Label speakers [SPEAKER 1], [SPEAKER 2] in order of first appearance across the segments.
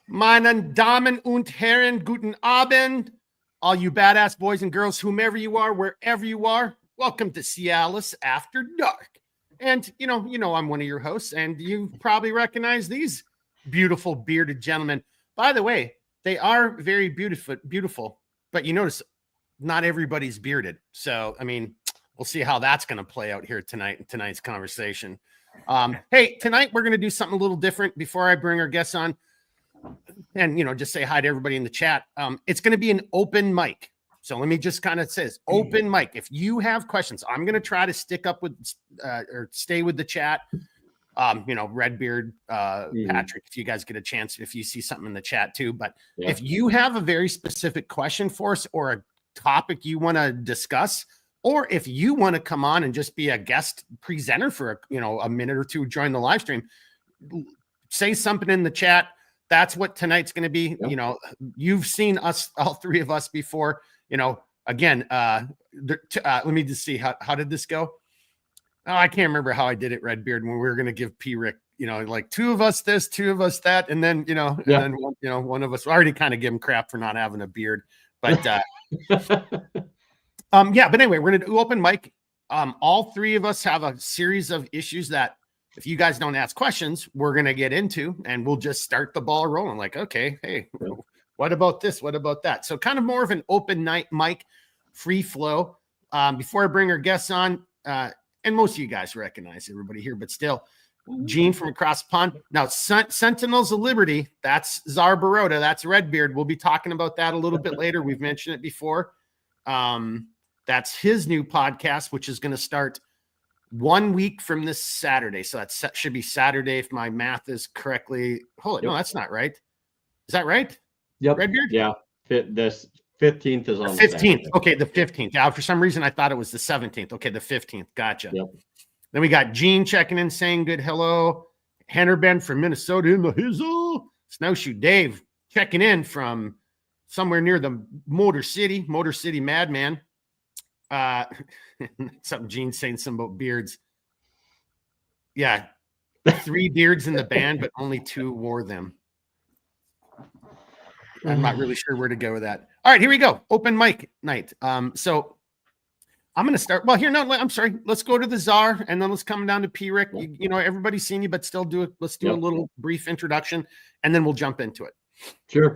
[SPEAKER 1] Meine Damen und Herren, guten Abend. All you badass boys and girls, whomever you are, wherever you are, welcome to Cialis After Dark. And you know, I'm one of your hosts, and you probably recognize these beautiful bearded gentlemen. By the way, they are very beautiful, but you notice not everybody's bearded. So, I mean, we'll see how that's going to play out here tonight in tonight's conversation. Hey, tonight we're going to do something a little different before I bring our guests on. And, just say hi to everybody in the chat. It's going to be an open mic. So let me just kind of say this, open mic. If you have questions, I'm going to try to stick up with or stay with the chat. Redbeard, Patrick, if you guys get a chance, if you see something in the chat too. But if you have a very specific question for us or a topic you want to discuss, or if you want to come on and just be a guest presenter for a minute or two, join the live stream, say something in the chat. That's what tonight's going to be. Yep. You've seen us, all three of us before, again, let me just see how did this go? Oh, I can't remember how I did it, Redbeard, when we were going to give Rick, like two of us this, two of us that. And then, and then, one of us already kind of give him crap for not having a beard, but, but anyway, we're going to do open mic. All three of us have a series of issues that, if you guys don't ask questions, we're going to get into, and we'll just start the ball rolling. Like, okay, hey, what about this? What about that? So kind of more of an open night mic, free flow. Before I bring our guests on, and most of you guys recognize everybody here, but still, Gene from across the pond. Now, Sentinels of Liberty, that's Czar Baroda. That's Redbeard. We'll be talking about that a little bit later. We've mentioned it before. That's his new podcast, which is going to start 1 week from this Saturday. So that should be Saturday if my math is correctly. Hold it. No, that's not right. Is that right?
[SPEAKER 2] Yep.
[SPEAKER 1] Redbeard?
[SPEAKER 2] Yeah. This 15th is on
[SPEAKER 1] the 15th. Okay, the 15th. Yeah, for some reason I thought it was the 17th. Okay, the 15th. Gotcha. Yep. Then we got Gene checking in, saying good hello. Henner Ben from Minnesota in the hizzle. Snowshoe Dave checking in from somewhere near the Motor City Madman. Something Gene's saying something about beards. Yeah, 3 beards in the band, but only 2 wore them. I'm not really sure where to go with that. All right, here we go. Open mic night. So I'm going to start. Well, here, no, I'm sorry. Let's go to the Czar, and then let's come down to P. Rick. Everybody's seen you, but still let's do a little brief introduction, and then we'll jump into it.
[SPEAKER 2] Sure.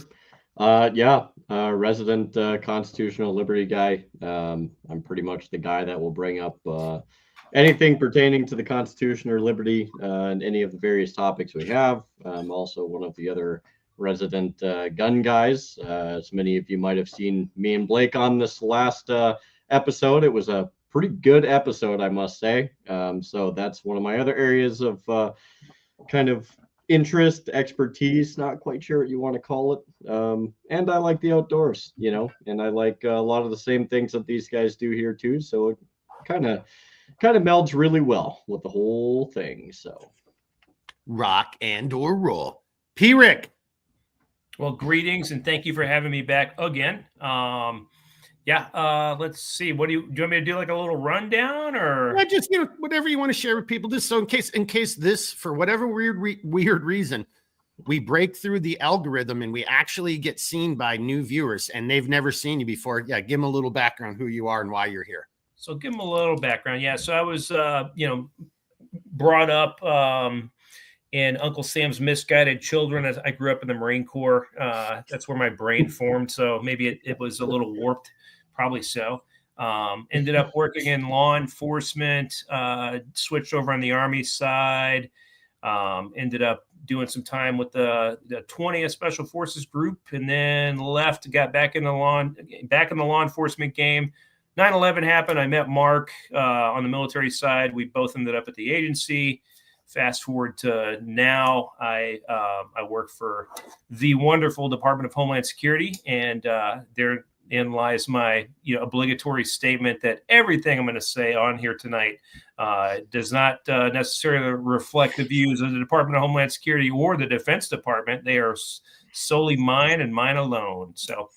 [SPEAKER 2] Resident constitutional liberty guy. I'm pretty much the guy that will bring up anything pertaining to the Constitution or liberty and any of the various topics we have. I'm also one of the other resident gun guys. As many of you might have seen me and Blake on this last episode. It was a pretty good episode, I must say. So that's one of my other areas of kind of interest, expertise, not quite sure what you want to call it. And I like the outdoors, and I like a lot of the same things that these guys do here too. So it kind of melds really well with the whole thing. So
[SPEAKER 1] rock and or roll. P. Rick.
[SPEAKER 3] Well, greetings and thank you for having me back again. Let's see. What do you want me to do? Like a little rundown, or
[SPEAKER 1] just whatever you want to share with people, just so in case this, for whatever weird reason, we break through the algorithm and we actually get seen by new viewers and they've never seen you before. Yeah, give them a little background, who you are and why you're here.
[SPEAKER 3] So give them a little background. Yeah, so I was brought up in Uncle Sam's Misguided Children. As I grew up in the Marine Corps. That's where my brain formed. So maybe it was a little warped. Probably so. Ended up working in law enforcement, switched over on the Army side, ended up doing some time with the 20th Special Forces Group, and then left, got back in the law enforcement game. 9/11 happened. I met Mark on the military side. We both ended up at the agency. Fast forward to now, I work for the wonderful Department of Homeland Security, and therein lies my obligatory statement that everything I'm going to say on here tonight does not necessarily reflect the views of the Department of Homeland Security or the Defense Department. They are solely mine and mine alone. So,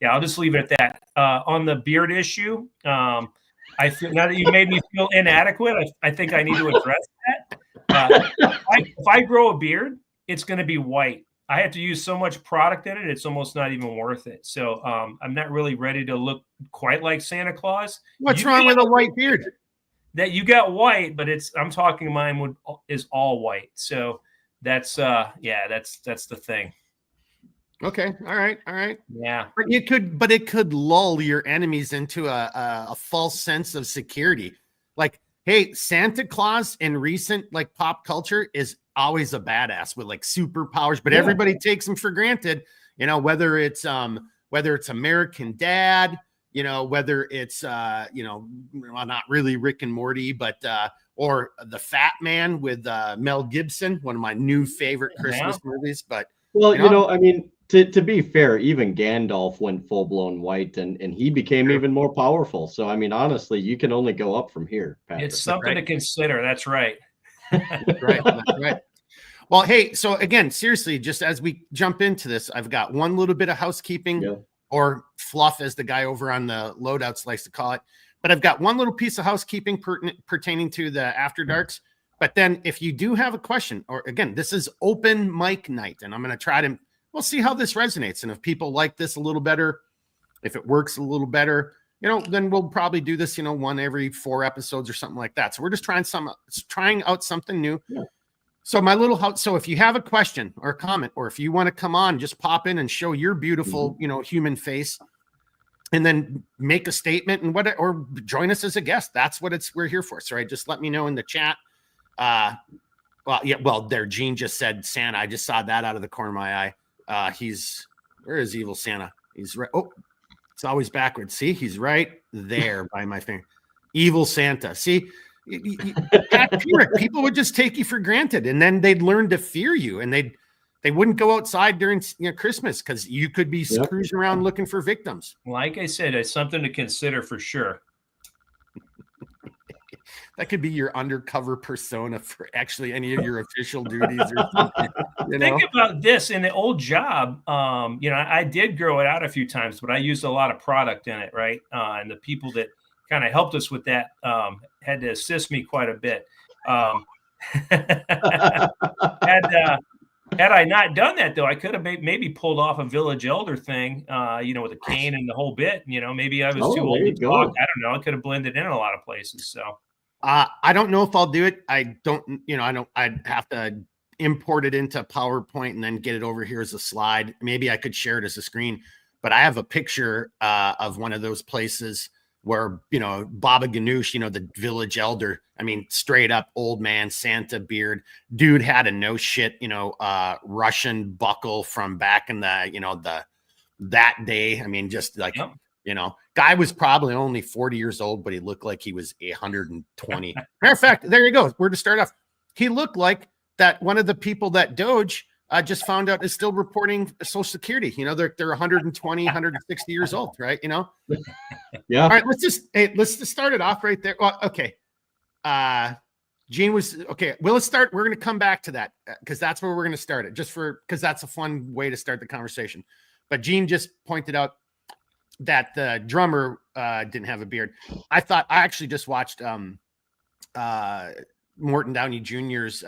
[SPEAKER 3] yeah, I'll just leave it at that. On the beard issue, I feel now that you made me feel inadequate, I think I need to address that. If I grow a beard, it's going to be white. I have to use so much product in it, it's almost not even worth it. So I'm not really ready to look quite like Santa Claus.
[SPEAKER 1] What's wrong with a white beard?
[SPEAKER 3] That you got white, but I'm talking mine is all white. So that's that's the thing.
[SPEAKER 1] Okay. All right.
[SPEAKER 3] Yeah.
[SPEAKER 1] But it could lull your enemies into a false sense of security. Like, hey, Santa Claus in recent like pop culture is always a badass with like superpowers, but everybody takes him for granted. You know, whether it's American Dad, you know, whether it's well, not really Rick and Morty, but or The Fat Man with Mel Gibson, one of my new favorite Christmas movies. But
[SPEAKER 2] well, I mean, to be fair, even Gandalf went full blown white, and he became even more powerful. So I mean, honestly, you can only go up from here, Patrick.
[SPEAKER 3] It's something to consider. That's right.
[SPEAKER 1] That's right. Well, hey, so again, seriously, just as we jump into this, I've got one little bit of housekeeping or fluff, as the guy over on the loadouts likes to call it. But I've got one little piece of housekeeping pertaining to the After Darks. But then if you do have a question, or again, this is open mic night, and I'm going to try to, we'll see how this resonates. And if people like this a little better, if it works a little better, then we'll probably do this, one every 4 episodes or something like that. So we're just trying out something new. Yeah. So so if you have a question or a comment, or if you want to come on, just pop in and show your beautiful, human face, and then make a statement or join us as a guest. That's what we're here for. So just let me know in the chat. There, Gene just said Santa. I just saw that out of the corner of my eye. Where is evil Santa? He's right. Oh, it's always backwards. See, he's right there by my finger. Evil Santa. See, people would just take you for granted, and then they'd learn to fear you, and they wouldn't go outside during Christmas because you could be cruising around looking for victims.
[SPEAKER 3] Like I said, it's something to consider for sure.
[SPEAKER 1] That could be your undercover persona for actually any of your official duties. Or something,
[SPEAKER 3] Think about this. In the old job, I did grow it out a few times, but I used a lot of product in it, right? And the people that kind of helped us with that had to assist me quite a bit. Had I not done that, though, I could have maybe pulled off a village elder thing, with a cane and the whole bit. Maybe I was too old to talk. I don't know. I could have blended in a lot of places. So
[SPEAKER 1] I don't know if I'll do it. I'd have to import it into PowerPoint and then get it over here as a slide. Maybe I could share it as a screen, but I have a picture of one of those places where, Baba Ganoush, the village elder, I mean, straight up old man, Santa beard, dude had a no shit, Russian buckle from back in the, that day. I mean, just like, guy was probably only 40 years old, but he looked like he was 120. Matter of fact, there you go. We're to start off. He looked like that one of the people that Doge just found out is still reporting Social Security. They're 120, 160 years old, right?
[SPEAKER 2] Yeah.
[SPEAKER 1] All right, let's just start it off right there. Well, okay. Gene was okay. Well, let's start. We're going to come back to that because that's where we're going to start it, because that's a fun way to start the conversation. But Gene just pointed out that the drummer didn't have a beard. I actually just watched Morton Downey Jr.'s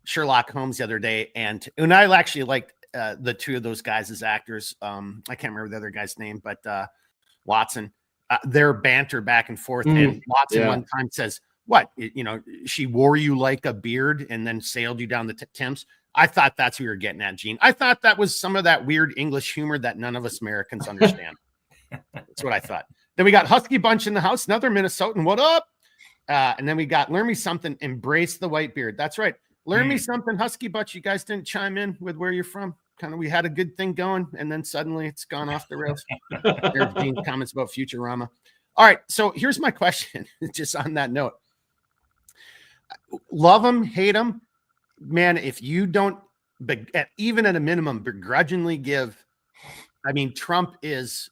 [SPEAKER 1] Sherlock Holmes the other day, and I actually liked the two of those guys as actors. I can't remember the other guy's name, but Watson. Their banter back and forth, and Watson one time says, "What? She wore you like a beard and then sailed you down the Thames." I thought that's what you were getting at, Gene. I thought that was some of that weird English humor that none of us Americans understand. That's what I thought. Then we got Husky Bunch in the house, another Minnesotan. What up? And then we got Learn Me Something, Embrace the White Beard. That's right. Learn Me Something, Husky Bunch. You guys didn't chime in with where you're from. Kind of, we had a good thing going, and then suddenly it's gone off the rails. There's Gene's comments about Futurama. All right, so here's my question, just on that note. Love them, hate them. Man, if you don't, even at a minimum, begrudgingly give, I mean, Trump is,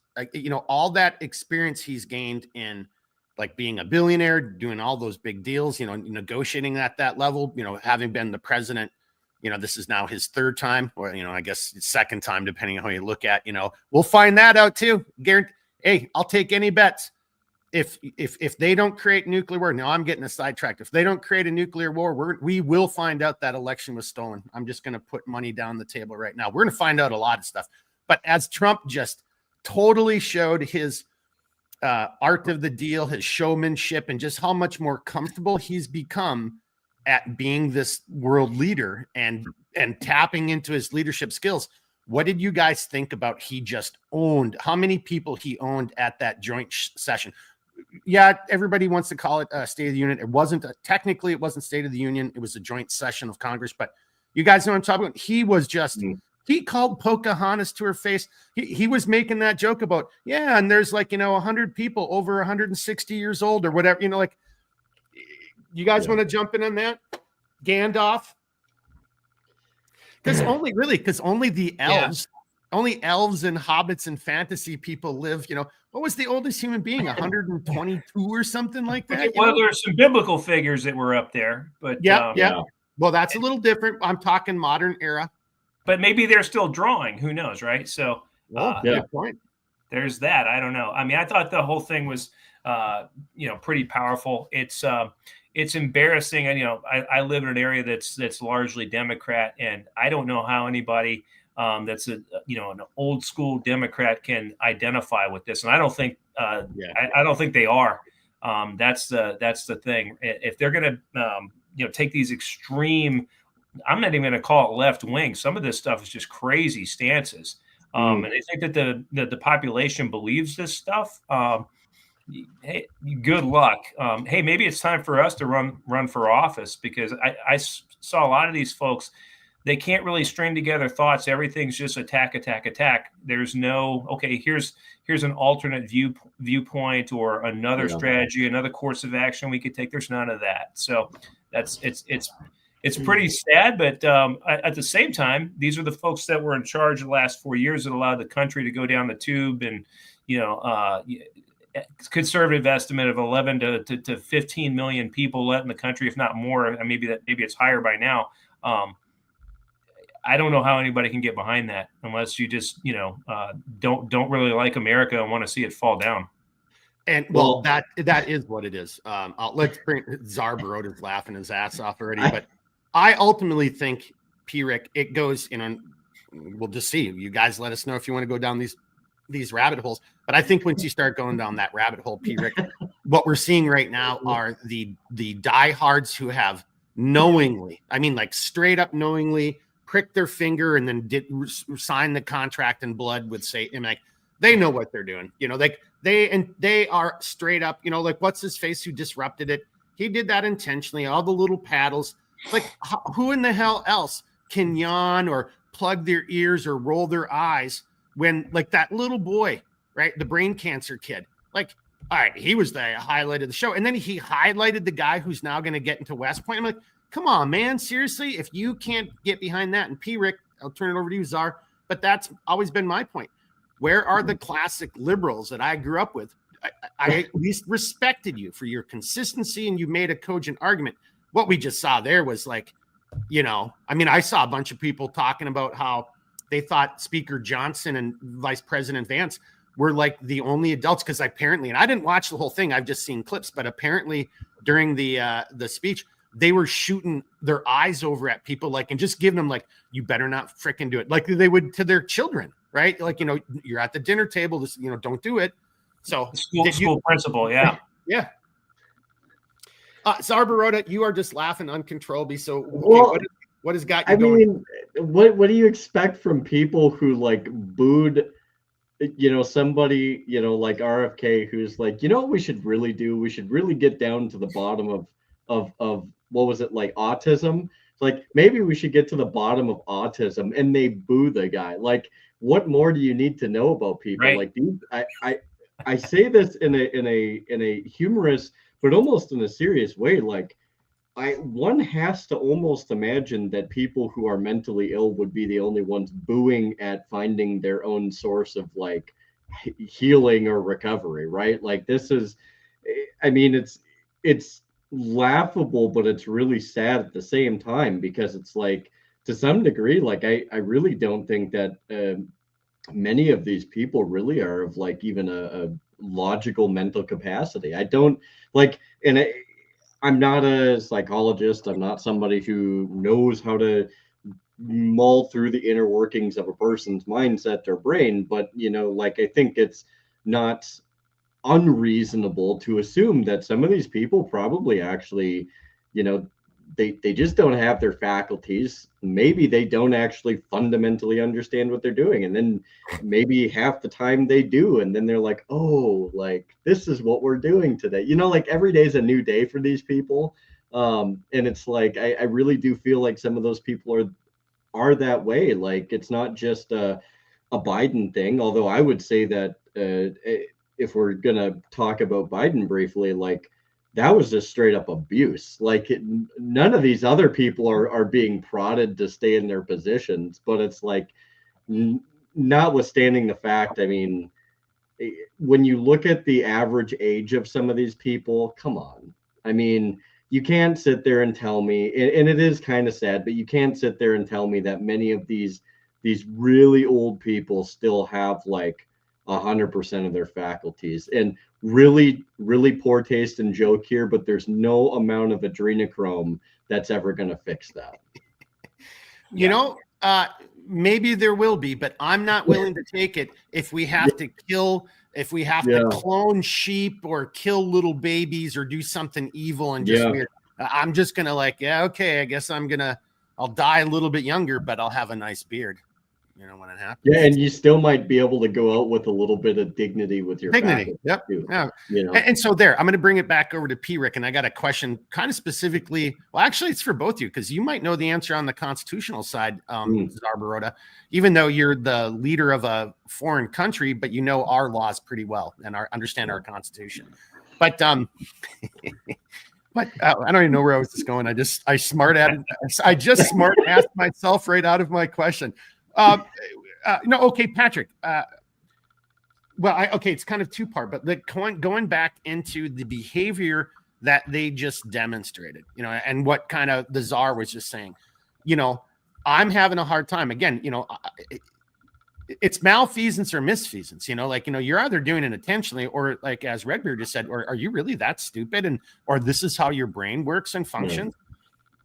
[SPEAKER 1] all that experience he's gained in like being a billionaire, doing all those big deals, negotiating at that level, having been the president, this is now his 3rd time, or, I guess 2nd time, depending on how you look at, we'll find that out too. Guarantee. Hey, I'll take any bets. if they don't create nuclear war, now I'm getting a sidetracked. If they don't create a nuclear war, we will find out that election was stolen. I'm just going to put money down the table right now. We're going to find out a lot of stuff. But as Trump just totally showed his art of the deal, his showmanship, and just how much more comfortable he's become at being this world leader and tapping into his leadership skills. What did you guys think about he just owned? How many people he owned at that joint session? Yeah, everybody wants to call it a State of the Union. It wasn't technically, it wasn't State of the Union. It was a joint session of Congress. But you guys know what I'm talking about. He was just he called Pocahontas to her face. He was making that joke about, yeah, and there's like, 100 people over 160 years old or whatever, like, you guys want to jump in on that? Gandalf? Because only the elves, only elves and hobbits and fantasy people live, what was the oldest human being? 122 or something like that?
[SPEAKER 3] Well, there's some biblical figures that were up there, but
[SPEAKER 1] yeah. Well, that's a little different. I'm talking modern era.
[SPEAKER 3] But maybe they're still drawing. Who knows, right? So,
[SPEAKER 1] good point.
[SPEAKER 3] There's that. I don't know. I mean, I thought the whole thing was, pretty powerful. It's embarrassing. And, I live in an area that's largely Democrat, and I don't know how anybody that's an old school Democrat can identify with this. And I don't think I don't think they are. That's the thing. If they're going to take these extreme, I'm not even going to call it left wing. Some of this stuff is just crazy stances. And they think that the population believes this stuff. Hey, good luck. Hey, maybe it's time for us to run for office, because I saw a lot of these folks. They can't really string together thoughts. Everything's just attack. There's no, okay, here's an alternate viewpoint or another strategy, another course of action we could take. There's none of that. So it's pretty sad, but at the same time, these are the folks that were in charge the last 4 years that allowed the country to go down the tube, and conservative estimate of 11 to 15 million people let in the country, if not more. And maybe it's higher by now. I don't know how anybody can get behind that unless you just don't really like America and want to see it fall down.
[SPEAKER 1] And that is what it is. Let's bring Czar Baroda's laughing his ass off already, but I ultimately think, Rick, it goes we'll just see. You guys let us know if you want to go down these rabbit holes. But I think once you start going down that rabbit hole, Rick, what we're seeing right now are the diehards who have knowingly, I mean, like straight up knowingly pricked their finger and then sign the contract in blood with Satan. Like, they know what they're doing. They are straight up, like, what's his face who disrupted it? He did that intentionally. All the little paddles. Like, who in the hell else can yawn or plug their ears or roll their eyes when, like, that little boy, right, the brain cancer kid, like, all right, he was the highlight of the show, and then he highlighted the guy who's now going to get into West Point. I'm like, come on, man, seriously, if you can't get behind that. And Rick, I'll turn it over to you, Czar, but that's always been my point. Where are the classic liberals that I grew up with? I at least respected you for your consistency, and you made a cogent argument. What we just saw there was like, I saw a bunch of people talking about how they thought Speaker Johnson and Vice President Vance were like the only adults, because apparently, and I didn't watch the whole thing, I've just seen clips, but apparently during the speech, they were shooting their eyes over at people, like, and just giving them like, you better not fricking do it, like they would to their children, right? Like, you're at the dinner table, this, don't do it. So
[SPEAKER 3] school principal, yeah.
[SPEAKER 1] Czar Baroda, you are just laughing uncontrollably. So what has got you going?
[SPEAKER 2] What do you expect from people who like booed, somebody, like RFK, who's like, what we should really do? We should really get down to the bottom of what was it, like autism? Like, maybe we should get to the bottom of autism, and they boo the guy. Like, what more do you need to know about people?
[SPEAKER 3] Right.
[SPEAKER 2] Like, dude, I say this in a humorous but almost in a serious way. Like, one has to almost imagine that people who are mentally ill would be the only ones booing at finding their own source of like healing or recovery, right? Like, this is, it's laughable, but it's really sad at the same time, because it's like, to some degree, like, I really don't think that many of these people really are of like even logical mental capacity. I don't like, and I'm not a psychologist. I'm not somebody who knows how to mull through the inner workings of a person's mindset or brain, but like, I think it's not unreasonable to assume that some of these people probably actually, they just don't have their faculties. Maybe they don't actually fundamentally understand what they're doing, and then maybe half the time they do, and then they're like, oh, like, this is what we're doing today. Like, every day is a new day for these people. And it's like, I really do feel like some of those people are that way. Like, it's not just a Biden thing, although I would say that if we're gonna talk about Biden briefly, like, that was just straight up abuse. Like, none of these other people are being prodded to stay in their positions, but it's like, notwithstanding the fact, I mean, when you look at the average age of some of these people, come on. I mean, you can't sit there and tell me, and it is kind of sad, but you can't sit there and tell me that many of these really old people still have like 100% of their faculties. And really, really poor taste and joke here, but there's no amount of adrenochrome that's ever going to fix that.
[SPEAKER 1] Maybe there will be, but I'm not willing to take it if we have to clone sheep or kill little babies or do something evil and just weird. I'm just going to okay, I guess I'll die a little bit younger, but I'll have a nice beard. When it happens.
[SPEAKER 2] Yeah, and you still might be able to go out with a little bit of dignity with your
[SPEAKER 1] dignity. Yep.
[SPEAKER 2] Too,
[SPEAKER 1] yeah. And so there, I'm going to bring it back over to P. Rick, and I got a question, kind of specifically. Well, actually, it's for both of you because you might know the answer on the constitutional side, Zarbarota. Even though you're the leader of a foreign country, but you know our laws pretty well and understand our constitution. But I don't even know where I was just going. I just smart asked myself right out of my question. Okay, Patrick. It's kind of two-part, but going back into the behavior that they just demonstrated, and what kind of the czar was just saying, I'm having a hard time. Again, it's malfeasance or misfeasance. You're either doing it intentionally, or like as Redbeard just said, or are you really that stupid, or this is how your brain works and functions. Yeah.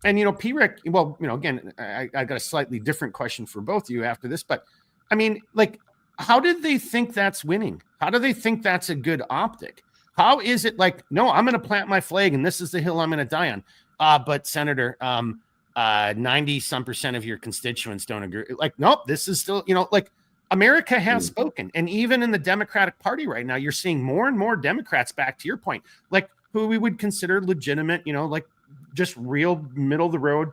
[SPEAKER 1] And, P-Rick, well, again, I got a slightly different question for both of you after this, but I mean, like, how did they think that's winning? How do they think that's a good optic? How is it like, no, I'm going to plant my flag and this is the hill I'm going to die on. But Senator, 90% of your constituents don't agree. Like, nope, this is still, like, America has spoken. And even in the Democratic Party right now, you're seeing more and more Democrats, back to your point, like, who we would consider legitimate, like, just real middle of the road,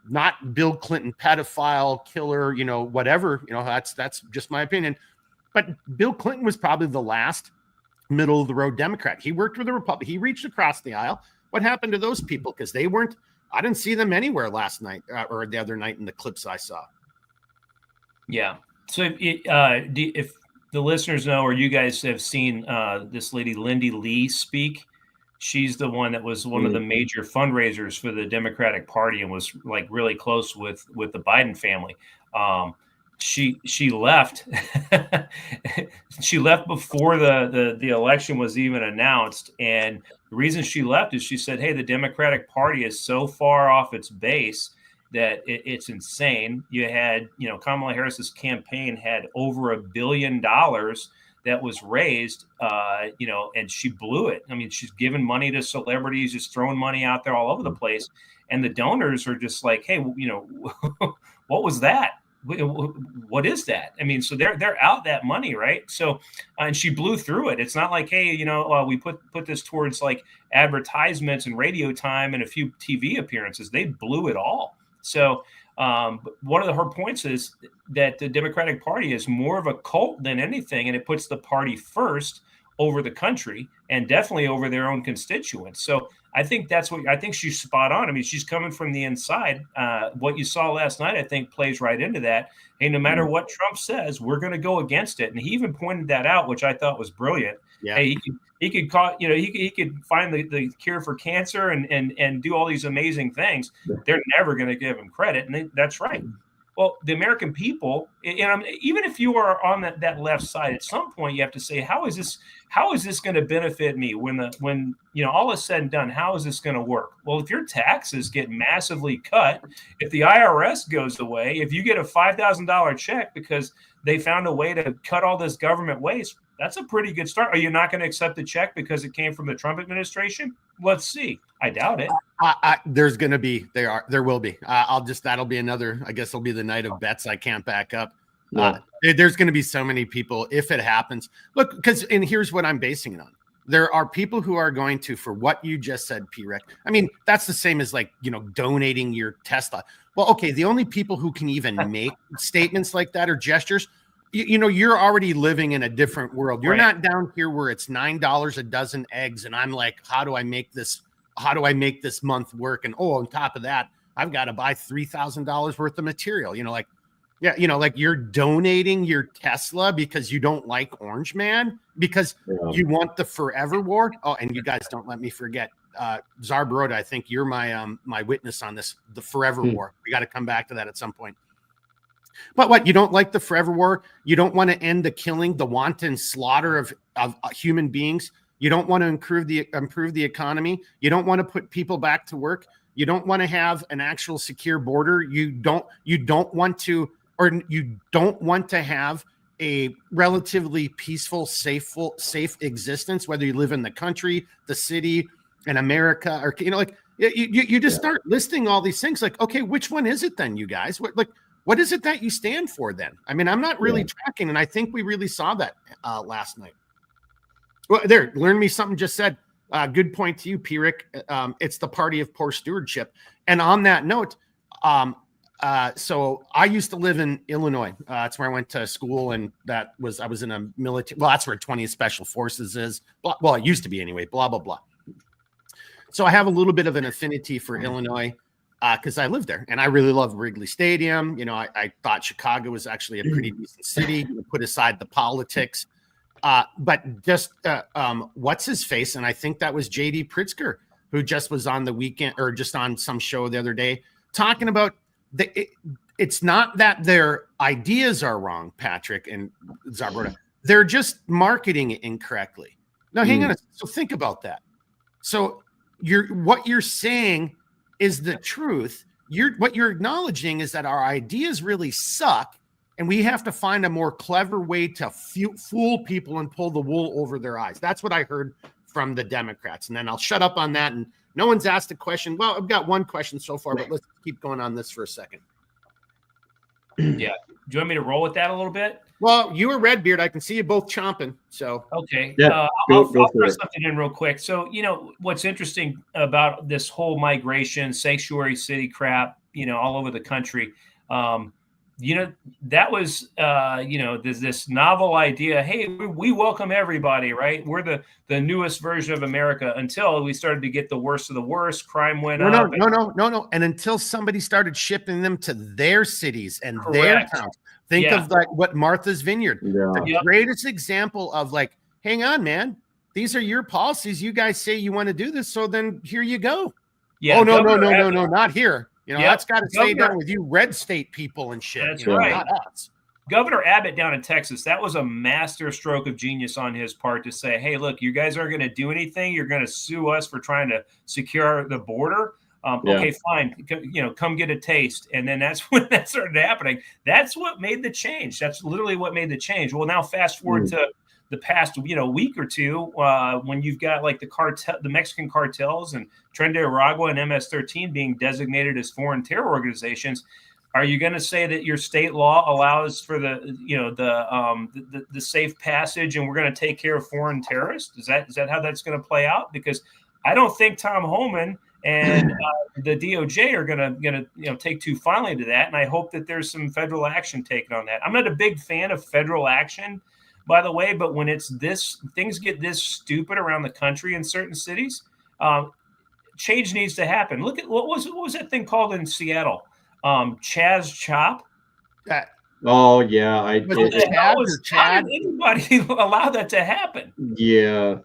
[SPEAKER 1] not Bill Clinton pedophile killer, whatever, that's just my opinion. But Bill Clinton was probably the last middle of the road Democrat. He worked with the Republic. He reached across the aisle. What happened to those people? Because I didn't see them anywhere last night or the other night in the clips I saw.
[SPEAKER 3] Yeah. So if the listeners know, or you guys have seen this lady, Lindy Lee, speak, she's the one that was one of the major fundraisers for the Democratic Party and was like really close with the Biden family. She left. She left before the election was even announced, and the reason she left is she said, "Hey, the Democratic Party is so far off its base that it's insane." You had, Kamala Harris's campaign had over $1 billion that was raised, and she blew it. I mean, she's giving money to celebrities, just throwing money out there all over the place. And the donors are just like, hey, what was that? What is that? I mean, so they're out that money, right? So, and she blew through it. It's not like, hey, we put this towards like advertisements and radio time and a few TV appearances. They blew it all. So one of her points is that the Democratic Party is more of a cult than anything, and it puts the party first over the country and definitely over their own constituents. So I think I think she's spot on. I mean, she's coming from the inside. What you saw last night, I think, plays right into that. Hey, no matter what Trump says, we're going to go against it. And he even pointed that out, which I thought was brilliant. Yeah. Hey, he could he could find the cure for cancer and do all these amazing things. They're never going to give him credit. And that's right. Well, the American people, and even if you are on that left side, at some point you have to say, how is this going to benefit me when all is said and done? How is this going to work? Well, if your taxes get massively cut, if the IRS goes away, if you get a $5,000 check because they found a way to cut all this government waste, that's a pretty good start. Are you not going to accept the check because it came from the Trump administration? Let's see. I doubt it.
[SPEAKER 1] There will be. That'll be another, I guess it'll be the night of bets I can't back up.
[SPEAKER 2] No.
[SPEAKER 1] There's going to be so many people if it happens. Look, and here's what I'm basing it on. There are people who are going to, for what you just said, P-Rick. I mean, that's the same as donating your Tesla. Well, okay, the only people who can even make statements like that or gestures, you're already living in a different world. You're not down here where it's $9 a dozen eggs, and I'm like, how do I make this month work? And on top of that, I've got to buy $3,000 worth of material. You're donating your Tesla because you don't like Orange Man, because you want the forever war. Oh, and you guys don't let me forget, Tsar Baroda, I think you're my witness on this, the forever war. We got to come back to that at some point. But what, you don't like the forever war? You don't want to end the killing, the wanton slaughter of human beings? You don't want to improve the economy? You don't want to put people back to work? You don't want to have an actual secure border? You don't want to have a relatively peaceful, safe existence, whether you live in the country, the city, in America, or you just start listing all these things. Like, okay, which one is it then, you guys? What is it that you stand for then? I mean, I'm not really tracking, and I think we really saw that last night. Well, there, learn me something just said. Good point to you, P-Rick. It's the party of poor stewardship. And on that note, so I used to live in Illinois. That's where I went to school, and I was in a military. Well, that's where 20th Special Forces is. Well, it used to be anyway. Blah blah blah. So I have a little bit of an affinity for Illinois because I lived there, and I really love Wrigley Stadium. I thought Chicago was actually a pretty decent city. Put aside the politics. But just what's his face? And I think that was JD Pritzker, who just was on the weekend or just on some show the other day talking about it's not that their ideas are wrong, Patrick and Zarbrota. They're just marketing it incorrectly. Now, hang on. So think about that. So what you're saying is the truth. What you're acknowledging is that our ideas really suck. And we have to find a more clever way to fool people and pull the wool over their eyes. That's what I heard from the Democrats. And then I'll shut up on that. And no one's asked a question. Well, I've got one question so far, but let's keep going on this for a second.
[SPEAKER 3] Yeah. Do you want me to roll with that a little bit?
[SPEAKER 1] Well, you were Redbeard. I can see you both chomping. So
[SPEAKER 3] okay.
[SPEAKER 2] Yeah,
[SPEAKER 3] I'll throw something in real quick. So, what's interesting about this whole migration, sanctuary city crap, all over the country, that was, there's this novel idea. Hey, we welcome everybody, right? We're the newest version of America until we started to get the worst of the worst. Crime went up.
[SPEAKER 1] No. And until somebody started shipping them to their cities and their towns. Think of what Martha's Vineyard. Yeah. The greatest example of hang on, man. These are your policies. You guys say you want to do this. So then here you go. Yeah. Oh, no, not here. That's got to stay down with you red state people and shit.
[SPEAKER 3] That's right. Not us. Governor Abbott down in Texas, that was a master stroke of genius on his part to say, hey, look, you guys aren't going to do anything. You're going to sue us for trying to secure the border. Okay, fine. Come get a taste. And then that's when that started happening. That's what made the change. That's literally what made the change. Well, now fast forward to the past, week or two, when you've got the Mexican cartels and Tren de Aragua and MS-13 being designated as foreign terror organizations. Are you going to say that your state law allows for the safe passage and we're going to take care of foreign terrorists? Is that how that's going to play out? Because I don't think Tom Homan and the DOJ are going to take too finely to that. And I hope that there's some federal action taken on that. I'm not a big fan of federal action, by the way, but when things get this stupid around the country in certain cities, change needs to happen. Look at what was that thing called in Seattle? Chaz Chop.
[SPEAKER 2] Oh yeah,
[SPEAKER 3] How did anybody allow that to happen?
[SPEAKER 2] Yeah.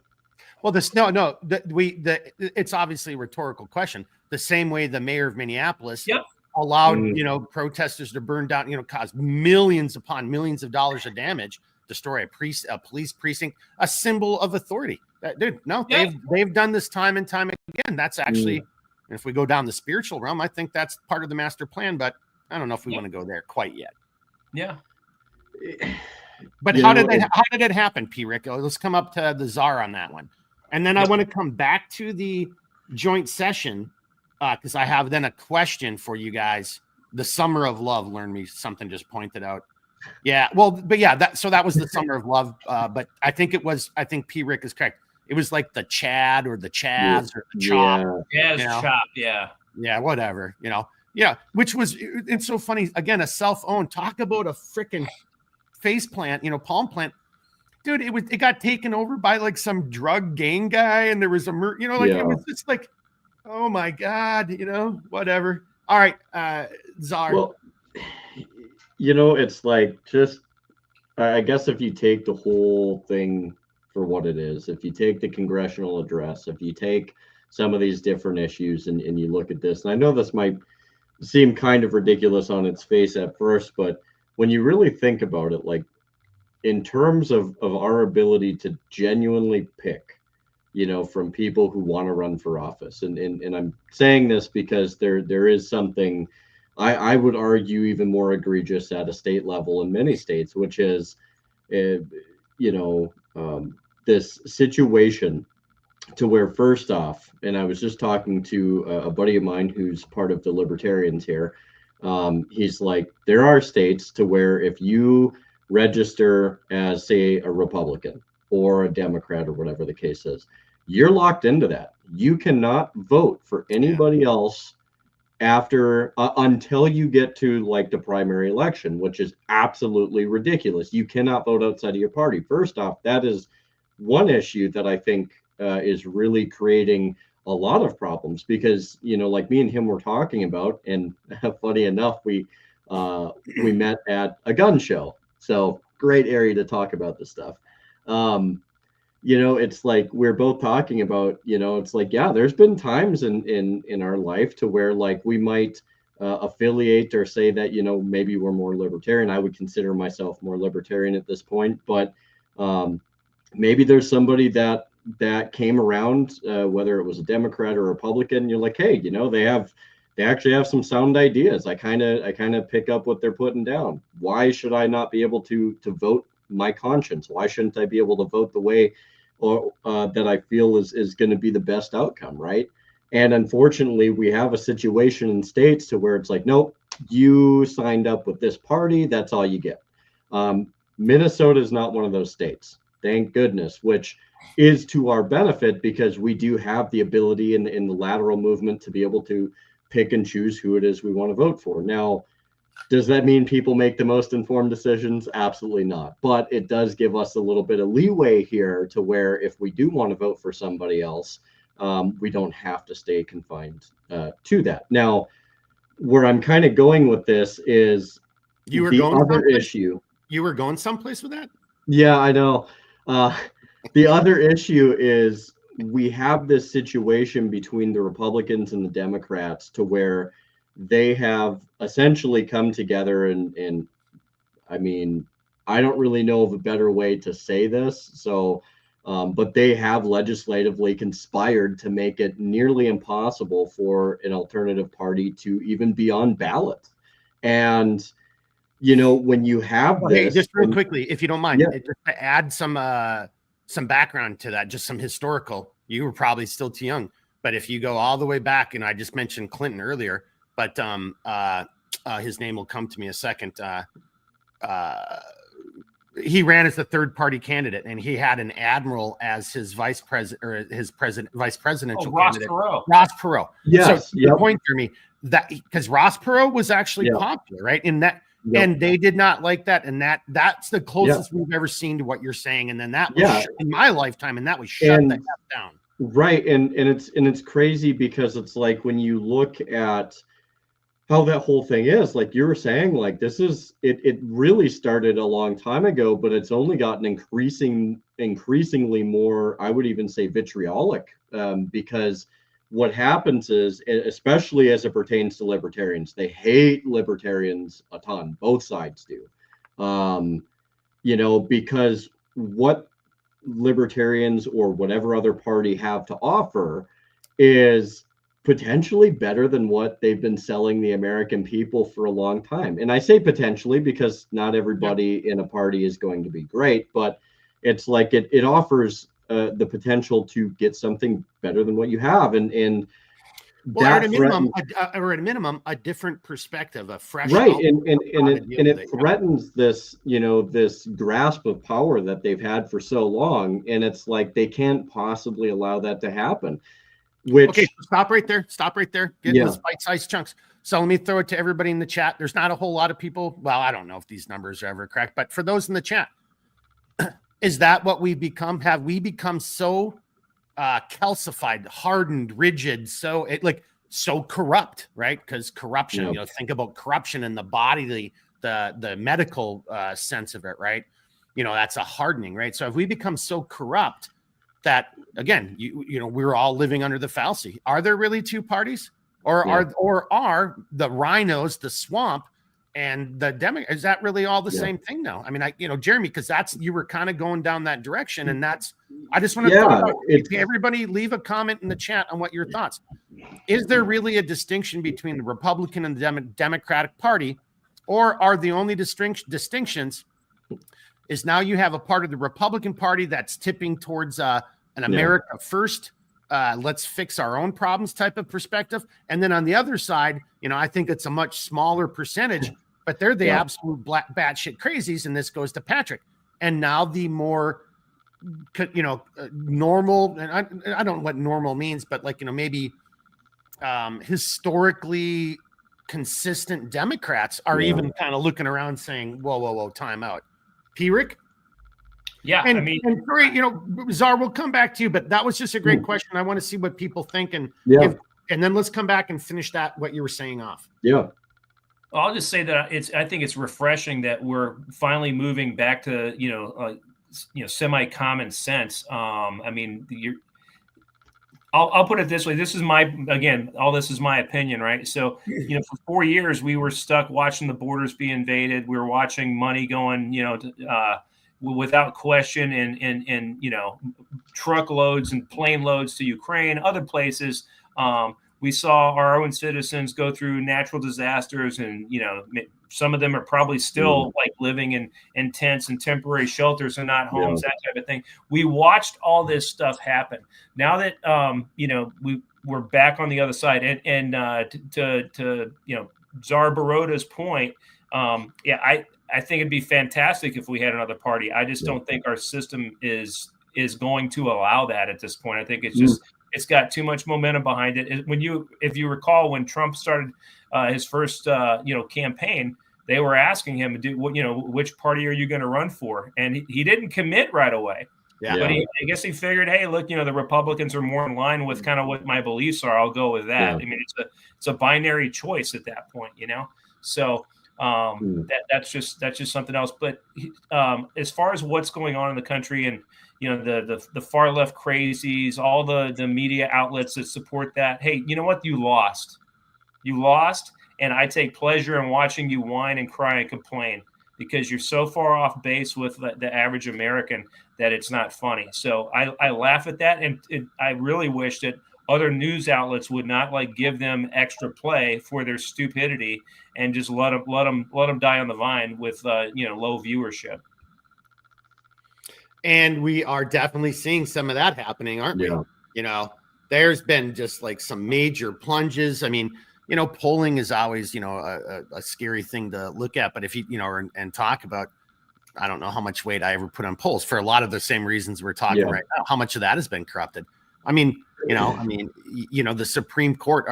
[SPEAKER 1] Well, it's obviously a rhetorical question. The same way the mayor of Minneapolis allowed, protesters to burn down, cause millions upon millions of dollars of damage, destroy a police precinct, a symbol of authority. Dude, no, they've done this time and time again. That's actually, if we go down the spiritual realm, I think that's part of the master plan, but I don't know if we want to go there quite yet.
[SPEAKER 3] Yeah.
[SPEAKER 1] But how did it happen, P. Rick? Let's come up to the czar on that one. And then I want to come back to the joint session because I have then a question for you guys. The Summer of Love learned me something, just pointed out. Yeah, well, but yeah, that was the Summer of Love. But I think P. Rick is correct. It was like the Chad or the Chaz or the Chop.
[SPEAKER 3] Yeah, it's Chop. Yeah.
[SPEAKER 1] Yeah, whatever. Yeah, which was, it's so funny. Again, a self-owned, talk about a freaking face plant, palm plant. Dude, it got taken over by like some drug gang guy, and there was a it was just like, oh my God, whatever. All right, Czar.
[SPEAKER 2] Well, it's like, just, I guess if you take the whole thing for what it is, if you take the congressional address, if you take some of these different issues and you look at this, and I know this might seem kind of ridiculous on its face at first, but when you really think about it, like in terms of our ability to genuinely pick, from people who want to run for office, and I'm saying this because there is something I would argue even more egregious at a state level in many states, which is, this situation to where, first off, and I was just talking to a buddy of mine who's part of the libertarians here. He's like, there are states to where if you register as, say, a Republican or a Democrat or whatever the case is, you're locked into that. You cannot vote for anybody else after until you get to like the primary election, which is absolutely ridiculous. You cannot vote outside of your party. First off, that is one issue that I think is really creating a lot of problems, because like me and him were talking about, and funny enough, we met at a gun show, so great area to talk about this stuff. It's like we're both talking about, it's like, yeah, there's been times in our life to where like we might affiliate or say that maybe we're more libertarian. I would consider myself more libertarian at this point, but maybe there's somebody that came around, whether it was a Democrat or a Republican, you're like, hey, they actually have some sound ideas. I kind of pick up what they're putting down. Why should I not be able to vote my conscience? Why shouldn't I be able to vote the way or that I feel is going to be the best outcome, right? And unfortunately, we have a situation in states to where it's like, nope, you signed up with this party, that's all you get. Minnesota is not one of those states, thank goodness, which is to our benefit, because we do have the ability in the lateral movement to be able to pick and choose who it is we want to vote for. Now, does that mean people make the most informed decisions? Absolutely not. But it does give us a little bit of leeway here to where if we do want to vote for somebody else, we don't have to stay confined to that. Now, where I'm kind of going with this is
[SPEAKER 1] the other issue. You were going someplace with that?
[SPEAKER 2] Yeah, I know. The other issue is we have this situation between the Republicans and the Democrats to where they have essentially come together and I mean, I don't really know of a better way to say this. So, but they have legislatively conspired to make it nearly impossible for an alternative party to even be on ballot. And, when you have this,
[SPEAKER 1] hey, just real quickly, if you don't mind, just to add some background to that, just some historical. You were probably still too young, but if you go all the way back, and I just mentioned Clinton earlier, but his name will come to me a second. He ran as the third party candidate, and he had an admiral as his vice president or his vice presidential candidate. Ross Perot.
[SPEAKER 2] Yes.
[SPEAKER 1] So the point for me that because Ross Perot was actually popular, right? In that. Yep. And they did not like that, and that's the closest we've ever seen to what you're saying. And then that was in my lifetime, and that was shut the F down.
[SPEAKER 2] Right, and it's crazy because it's like when you look at how that whole thing is, like you were saying, like this is it really started a long time ago, but it's only gotten increasingly more, I would even say vitriolic, because what happens is, especially as it pertains to libertarians, they hate libertarians a ton. Both sides do. Because what libertarians or whatever other party have to offer is potentially better than what they've been selling the American people for a long time. And I say potentially because not everybody in a party is going to be great, but it's like it offers the potential to get something better than what you have. And
[SPEAKER 1] well, at a minimum, a different perspective, a fresh,
[SPEAKER 2] right. And it threatens this, this grasp of power that they've had for so long. And it's like, they can't possibly allow that to happen.
[SPEAKER 1] Okay, stop right there. Get those bite-sized chunks. So let me throw it to everybody in the chat. There's not a whole lot of people. Well, I don't know if these numbers are ever correct, but for those in the chat, is that what we've become? Have we become so calcified, hardened, rigid, so corrupt, right? Because corruption, think about corruption in the body, the medical sense of it, right? That's a hardening, right? So have we become so corrupt that, again, we're all living under the fallacy? Are there really two parties, or are the rhinos, the swamp, and the Democrats? Is that really all the same thing now? I mean, Jeremy, because you were kind of going down that direction, and I just want to everybody leave a comment in the chat on what your thoughts. Is there really a distinction between the Republican and the Democratic Party, or are the only distinctions is now you have a part of the Republican Party that's tipping towards an America first, let's fix our own problems type of perspective. And then on the other side, I think it's a much smaller percentage, but they're the absolute batshit crazies. And this goes to Patrick. And now the more, normal, and I don't know what normal means, but maybe historically consistent Democrats are even kind of looking around saying, whoa, time out. P-Rick?
[SPEAKER 3] Yeah,
[SPEAKER 1] and sorry, Czar, we'll come back to you, but that was just a great question. I want to see what people think, and then let's come back and finish what you were saying off.
[SPEAKER 2] Yeah.
[SPEAKER 3] I'll just say that I think it's refreshing that we're finally moving back to semi common sense. I mean, I'll put it this way. This is all this is my opinion, right? So, for 4 years we were stuck watching the borders be invaded. We were watching money going, without question, and truckloads and plane loads to Ukraine, other places. We saw our own citizens go through natural disasters, and some of them are probably still living in tents and temporary shelters and not homes, that type of thing. We watched all this stuff happen. Now that we're back on the other side, and to Czar Baroda's point, I think it'd be fantastic if we had another party. I just don't think our system is going to allow that at this point. I think it's just it's got too much momentum behind it. If you recall, when Trump started his first campaign, they were asking him, which party are you going to run for? And he didn't commit right away. Yeah. But I guess he figured, hey, look, the Republicans are more in line with kind of what my beliefs are. I'll go with that. Yeah. I mean, it's a binary choice at that point, So that's just something else. But as far as what's going on in the country, and the far left crazies, all the media outlets that support that, hey, you know what? You lost, and I take pleasure in watching you whine and cry and complain, because you're so far off base with the average American that it's not funny. So I laugh at that, and I really wish that other news outlets would not give them extra play for their stupidity, and just let them die on the vine with low viewership.
[SPEAKER 1] And we are definitely seeing some of that happening, aren't we? There's been just some major plunges. I mean, polling is always a scary thing to look at, but if you and talk about, I don't know how much weight I ever put on polls for a lot of the same reasons we're talking right now. How much of that has been corrupted? I mean, the Supreme Court,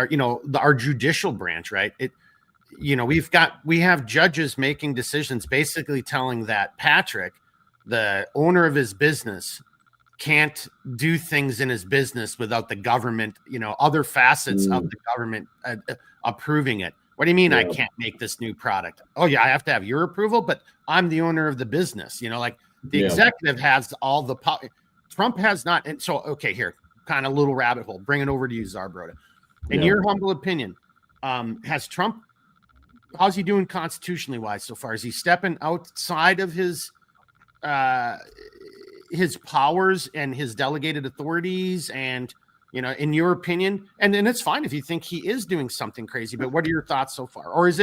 [SPEAKER 1] our judicial branch, right? We have judges making decisions basically telling that Patrick, the owner of his business, can't do things in his business without the government, other facets of the government approving it. What do you mean I can't make this new product? Oh yeah, I have to have your approval, but I'm the owner of the business. The executive has all the power. Trump has not. And so, okay, here, kind of little rabbit hole. Bring it over to you, Zarbroda. In
[SPEAKER 2] Yeah.
[SPEAKER 1] your humble opinion, has Trump, how's he doing constitutionally wise so far? Is he stepping outside of his powers and his delegated authorities? And, you know, in your opinion, and it's fine if you think he is doing something crazy, but what are your thoughts so far? Or is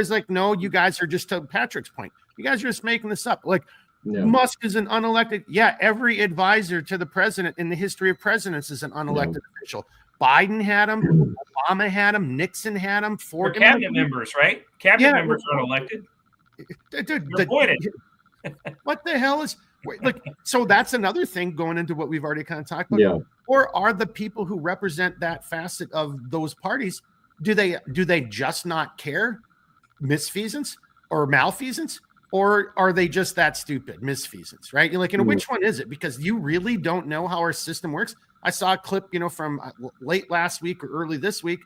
[SPEAKER 1] like, no, you guys are just, to Patrick's point, you guys are just making this up. Like, Musk is an unelected. Yeah, every advisor to the president in the history of presidents is an unelected official. Biden had him, Obama had him, Nixon had him.
[SPEAKER 3] They're cabinet members, right? Cabinet members aren't elected.
[SPEAKER 1] What the hell is like? So that's another thing going into what we've already kind of talked about.
[SPEAKER 2] Yeah.
[SPEAKER 1] Or are the people who represent that facet of those parties, do they just not care? Misfeasance or malfeasance? Or are they just that stupid? Misfeasance, right? You're like, which one is it? Because you really don't know how our system works. I saw a clip, from late last week or early this week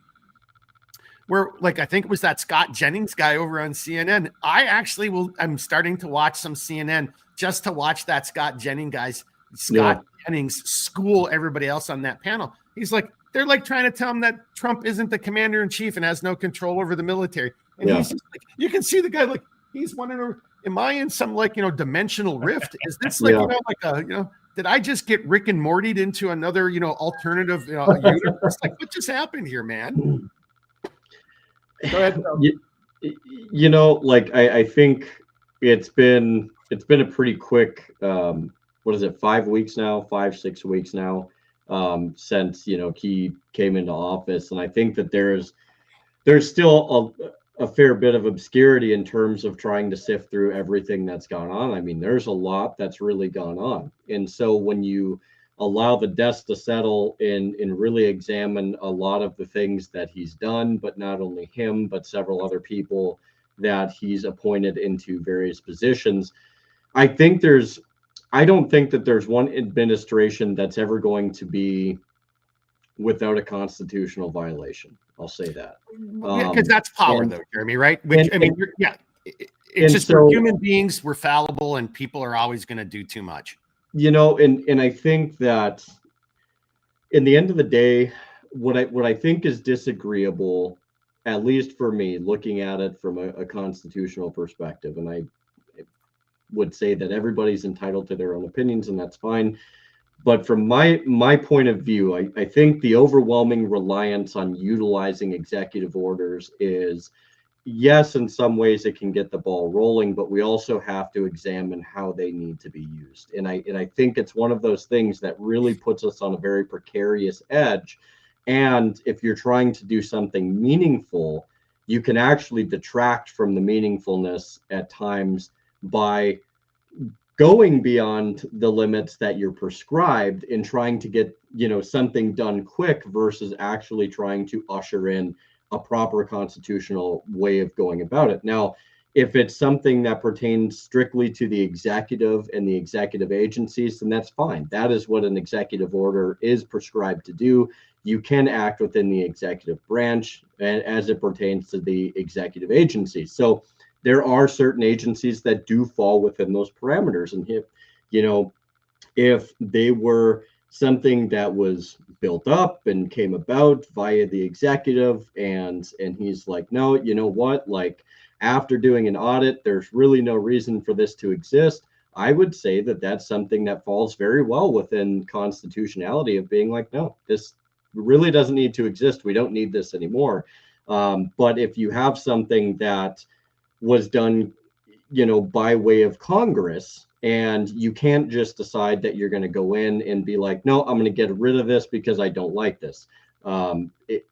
[SPEAKER 1] where, like, I think it was that Scott Jennings guy over on CNN. I'm starting to watch some CNN just to watch that Scott Jennings school everybody else on that panel. He's like, they're like trying to tell him that Trump isn't the commander in chief and has no control over the military. And he's just like, you can see the guy, like, he's wondering, am I in some, like, dimensional rift? Is this like, did I just get Rick and Morty into another, alternative universe? Like, what just happened here, man? Go ahead.
[SPEAKER 2] I think it's been a pretty quick, 5 weeks now, 6 weeks now, since, he came into office. And I think that there's still a fair bit of obscurity in terms of trying to sift through everything that's gone on. I mean, there's a lot that's really gone on. And so when you allow the dust to settle and really examine a lot of the things that he's done, but not only him, but several other people that he's appointed into various positions, I don't think that there's one administration that's ever going to be without a constitutional violation. I'll say that.
[SPEAKER 1] Because that's power, though, Jeremy, right? It's just we're human beings, we're fallible, and people are always going to do too much.
[SPEAKER 2] And I think that in the end of the day, what I think is disagreeable, at least for me, looking at it from a constitutional perspective, and I would say that everybody's entitled to their own opinions, and that's fine. But from my point of view, I think the overwhelming reliance on utilizing executive orders is, yes, in some ways it can get the ball rolling, but we also have to examine how they need to be used. And I think it's one of those things that really puts us on a very precarious edge. And if you're trying to do something meaningful, you can actually detract from the meaningfulness at times by going beyond the limits that you're prescribed in trying to get, something done quick versus actually trying to usher in a proper constitutional way of going about it. Now, if it's something that pertains strictly to the executive and the executive agencies, then that's fine. That is what an executive order is prescribed to do. You can act within the executive branch as it pertains to the executive agencies. So there are certain agencies that do fall within those parameters. And if they were something that was built up and came about via the executive, and he's like, no, you know what, like, after doing an audit, there's really no reason for this to exist. I would say that that's something that falls very well within constitutionality of being like, no, this really doesn't need to exist. We don't need this anymore. But if you have something that was done, by way of Congress, and you can't just decide that you're going to go in and be like, no, I'm going to get rid of this because I don't like this.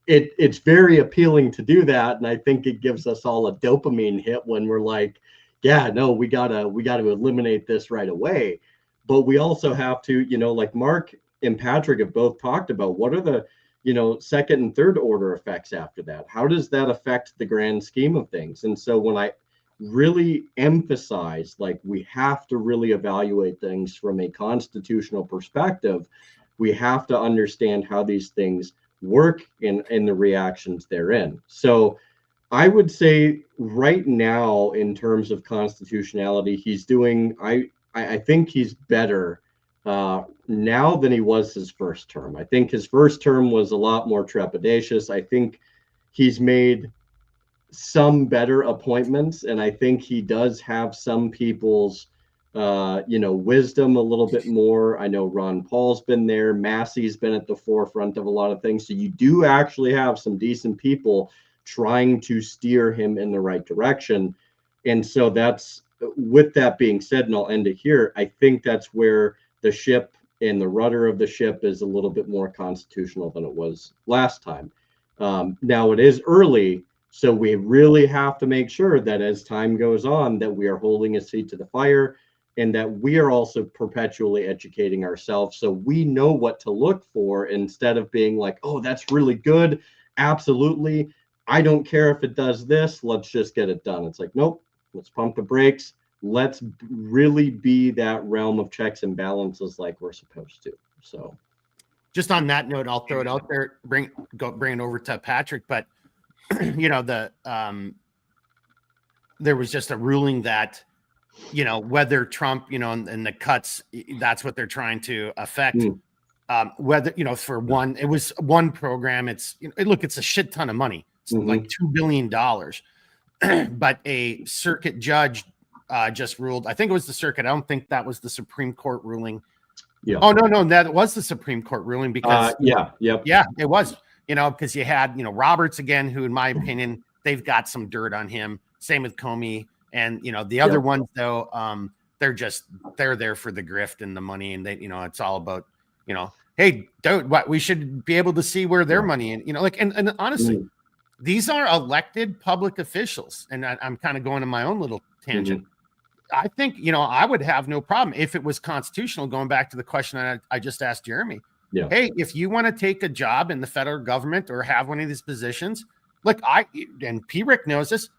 [SPEAKER 2] It's very appealing to do that, and I think it gives us all a dopamine hit when we're like, yeah, no, we gotta eliminate this right away. But we also have to, like Mark and Patrick have both talked about, what are the second and third order effects after that? How does that affect the grand scheme of things? And so when I really emphasize, like, we have to really evaluate things from a constitutional perspective, we have to understand how these things work in the reactions therein. So I would say right now, in terms of constitutionality, he's doing, I think he's better now than he was his first term. I think his first term was a lot more trepidatious. I think he's made some better appointments, and I think he does have some people's wisdom a little bit more. I know Ron Paul's been there, Massey's been at the forefront of a lot of things, so you do actually have some decent people trying to steer him in the right direction. And so that's, with that being said, and I'll end it here, I think that's where the ship and the rudder of the ship is a little bit more constitutional than it was last time. Now it is early, so we really have to make sure that as time goes on, that we are holding a seat to the fire, and that we are also perpetually educating ourselves so we know what to look for, instead of being like, oh, that's really good, absolutely, I don't care if it does this, let's just get it done. It's like, nope, let's pump the brakes. Let's really be that realm of checks and balances like we're supposed to. So
[SPEAKER 1] just on that note, I'll throw it out there, bring it over to Patrick. But there was just a ruling that, whether Trump, and the cuts, that's what they're trying to affect. Whether, for one, it was one program. It's, it's a shit ton of money. It's like $2 billion. But a circuit judge just ruled, I think it was the circuit. I don't think that was the Supreme Court ruling.
[SPEAKER 2] Yeah.
[SPEAKER 1] Oh, no, that was the Supreme Court ruling because
[SPEAKER 2] yeah,
[SPEAKER 1] it was, because you had, Roberts again, who, in my opinion, they've got some dirt on him. Same with Comey. And, the other ones, though, they're there for the grift and the money. And they, it's all about, hey, what we should be able to see where their money, and, and honestly, these are elected public officials. And I'm kind of going on my own little tangent. I think, I would have no problem if it was constitutional, going back to the question I just asked Jeremy.
[SPEAKER 2] Yeah.
[SPEAKER 1] Hey, if you want to take a job in the federal government or have one of these positions, look, and P. Rick knows this,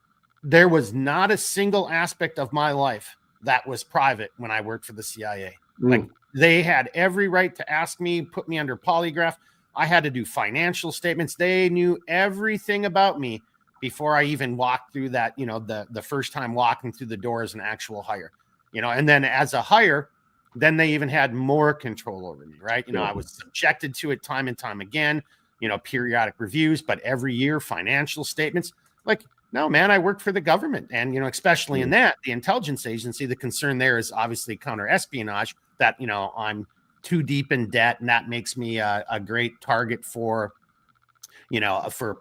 [SPEAKER 1] there was not a single aspect of my life that was private when I worked for the CIA. Like, they had every right to ask me, put me under polygraph. I had to do financial statements. They knew everything about me before I even walked through that, the first time walking through the door as an actual hire, and then as a hire, then they even had more control over me, right? I was subjected to it time and time again, periodic reviews, but every year financial statements. Like, no, man, I worked for the government. And, especially in that, the intelligence agency, the concern there is obviously counter espionage, that, I'm too deep in debt, and that makes me a great target for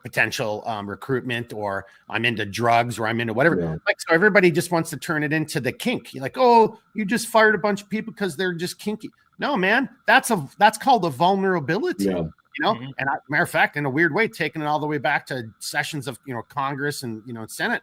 [SPEAKER 1] potential recruitment, or I'm into drugs, or I'm into whatever.
[SPEAKER 2] Yeah.
[SPEAKER 1] Like, so everybody just wants to turn it into the kink. You're like, oh, you just fired a bunch of people because they're just kinky. No, man, that's called a vulnerability.
[SPEAKER 2] Yeah.
[SPEAKER 1] And matter of fact, in a weird way, taking it all the way back to sessions of Congress and Senate,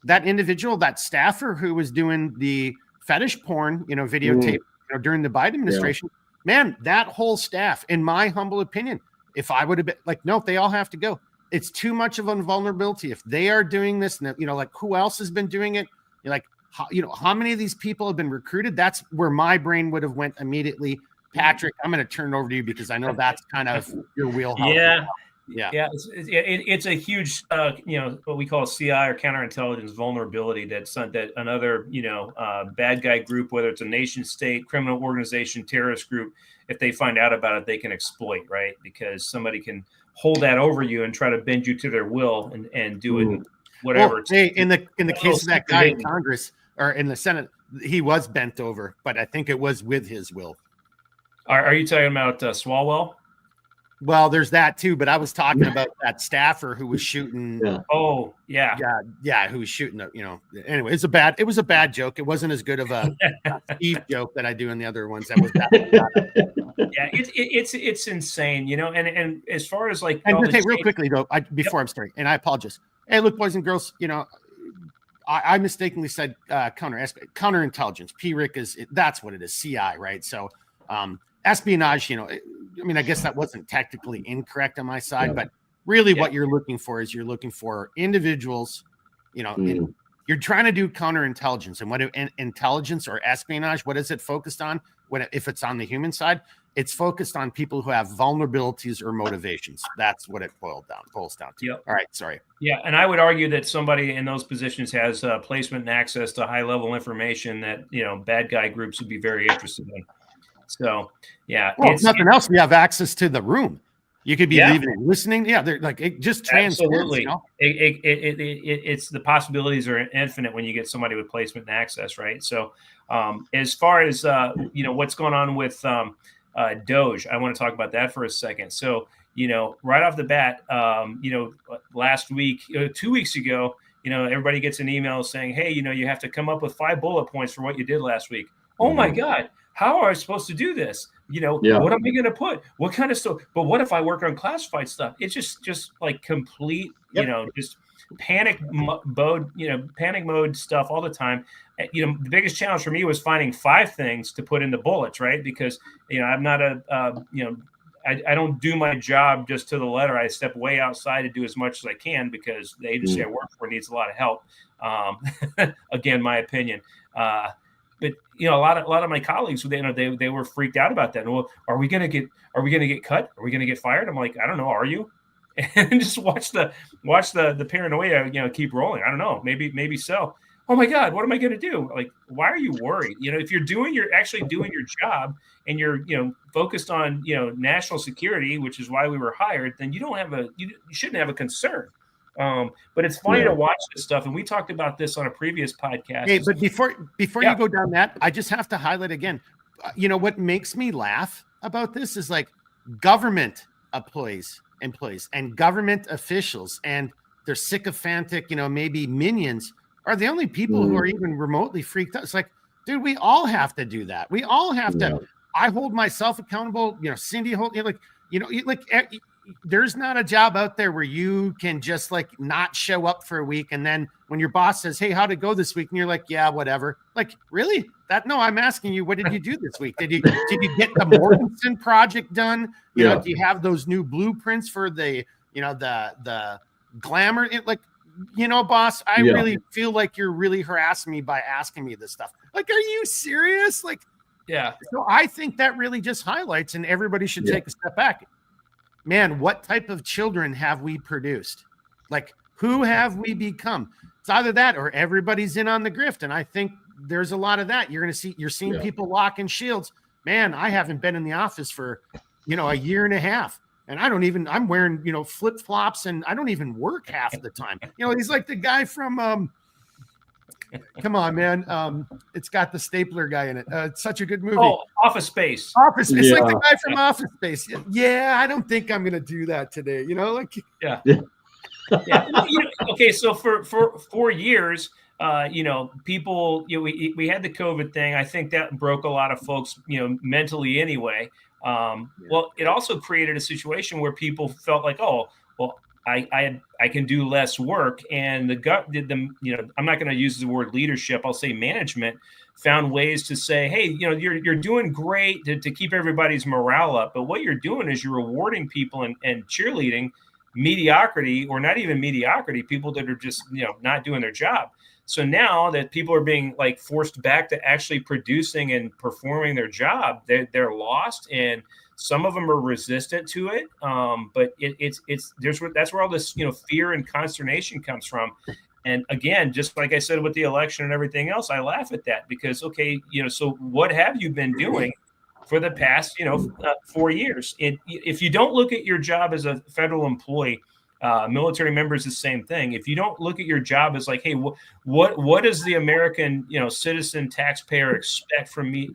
[SPEAKER 1] that individual, that staffer who was doing the fetish porn, videotape, during the Biden administration, man, that whole staff, in my humble opinion, if I would have been like, no, they all have to go. It's too much of a vulnerability. If they are doing this, and like, who else has been doing it? You're like, how many of these people have been recruited? That's where my brain would have went immediately. Patrick, I'm going to turn it over to you because I know that's kind of your wheelhouse.
[SPEAKER 3] Yeah. It's a huge, what we call CI or counterintelligence vulnerability that another, bad guy group, whether it's a nation state, criminal organization, terrorist group, if they find out about it, they can exploit, right? Because somebody can hold that over you and try to bend you to their will and do it whatever.
[SPEAKER 1] Well, hey, in the case of that guy in Congress or in the Senate, he was bent over, but I think it was with his will.
[SPEAKER 3] Are you talking about Swalwell?
[SPEAKER 1] Well, there's that too, but I was talking about that staffer who was shooting.
[SPEAKER 3] Yeah. Oh, yeah.
[SPEAKER 1] Who was shooting. Anyway, it was a bad joke. It wasn't as good of a Steve joke that I do in the other ones. That was bad.
[SPEAKER 3] Yeah, it's insane, And as far as like,
[SPEAKER 1] and just, hey, real quickly though, before I'm starting, and I apologize. Hey, look, boys and girls, I mistakenly said counterintelligence. P. Rick that's what it is. CI, right? So. Espionage, I guess that wasn't technically incorrect on my side, but really what you're looking for is you're looking for individuals, you're trying to do counterintelligence. And what intelligence or espionage, what is it focused on? If it's on the human side, it's focused on people who have vulnerabilities or motivations. That's what it boils down to.
[SPEAKER 3] Yep.
[SPEAKER 1] All right. Sorry.
[SPEAKER 3] Yeah. And I would argue that somebody in those positions has placement and access to high level information that, bad guy groups would be very interested in. So yeah,
[SPEAKER 1] Well, if nothing else, we have access to the room. You could be leaving and listening. Yeah, they're like it just transcends.
[SPEAKER 3] Absolutely.
[SPEAKER 1] You know?
[SPEAKER 3] It's the possibilities are infinite when you get somebody with placement and access, right? So as far as what's going on with Doge, I want to talk about that for a second. So right off the bat, last week, 2 weeks ago, everybody gets an email saying, hey, you have to come up with 5 bullet points for what you did last week. Oh my God, how are I supposed to do this? What am I going to put? What kind of stuff? But what if I work on classified stuff? It's just like complete, just panic mode stuff all the time. The biggest challenge for me was finding 5 things to put in the bullets, right? Because, I'm not I don't do my job just to the letter. I step way outside to do as much as I can because the agency I work for needs a lot of help. Again, my opinion. But a lot of my colleagues, they were freaked out about that. Well, are we gonna get cut? Are we gonna get fired? I'm like, I don't know. Are you? And just watch the paranoia, keep rolling. I don't know. Maybe so. Oh my God, what am I gonna do? Like, why are you worried? If you're actually doing your job and you're focused on national security, which is why we were hired, then you shouldn't have a concern. But it's funny to watch this stuff, and we talked about this on a previous podcast.
[SPEAKER 1] Hey, but before you go down that, I just have to highlight again. What makes me laugh about this is like government employees, and government officials, and their sycophantic, maybe minions are the only people who are even remotely freaked out. It's like, dude, we all have to do that. We all have to. I hold myself accountable. Cindy hold there's not a job out there where you can just like not show up for a week. And then when your boss says, hey, how'd it go this week? And you're like, yeah, whatever. Like, really? No, I'm asking you, what did you do this week? Did you get the Mortensen project done? Do you have those new blueprints for the glamour? Boss, I really feel like you're really harassing me by asking me this stuff. Like, are you serious? Like,
[SPEAKER 3] yeah. So
[SPEAKER 1] I think that really just highlights, and everybody should take a step back. Man, what type of children have we produced? Like, who have we become? It's either that or everybody's in on the grift. And I think there's a lot of that. You're seeing people locking shields. Man, I haven't been in the office for, a year and a half. And I'm wearing, flip flops, and I don't even work half the time. He's like the guy from, come on, man. It's got the stapler guy in it. It's such a good movie.
[SPEAKER 3] Oh, Office Space.
[SPEAKER 1] Office Space. Like the guy from Office Space. Yeah, I don't think I'm going to do that today.
[SPEAKER 3] Yeah. Okay, so for 4 years, people, we had the COVID thing. I think that broke a lot of folks, mentally anyway. Well, it also created a situation where people felt like, oh, well, I can do less work, and I'm not going to use the word leadership. I'll say management found ways to say, hey, you're doing great to keep everybody's morale up, but what you're doing is you're rewarding people and cheerleading mediocrity, or not even mediocrity, people that are just not doing their job. So now that people are being like forced back to actually producing and performing their job, they're lost, and some of them are resistant to it. But that's where all this fear and consternation comes from. And again, just like I said with the election and everything else, I laugh at that because so what have you been doing for the past 4 years? If you don't look at your job as a federal employee, military members, the same thing. If you don't look at your job as like, hey, what does the American citizen taxpayer expect from me,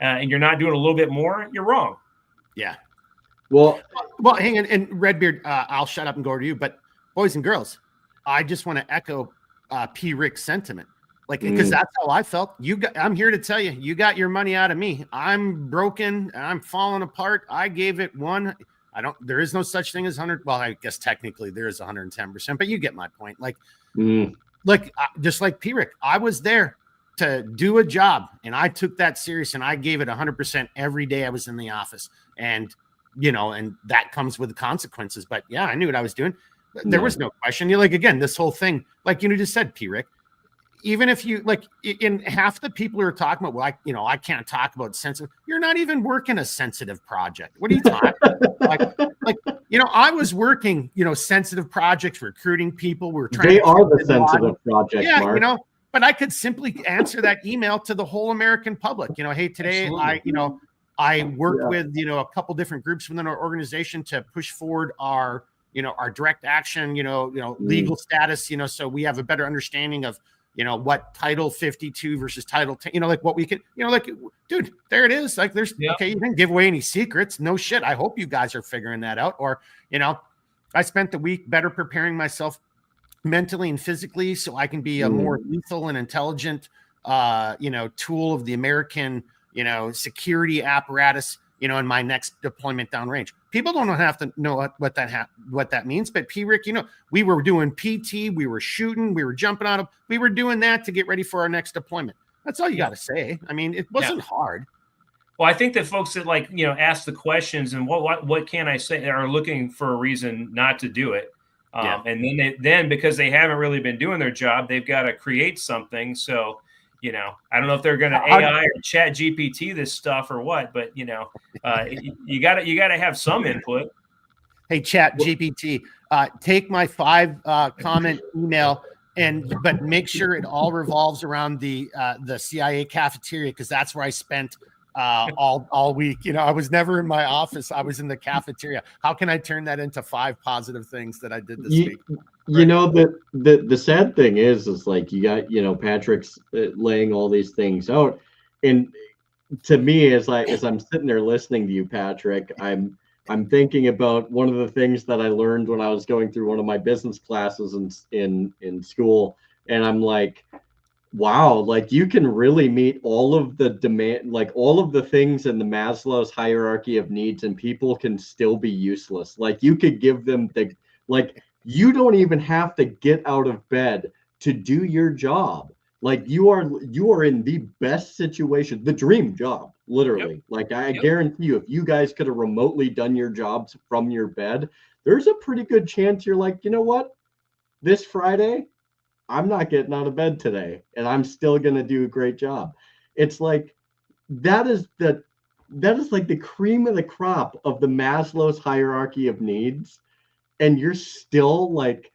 [SPEAKER 3] and you're not doing a little bit more, you're wrong.
[SPEAKER 1] Yeah.
[SPEAKER 2] Well,
[SPEAKER 1] hang on, and Redbeard, I'll shut up and go to you. But boys and girls, I just want to echo P. Rick's sentiment, like because that's how I felt. I'm here to tell you, you got your money out of me. I'm broken. I'm falling apart. I gave it one. There is no such thing as 100. Well, I guess technically there is 110%, but you get my point. Just like P. Rick, I was there to do a job, and I took that serious, and I gave it 100% every day I was in the office. And, and that comes with consequences, but yeah, I knew what I was doing. There was no question. Again, this whole thing, like you just said, P. Rick, even if you in half the people who are talking about, well, I can't talk about sensitive. You're not even working a sensitive project. What are you talking about? I was working, sensitive projects, recruiting people. We were trying.
[SPEAKER 2] They are the sensitive projects.
[SPEAKER 1] Yeah,
[SPEAKER 2] Mark.
[SPEAKER 1] but I could simply answer that email to the whole American public. Hey, today I worked with, a couple different groups within our organization to push forward our direct action, legal status, so we have a better understanding of, what Title 52 versus Title 10, like what we could, dude, there it is. Like there's, okay, you didn't give away any secrets. No shit. I hope you guys are figuring that out. Or, I spent the week better preparing myself mentally and physically so I can be a more lethal and intelligent, tool of the American, security apparatus, in my next deployment downrange. People don't have to know what that means, but Rick, we were doing PT, we were shooting, we were jumping on we were doing that to get ready for our next deployment. That's all you got to say. I mean, it wasn't hard.
[SPEAKER 3] Well, I think that folks that ask the questions and what can I say are looking for a reason not to do it. And then because they haven't really been doing their job, they've got to create something. So, I don't know if they're going to AI or chat GPT this stuff or what, but you gotta have some input.
[SPEAKER 1] Hey, chat GPT, take my 5 comment email but make sure it all revolves around the CIA cafeteria, because that's where I spent all week. I was never in my office. I was in the cafeteria. How can I turn that into 5 positive things that I did this week?
[SPEAKER 2] The sad thing is like you got, Patrick's laying all these things out. And to me, as I'm sitting there listening to you, Patrick, I'm thinking about one of the things that I learned when I was going through one of my business classes in school. And I'm like, wow, like you can really meet all of the demand, like all of the things in the Maslow's hierarchy of needs, and people can still be useless. Like you could give them you don't even have to get out of bed to do your job. Like you are in the best situation, the dream job, literally. Yep. Like I guarantee you, if you guys could have remotely done your jobs from your bed, there's a pretty good chance you're like, you know what? This Friday, I'm not getting out of bed today, and I'm still going to do a great job. It's like, that is like the cream of the crop of the Maslow's hierarchy of needs. And you're still like,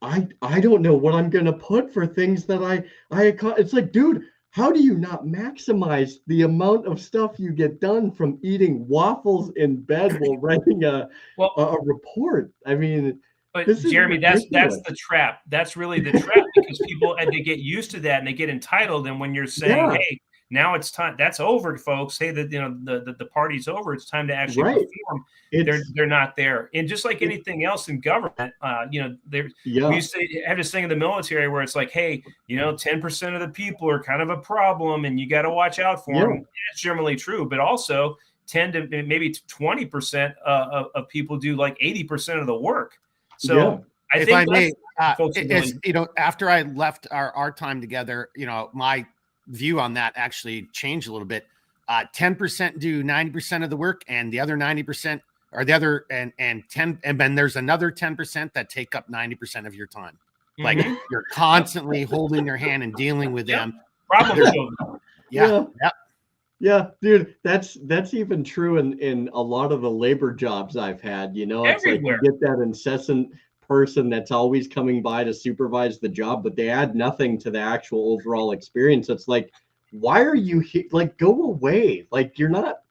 [SPEAKER 2] I don't know what I'm going to put for things that it's like, dude, how do you not maximize the amount of stuff you get done from eating waffles in bed while writing a report? I mean,
[SPEAKER 3] but Jeremy, that's the trap. That's really the trap, because people, and they get used to that and they get entitled. And when you're saying, hey, now it's time, that's over, folks. Hey, the party's over. It's time to actually perform. They're not there. And just like anything else in government, we used to have this thing in the military where it's like, hey, 10% of the people are kind of a problem, and you got to watch out for them. That's generally true, but also 10 to maybe 20% of people do like 80% of the work. So I think
[SPEAKER 1] after I left our time together, my view on that actually changed a little bit. 10% do 90% of the work, and the other 90% or the other and 10, and then there's another 10% that take up 90% of your time. Like you're constantly holding their hand and dealing with them.
[SPEAKER 2] Yeah, dude, that's even true in a lot of the labor jobs I've had. It's everywhere. Like you get that incessant person that's always coming by to supervise the job, but they add nothing to the actual overall experience. It's like, why are you here? Like, go away. Like, you're not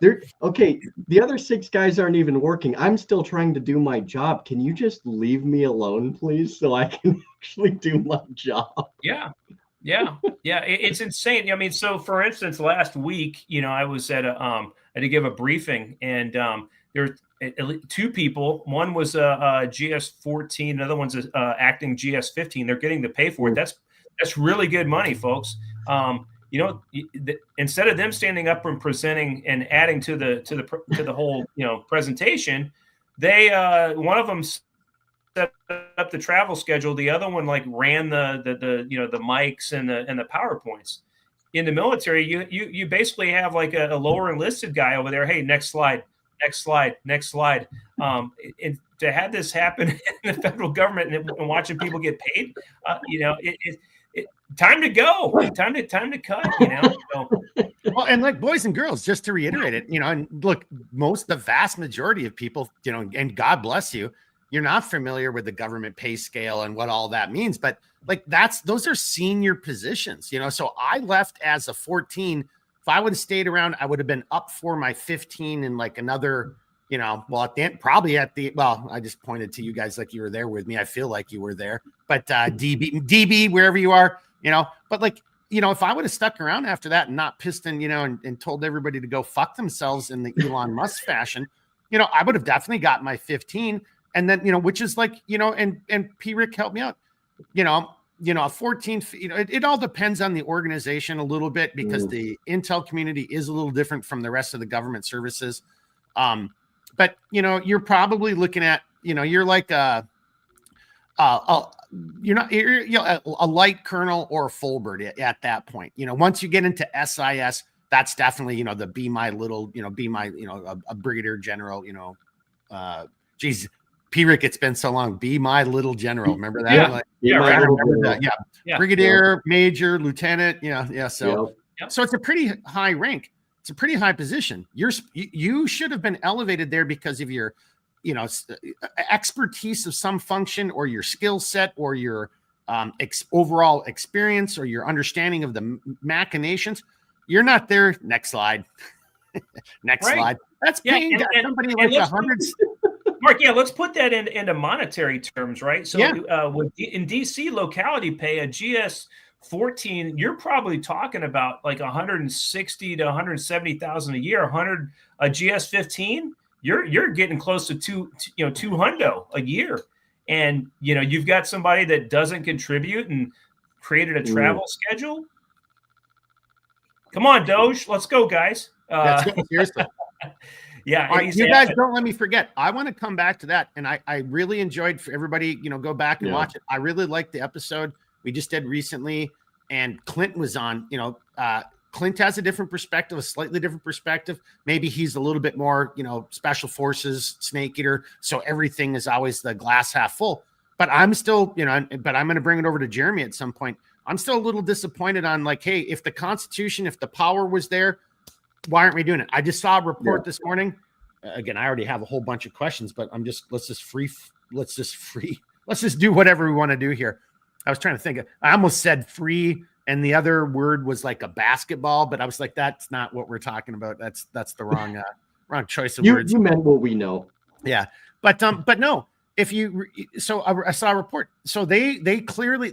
[SPEAKER 2] there. Okay, the other 6 guys aren't even working. I'm still trying to do my job. Can you just leave me alone, please, so I can actually do my job?
[SPEAKER 3] Yeah. It's insane. I mean, so for instance, last week, I was at I had to give a briefing, and there were 2 people. One was a GS-14, another one's acting GS-15. They're getting the pay for it. That's really good money, folks. Instead of them standing up and presenting and adding to the whole presentation, they one of them set up the travel schedule. The other one ran the mics and the PowerPoints. In the military, you basically have like a lower enlisted guy over there. Hey, next slide. And to have this happen in the federal government and watching people get paid, time to go. Time to cut. So.
[SPEAKER 1] Well, and like boys and girls, just to reiterate it, and look, the vast majority of people, and God bless you, you're not familiar with the government pay scale and what all that means, but like those are senior positions, you know. So I left as a 14. If I would have stayed around, I would have been up for my 15 in like another, you know, well, at the end, probably I just pointed to you guys like you were there with me. I feel like you were there, but DB, wherever you are, you know, but like, you know, if I would have stuck around after that and not pissed and, you know, and told everybody to go fuck themselves in the Elon Musk fashion, you know, I would have definitely got my 15. And then, you know, which is like, you know, and P. Rick helped me out, you know, a 14, you know, it all depends on the organization a little bit, because the intel community is a little different from the rest of the government services. But, you know, you're probably looking at, you know, you're like you're a light colonel or a full bird at that point. You know, once you get into SIS, that's definitely, you know, a brigadier general, you know, geez, P. Rick, it's been so long. Be my little general. Remember that?
[SPEAKER 2] Yeah.
[SPEAKER 1] Like,
[SPEAKER 3] Yeah.
[SPEAKER 1] Brigadier, major, lieutenant. Yeah. So it's a pretty high rank. It's a pretty high position. You should have been elevated there because of your, you know, expertise of some function, or your skill set, or your overall experience, or your understanding of the machinations. You're not there. Next slide. Slide. That's paying somebody like $100.
[SPEAKER 3] Mark, let's put that into monetary terms, right? So in DC locality pay, a GS-14, you're probably talking about like 160 to 170,000 a year. A GS-15, you're getting close to $200 a year. And, you know, you've got somebody that doesn't contribute and created a travel schedule. Come on, Doge. Let's go, guys.
[SPEAKER 1] Let's go, seriously.
[SPEAKER 3] Yeah.
[SPEAKER 1] Right, you guys don't let me forget. I want to come back to that. And I really enjoyed, for everybody, you know, go back and watch it. I really liked the episode we just did recently. And Clint was on, you know, Clint has a different perspective, a slightly different perspective. Maybe he's a little bit more, you know, special forces, snake eater. So everything is always the glass half full. But I'm still, you know, but I'm going to bring it over to Jeremy at some point. I'm still a little disappointed on, like, hey, if the Constitution, if the power was there, why aren't we doing it? I just saw a report this morning. Again, I already have a whole bunch of questions, but let's just do whatever we want to do here. I was trying to think. I almost said free, and the other word was like a basketball, but I was like, that's not what we're talking about. That's the wrong choice of words.
[SPEAKER 2] You meant what we know.
[SPEAKER 1] Yeah, but no. If you I saw a report. So they clearly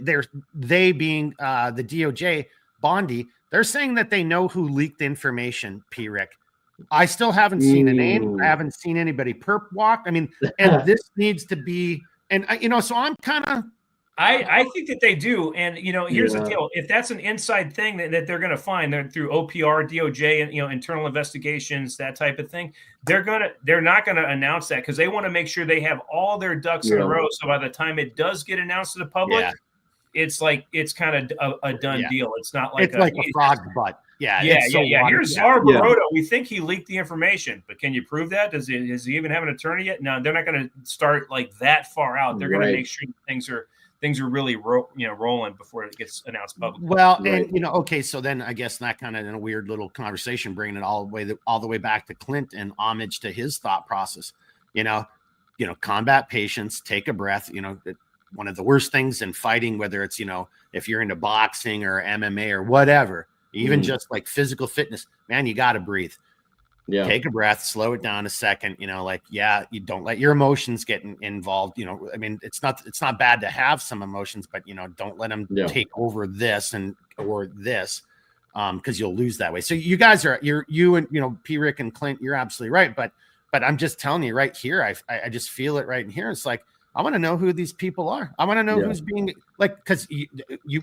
[SPEAKER 1] they being the DOJ, Bondi, they're saying that they know who leaked the information. P. Rick, I still haven't seen a name. I haven't seen anybody perp walk. I mean, and this needs to be, and you know, so I'm kind of.
[SPEAKER 3] I think that they do. And, you know, here's the deal. If that's an inside thing that they're going to find through OPR, DOJ, and, you know, internal investigations, that type of thing, they're not going to announce that, because they want to make sure they have all their ducks in a row. So by the time it does get announced to the public, it's kind of a done deal. It's not like
[SPEAKER 1] a frog's butt. Yeah.
[SPEAKER 3] Here's our Baroda. We think he leaked the information, but can you prove that? Does he even have an attorney yet? No, they're not going to start like that far out. They're going to make sure things are really rolling before it gets announced publicly.
[SPEAKER 1] Well, and you know, okay, so then I guess that kind of in a weird little conversation, bringing it all the way back to Clint and homage to his thought process. You know, combat patience, take a breath. You know, one of the worst things in fighting, whether it's, you know, if you're into boxing or MMA or whatever, even just like physical fitness, man, you got to breathe. Yeah. Take a breath, slow it down a second, you know, like, you don't let your emotions get involved. You know, I mean, it's not bad to have some emotions, but, you know, don't let them take over this or this, because you'll lose that way. So you guys you and, you know, P. Rick and Clint, you're absolutely right. But I'm just telling you right here, I just feel it right in here. It's like, I want to know who these people are. I want to know who's being, like, because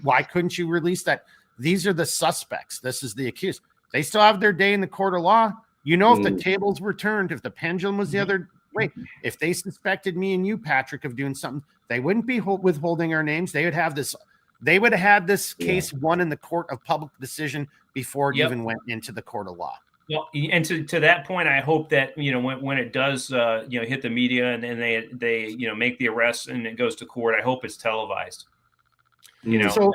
[SPEAKER 1] why couldn't you release that? These are the suspects. This is the accused. They still have their day in the court of law. You know, if the tables were turned, if the pendulum was the other way, if they suspected me and you, Patrick, of doing something, they wouldn't be withholding our names. They would have this. They would have had this case won in the court of public decision before it even went into the court of law.
[SPEAKER 3] Well, and to that point, I hope that, you know, when it does, you know, hit the media and they you know, make the arrest and it goes to court, I hope it's televised. You know,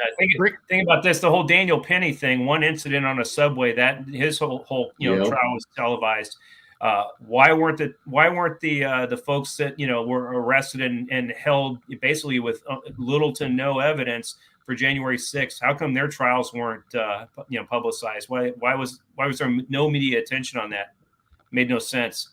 [SPEAKER 3] think about this, the whole Daniel Penny thing, one incident on a subway, that his whole you know, trial was televised. Why weren't the folks that were arrested and held basically with little to no evidence for January 6th? How come their trials weren't publicized? Why was there no media attention on that? Made no sense.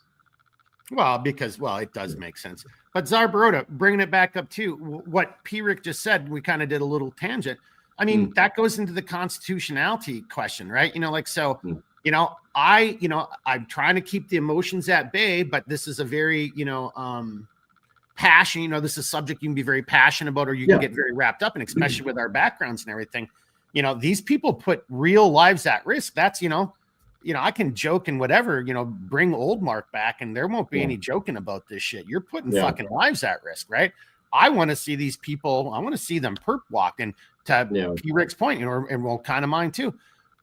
[SPEAKER 1] Well, because it does make sense. But Zarbarota, bringing it back up to what P. Rick just said, we kind of did a little tangent. I mean, that goes into the constitutionality question, right? I'm trying to keep the emotions at bay, but this is a very, passion, this is a subject you can be very passionate about, or you can get very wrapped up in, especially with our backgrounds and everything. These people put real lives at risk. That's, I can joke and whatever, bring old Mark back and there won't be any joking about this shit. You're putting fucking lives at risk, right? I want to see these people. I want to see them perp walk. And to P. Rick's point, and well, kind of mine too.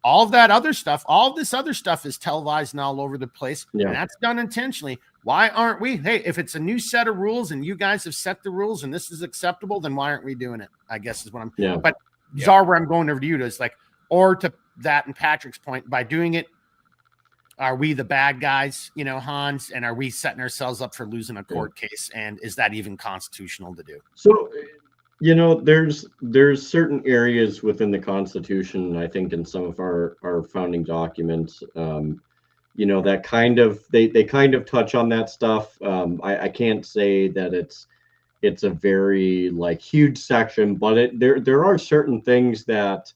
[SPEAKER 1] All of that other stuff, all of this other stuff is televised and all over the place. And that's done intentionally. Why aren't we? Hey, if it's a new set of rules and you guys have set the rules and this is acceptable, then why aren't we doing it? I guess is what I'm. But Czar, where I'm going over to you is like, or to that and Patrick's point, by doing it, are we the bad guys, Hans? And are we setting ourselves up for losing a court case? And is that even constitutional to do?
[SPEAKER 2] So, there's certain areas within the Constitution, I think in some of our founding documents, that kind of, they kind of touch on that stuff. I can't say that it's a very huge section, but there are certain things that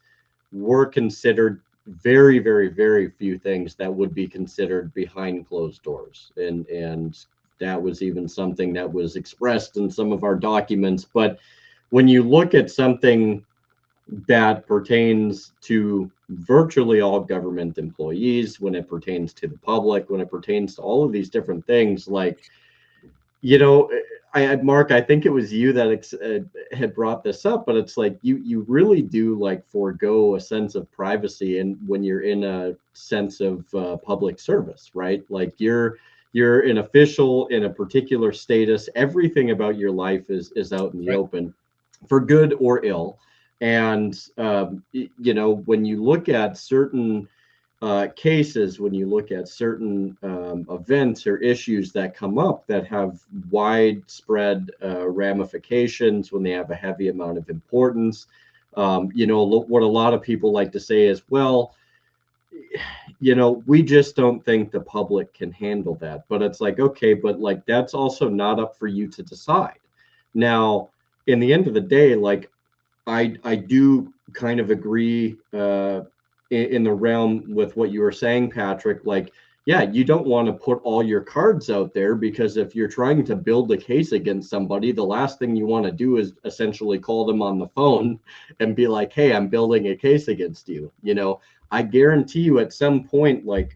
[SPEAKER 2] were considered very, very, very few things that would be considered behind closed doors. And that was even something that was expressed in some of our documents. But when you look at something that pertains to virtually all government employees, when it pertains to the public, when it pertains to all of these different things, Mark, I think it was you that had brought this up, but it's like you really do forego a sense of privacy, and when you're in a sense of public service, right? You're an official in a particular status. Everything about your life is out in the open, for good or ill. And when you look at certain cases, when you look at certain events or issues that come up that have widespread ramifications, when they have a heavy amount of importance, what a lot of people like to say is, well, we just don't think the public can handle that. But it's okay, but that's also not up for you to decide. Now, in the end of the day, I do kind of agree in the realm with what you were saying, Patrick. You don't want to put all your cards out there, because if you're trying to build a case against somebody, the last thing you want to do is essentially call them on the phone and be like, hey, I'm building a case against you. I guarantee you at some point, the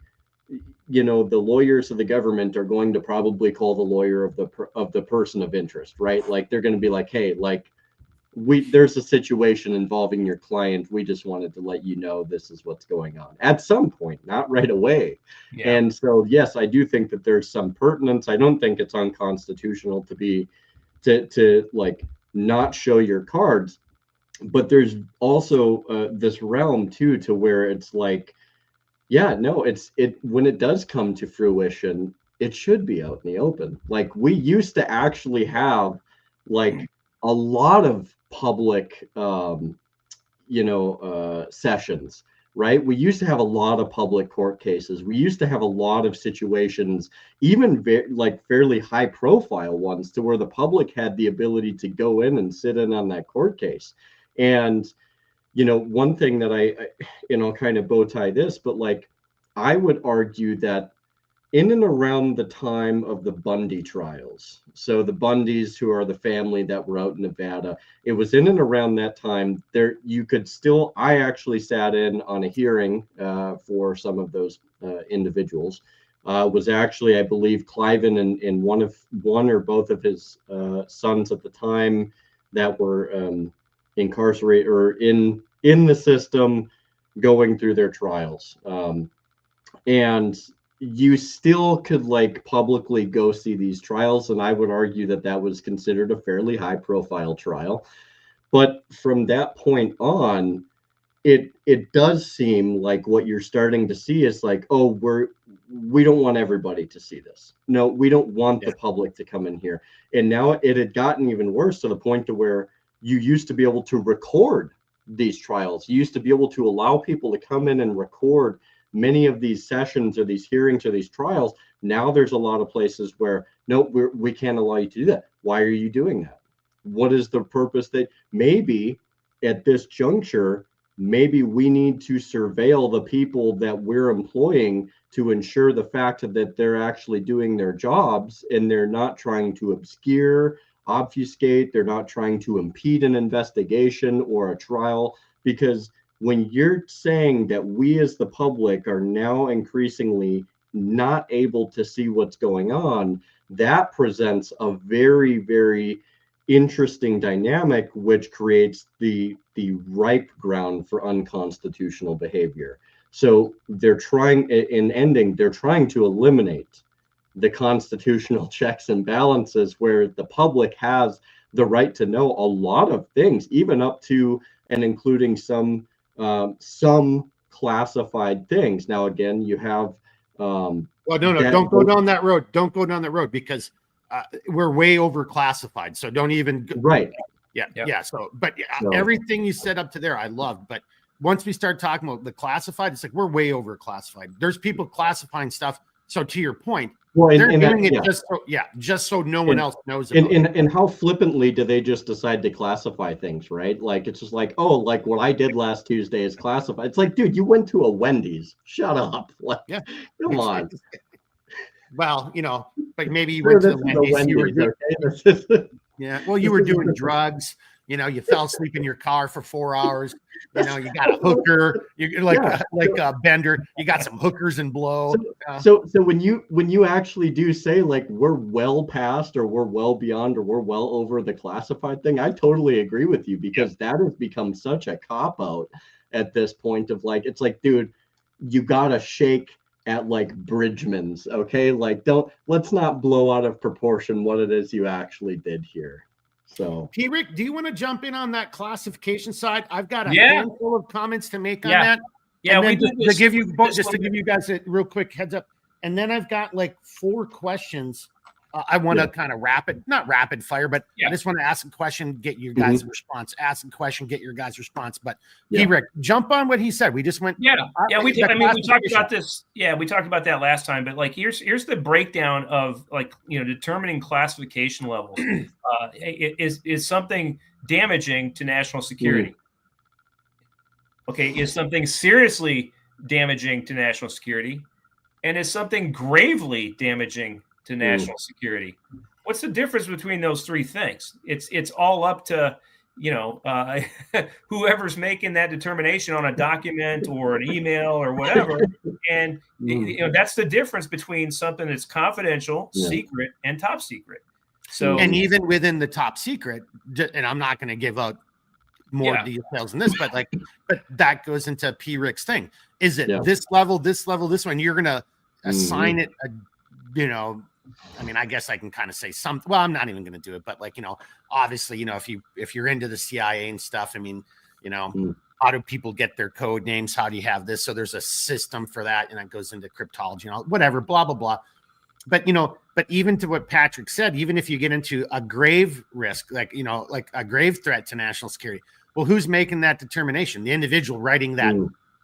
[SPEAKER 2] lawyers of the government are going to probably call the lawyer of the person of interest, right? They're going to be like, hey, there's a situation involving your client. We just wanted to let you know this is what's going on at some point, not right away. And so, yes, I do think that there's some pertinence. I don't think it's unconstitutional to not show your cards, but there's also this realm too, to where it's when it does come to fruition, it should be out in the open. We used to actually have a lot of public sessions, right? We used to have a lot of public court cases. We used to have a lot of situations, even fairly high profile ones, to where the public had the ability to go in and sit in on that court case. And one thing that I kind of bow tie this, but I would argue that in and around the time of the Bundy trials, so the Bundys, who are the family that were out in Nevada, it was in and around that time there, I actually sat in on a hearing for some of those individuals. Was actually, I believe, Cliven and one or both of his sons at the time that were incarcerated or in the system going through their trials. And you still could publicly go see these trials. And I would argue that was considered a fairly high profile trial. But from that point on, it does seem like what you're starting to see is like, oh, we don't want everybody to see this. No, we don't want the public to come in here. And now it had gotten even worse to the point to where you used to be able to record these trials. You used to be able to allow people to come in and record many of these sessions or these hearings or these trials. Now there's a lot of places where, no, we can't allow you to do that. Why are you doing that? What is the purpose? That maybe at this juncture, maybe we need to surveil the people that we're employing to ensure the fact that they're actually doing their jobs and they're not trying to obfuscate, they're not trying to impede an investigation or a trial. Because when you're saying that we as the public are now increasingly not able to see what's going on, that presents a very, very interesting dynamic, which creates the ripe ground for unconstitutional behavior. So they're trying to eliminate the constitutional checks and balances where the public has the right to know a lot of things, even up to and including some classified things. Now, again, you have
[SPEAKER 1] well, no, don't go down that road. Don't go down that road, because we're way overclassified. So don't even
[SPEAKER 2] right.
[SPEAKER 1] Yeah. So, but everything you said up to there, I loved. But once we start talking about the classified, it's like we're way overclassified. There's people classifying stuff. So to your point, they're doing it just so no one else knows about it.
[SPEAKER 2] And how flippantly do they just decide to classify things, right? Like, it's just like, oh, like what I did last Tuesday is classified. It's like, dude, you went to a Wendy's. Shut up. Like, come on.
[SPEAKER 1] Well, but maybe you went to the Wendy's. Well, you were doing drugs. You fell asleep in your car for 4 hours. You got a hooker. You're like a Bender. You got some hookers and blow.
[SPEAKER 2] So when you actually do say like we're well past or we're well beyond or we're well over the classified thing, I totally agree with you, because that has become such a cop out at this point of like, it's like, dude, you gotta shake at like Bridgman's, okay? Like, let's not blow out of proportion what it is you actually did here. So,
[SPEAKER 1] Rick, do you want to jump in on that classification side? I've got a handful of comments to make on that.
[SPEAKER 3] Yeah,
[SPEAKER 1] we to give you guys a real quick heads up. And then I've got like 4 questions. I want to kind of not rapid fire, but I just want to ask a question, get your guys' response. Ask a question, get your guys' response. But Rick, jump on what he said. We just went.
[SPEAKER 3] We talked about this. Yeah, we talked about that last time. But like, here's the breakdown of like, determining classification levels. Is something damaging to national security? Okay, is something seriously damaging to national security, and is something gravely damaging to national security? What's the difference between those 3 things? It's all up to whoever's making that determination on a document or an email or whatever. And that's the difference between something that's confidential, secret, and top secret. So,
[SPEAKER 1] and even within the top secret, and I'm not going to give out more details than this, but that goes into Rick's thing. Is it this level, this one? You're going to assign it I mean, I guess I can kind of say something. Well, I'm not even going to do it, but obviously, if you're into the CIA and stuff, I mean, how do people get their code names? How do you have this? So there's a system for that, and that goes into cryptology and all, whatever, blah, blah, blah. But, but even to what Patrick said, even if you get into a grave risk, like a grave threat to national security, well, who's making that determination? The individual writing that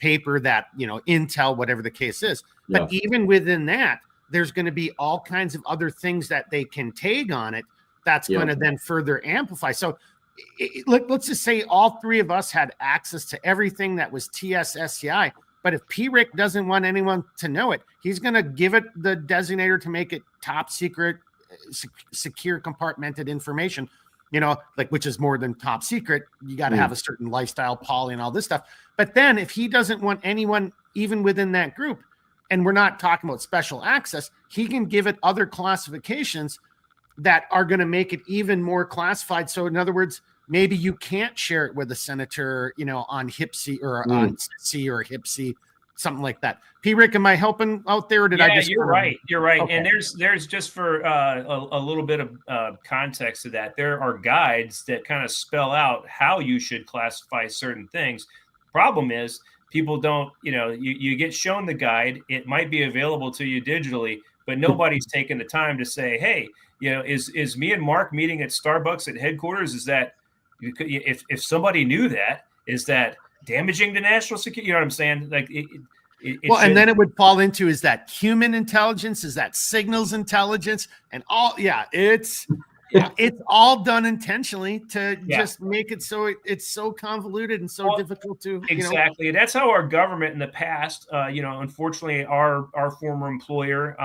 [SPEAKER 1] paper, that, intel, whatever the case is. But even within that, there's going to be all kinds of other things that they can tag on it that's going to then further amplify. So let's just say all 3 of us had access to everything that was TS-SCI, but if Rick doesn't want anyone to know it, he's going to give it the designator to make it top secret, secure, compartmented information, which is more than top secret. You got to have a certain lifestyle, poly, and all this stuff. But then if he doesn't want anyone even within that group, and we're not talking about special access, he can give it other classifications that are going to make it even more classified. So in other words, maybe you can't share it with a senator, on HIPC or on C or HIPC, something like that. Rick, am I helping out there? Or did I just?
[SPEAKER 3] You're right. Okay. And there's just for a little bit of context to that, there are guides that kind of spell out how you should classify certain things. Problem is people don't, you get shown the guide. It might be available to you digitally, but nobody's taken the time to say, hey, is me and Mark meeting at Starbucks at headquarters? Is that, if somebody knew that, is that damaging to national security? You know what I'm saying? Like
[SPEAKER 1] and then it would fall into, is that human intelligence? Is that signals intelligence? And it's all done intentionally to just make it so it's so convoluted and so difficult to
[SPEAKER 3] exactly. That's how our government in the past, unfortunately, our former employer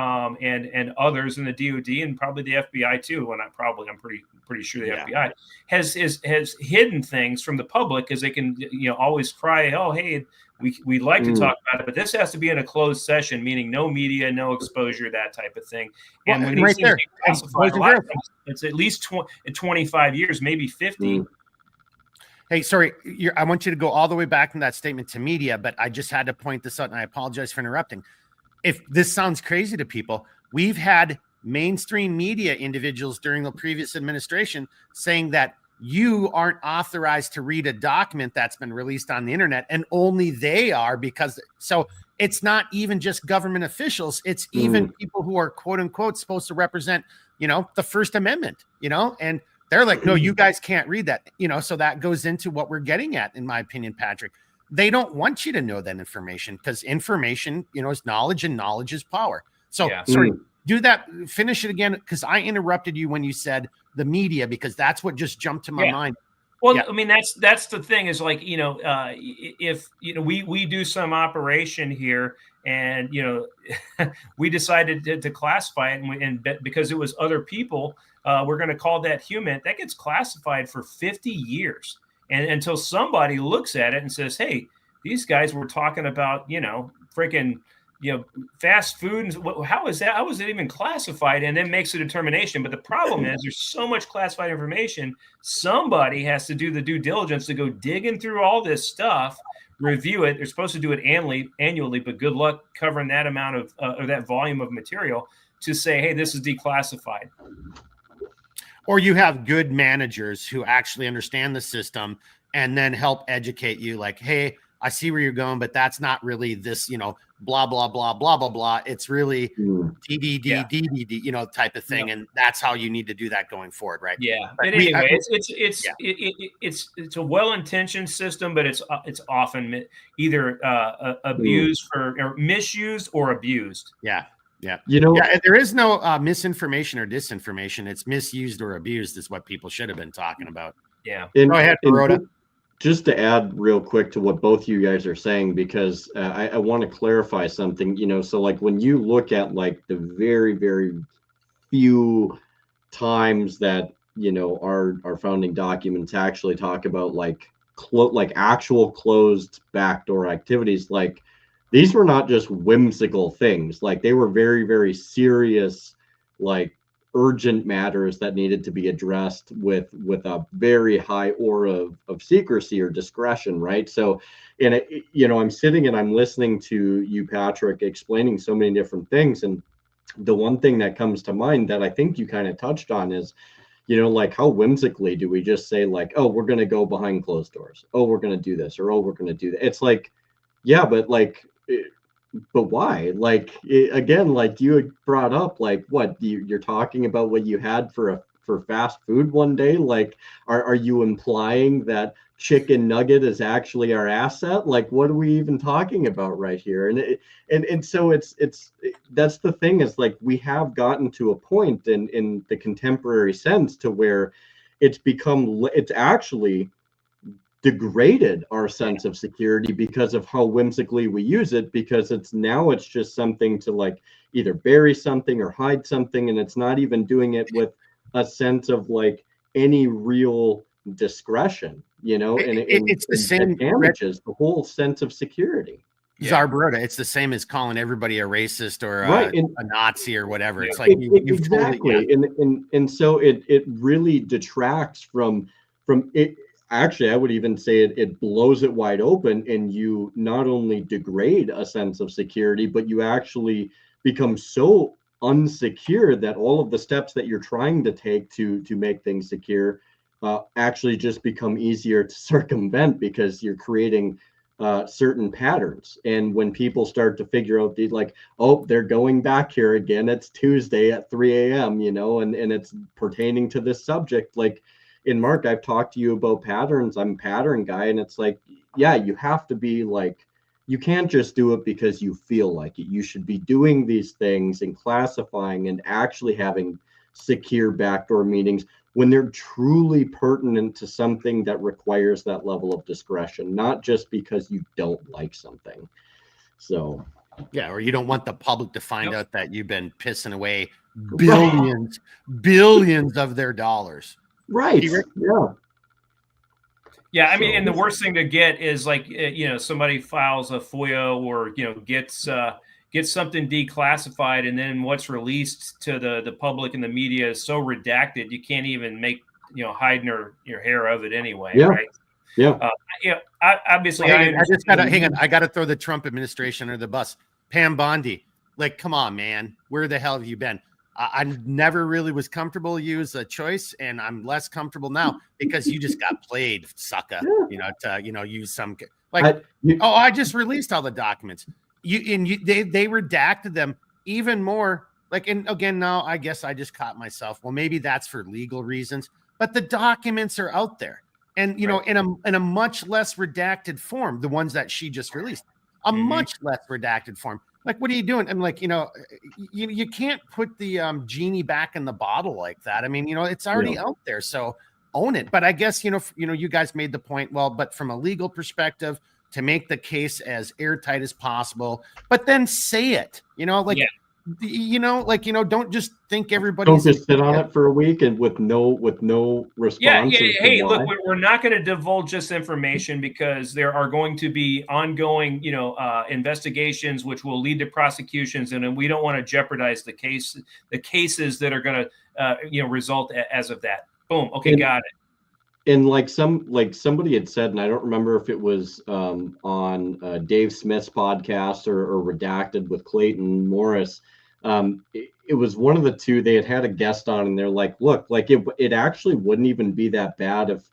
[SPEAKER 3] and others in the DoD and probably the FBI too. Well, not probably. I'm pretty sure the FBI has hidden things from the public because they can always cry, oh hey, we'd like to talk about it, but this has to be in a closed session, meaning no media, no exposure, that type of thing. And when these things get classified, it's at least 25 years, maybe 50.
[SPEAKER 1] Hey, sorry, I want you to go all the way back from that statement to media, but I just had to point this out, and I apologize for interrupting. If this sounds crazy to people, we've had mainstream media individuals during the previous administration saying that you aren't authorized to read a document that's been released on the internet, and only they are, because so it's not even just government officials. It's even people who are quote unquote supposed to represent, the First Amendment, and they're like, no, you guys can't read that, so that goes into what we're getting at, in my opinion, Patrick. They don't want you to know that information because information, is knowledge, and knowledge is power. So sorry, do that. Finish it again, because I interrupted you when you said the media, because that's what just jumped to my mind.
[SPEAKER 3] Well, I mean, that's the thing is like, if, we do some operation here and, we decided to classify it and because it was other people, we're going to call that human, that gets classified for 50 years. And until somebody looks at it and says, hey, these guys were talking about, freaking, fast food. And how is that? How was it even classified? And then makes a determination. But the problem is there's so much classified information. Somebody has to do the due diligence to go digging through all this stuff, review it. They're supposed to do it annually, but good luck covering that amount of or that volume of material to say, hey, this is declassified.
[SPEAKER 1] Or you have good managers who actually understand the system and then help educate you like, hey, I see where you're going, but that's not really this, blah, blah, blah, blah, blah, blah. It's really DDD, type of thing. And that's how you need to do that going forward. Right.
[SPEAKER 3] Yeah. But anyway, it's a well-intentioned system, but it's often either abused or misused or abused.
[SPEAKER 1] Yeah. Yeah. There is no misinformation or disinformation. It's misused or abused is what people should have been talking about.
[SPEAKER 3] Yeah.
[SPEAKER 1] Go ahead, Rhoda.
[SPEAKER 2] Just to add real quick to what both you guys are saying, because I want to clarify something, so like when you look at like the very, very few times that, our founding documents actually talk about like actual closed backdoor activities, like these were not just whimsical things, like they were very, very serious, like urgent matters that needed to be addressed with a very high aura of secrecy or discretion, right? So, and I'm sitting and I'm listening to you, Patrick, explaining so many different things, and the one thing that comes to mind that I think you kind of touched on is, like how whimsically do we just say like, oh, we're going to go behind closed doors, oh, we're going to do this, or oh, we're going to do that. It's like, yeah, but like but why? Like again, like you had brought up, like what you're talking about what you had for fast food one day. Like, are you implying that chicken nugget is actually our asset? Like, what are we even talking about right here? And so it's that's the thing, is like we have gotten to a point in the contemporary sense to where it's actually degraded our sense of security because of how whimsically we use it, because it's just something to like either bury something or hide something, and it's not even doing it with a sense of like any real discretion,
[SPEAKER 1] it's the same,
[SPEAKER 2] damages the whole sense of security.
[SPEAKER 1] Zarbaroda, it's the same as calling everybody a racist or a Nazi or whatever. It's like
[SPEAKER 2] exactly. And so it really detracts from it. Actually, I would even say it blows it wide open, and you not only degrade a sense of security, but you actually become so unsecure that all of the steps that you're trying to take to make things secure actually just become easier to circumvent, because you're creating certain patterns. And when people start to figure out these, like, oh, they're going back here again, it's Tuesday at 3 a.m., you know, and it's pertaining to this subject. Like, in Mark, I've talked to you about patterns. I'm a pattern guy. And it's like, yeah, you have to be like, you can't just do it because you feel like it. You should be doing these things and classifying and actually having secure backdoor meetings when they're truly pertinent to something that requires that level of discretion, not just because you don't like something. So,
[SPEAKER 1] yeah, or you don't want the public to find
[SPEAKER 3] Yep.
[SPEAKER 1] out that you've been pissing away billions of their dollars.
[SPEAKER 2] right.
[SPEAKER 1] Rick?
[SPEAKER 2] Yeah.
[SPEAKER 3] Yeah, I mean,
[SPEAKER 2] So-
[SPEAKER 3] and the worst thing to get is like, somebody files a FOIA or, gets something declassified, and then what's released to the public and the media is so redacted, you can't even make, hiding your hair of it anyway,
[SPEAKER 2] Yeah.
[SPEAKER 3] right?
[SPEAKER 2] Yeah.
[SPEAKER 3] Obviously,
[SPEAKER 1] Hang on. I got to throw the Trump administration under the bus. Pam Bondi, like, come on, man. Where the hell have you been? I never really was comfortable you as a choice, and I'm less comfortable now because you just got played, sucker.
[SPEAKER 2] Yeah.
[SPEAKER 1] Use some like. I just released all the documents. They redacted them even more. Like, and again, now I guess I just caught myself. Well, maybe that's for legal reasons, but the documents are out there, and
[SPEAKER 3] Right.
[SPEAKER 1] in a much less redacted form. The ones that she just released, a much less redacted form. Like, what are you doing? And like, you can't put the genie back in the bottle like that. I mean, it's already out there, so own it. But I guess you guys made the point. Well, but from a legal perspective, to make the case as airtight as possible, but then say it. Don't just think everybody's.
[SPEAKER 2] Don't just sit on it for a week and with no response.
[SPEAKER 3] Yeah.
[SPEAKER 2] as to
[SPEAKER 3] Hey,
[SPEAKER 2] why.
[SPEAKER 3] look, we're not going to divulge this information because there are going to be ongoing, investigations which will lead to prosecutions, and we don't want to jeopardize the cases that are going to, result as of that. Boom. Okay, got it.
[SPEAKER 2] And like somebody had said, and I don't remember if it was on Dave Smith's podcast or Redacted with Clayton Morris. It was one of the two. They had a guest on, and they're like, look, like it actually wouldn't even be that bad if,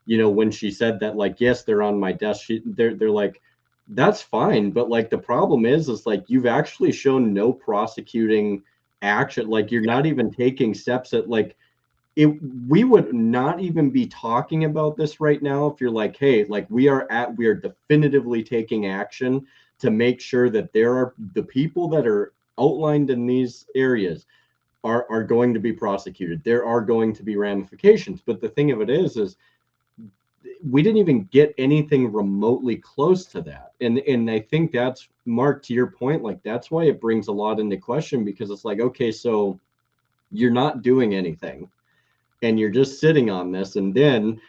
[SPEAKER 2] when she said that, like, yes, they're on my desk. They're like, that's fine. But like, the problem is like, you've actually shown no prosecuting action. Like, you're not even taking steps at like, we would not even be talking about this right now if you're like, hey, like we are definitively taking action to make sure that there are the people that are outlined in these areas are going to be prosecuted. There are going to be ramifications. But the thing of it is we didn't even get anything remotely close to that. And I think that's, Mark, to your point, like that's why it brings a lot into question, because it's like, okay, so you're not doing anything. And you're just sitting on this, and then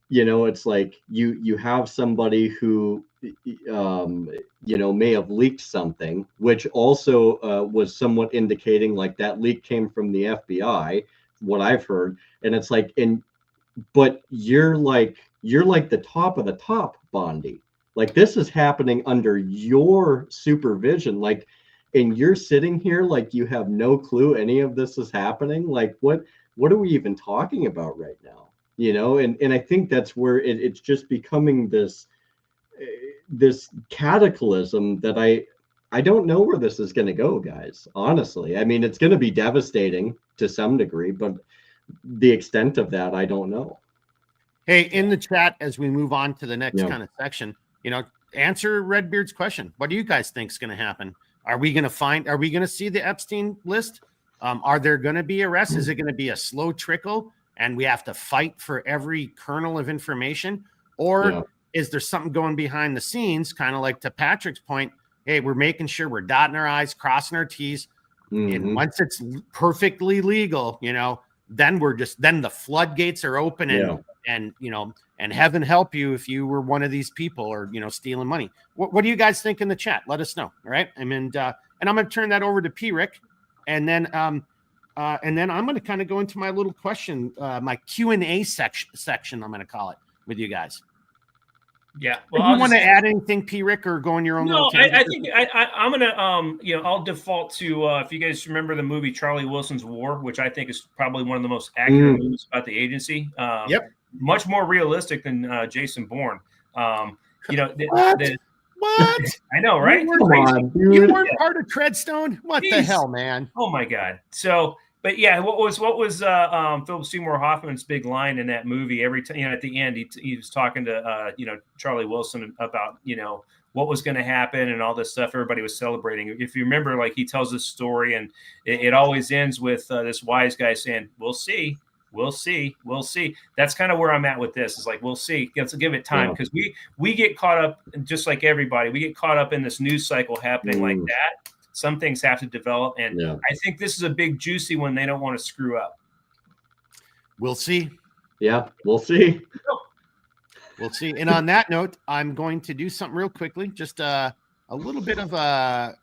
[SPEAKER 2] it's like you have somebody who may have leaked something, which also was somewhat indicating like that leak came from the FBI, what I've heard. And it's like, but you're like the top of the top, Bondi. Like, this is happening under your supervision, like, and you're sitting here like you have no clue any of this is happening. Like, what are we even talking about right now? And I think that's where it's just becoming this cataclysm that I don't know where this is going to go, guys. Honestly, I mean, it's going to be devastating to some degree, but the extent of that, I don't know.
[SPEAKER 1] Hey, in the chat, as we move on to the next kind of section, answer Redbeard's question. What do you guys think is going to happen? Are we going to see the Epstein list? Are there going to be arrests? Is it going to be a slow trickle and we have to fight for every kernel of information? Or is there something going behind the scenes, kind of like to Patrick's point? Hey, we're making sure we're dotting our I's, crossing our T's. And once it's perfectly legal, then then the floodgates are open and heaven help you if you were one of these people or, stealing money. What do you guys think in the chat? Let us know. All right. And I'm going to turn that over to P. Rick. And then I'm going to kind of go into my little question, my Q&A section, I'm going to call it, with you guys.
[SPEAKER 3] Yeah.
[SPEAKER 1] Well, do you want to add anything, P. Rick, or go in your own little tangent?
[SPEAKER 3] I think I'm going to, I'll default to, if you guys remember the movie Charlie Wilson's War, which I think is probably one of the most accurate movies about the agency. Much more realistic than Jason Bourne. you know,
[SPEAKER 1] What?
[SPEAKER 3] I know, right?
[SPEAKER 1] You weren't,
[SPEAKER 2] Come on,
[SPEAKER 1] you
[SPEAKER 2] dude.
[SPEAKER 1] weren't part of Treadstone? What the
[SPEAKER 3] Jeez.
[SPEAKER 1] hell, man?
[SPEAKER 3] Oh my God. So, but yeah, what was Philip Seymour Hoffman's big line in that movie? Every time, at the end, he was talking to Charlie Wilson about what was going to happen and all this stuff. Everybody was celebrating. If you remember, like, he tells this story, and it always ends with this wise guy saying, "We'll see." We'll see. We'll see. That's kind of where I'm at with this. It's like, we'll see. Let's give it time, because we get caught up, just like everybody. We get caught up in this news cycle happening like that. Some things have to develop, and I think this is a big juicy one. They don't want to screw up.
[SPEAKER 1] We'll see.
[SPEAKER 2] Yeah, we'll see.
[SPEAKER 1] We'll see. And on that note, I'm going to do something real quickly. Just a little bit of a